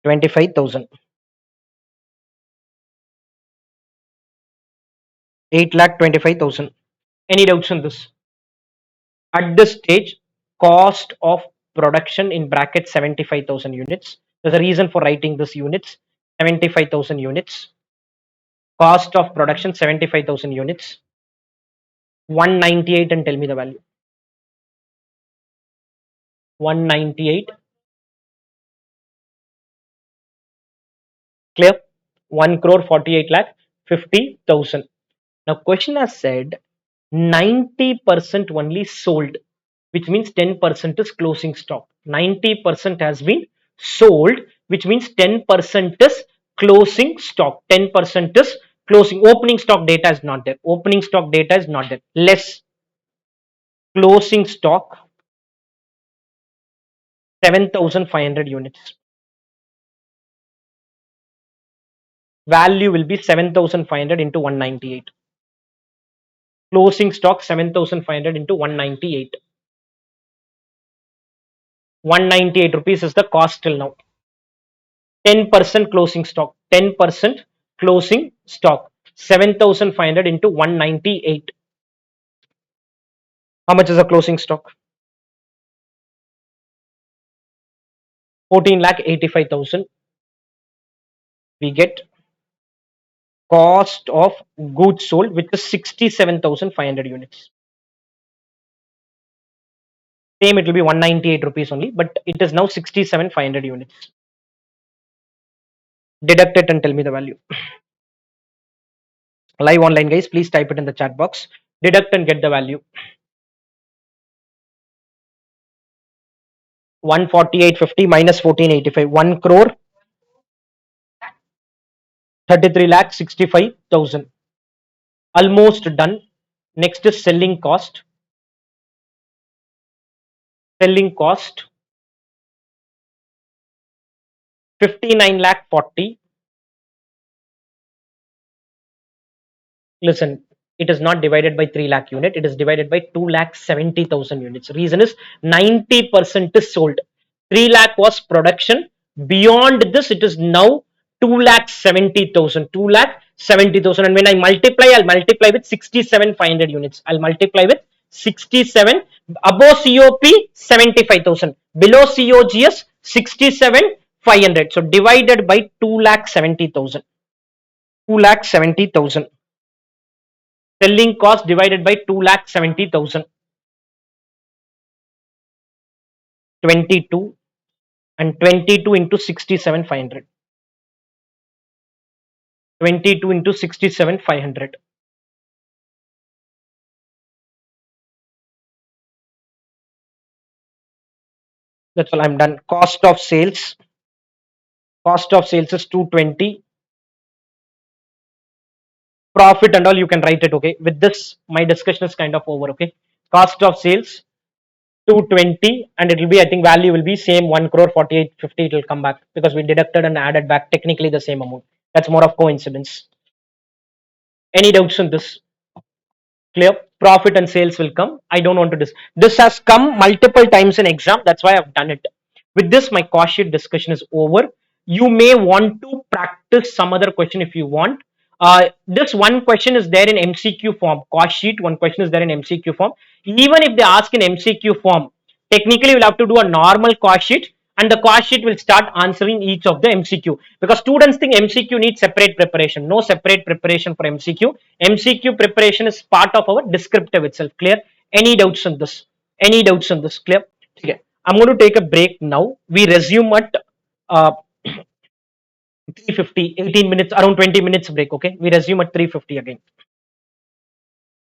25,000. 8 lakh 25,000. Any doubts on this? At this stage, cost of production in bracket 75,000 units. There's a reason for writing this units. 75,000 units. Cost of production 75,000 units. 198 and tell me the value. 198. Clear? 1 crore 48 lakh 50,000. Now question has said 90% only sold, which means 10% is closing stock. 90% has been sold, which means 10% is closing stock. 10% is closing. Opening stock data is not there. Opening stock data is not there. Less closing stock 7,500 units. Value will be 7,500 into 198. Closing stock 7,500 into 198. 198 rupees is the cost till now. 10% closing stock. 10% closing stock. 7,500 into 198. How much is the closing stock? 14 lakh 85,000. We get cost of goods sold, which is 67,500 units. Same, it will be 198 rupees only, but it is now 67,500 units. Deduct it and tell me the value. Live online guys, please type it in the chat box. Deduct and get the value. 148.50 minus 1485. 1 crore 33 lakh 65,000. Almost done. Next is selling cost. Selling cost 59 lakh 40. Listen, it is not divided by 3 lakh unit, it is divided by 2 lakh 70,000 units. Reason is 90% is sold. 3 lakh was production. Beyond this, it is now 2 lakh 70,000. 2 lakh 70,000. And when I multiply, I'll multiply with 67,500 units. I'll multiply with 67. Above COP 75,000. Below COGS 67,500. So divided by 2 lakh 70,000. 2 lakh 70,000. Selling cost divided by 2 lakh 70,000. 22 and 22 into 67,500. 22 into 67,500. That's all, I'm done. Cost of sales. Cost of sales is 220. Profit and all you can write it, okay? With this, my discussion is kind of over, okay? Cost of sales 220 and it will be, I think value will be same 1 crore 48.50. It will come back because we deducted and added back technically the same amount. That's more of coincidence. Any doubts on this? Clear? Profit and sales will come. I don't want to this has come multiple times in exam, that's why I've done it. With this, my cost sheet discussion is over. You may want to practice some other question if you want. This one question is there in MCQ form. Cost sheet, one question is there in MCQ form. Even if they ask in MCQ form, Technically, you'll have to do a normal cost sheet, and the cost sheet will start answering each of the MCQ, because students think MCQ needs separate preparation. No separate preparation for MCQ. MCQ preparation is part of our descriptive itself. Clear? Any doubts on this? Any doubts on this? Clear? Okay. I'm going to take a break now. We resume at 3:50, 18 minutes, around 20 minutes break. Okay. We resume at 3:50 again.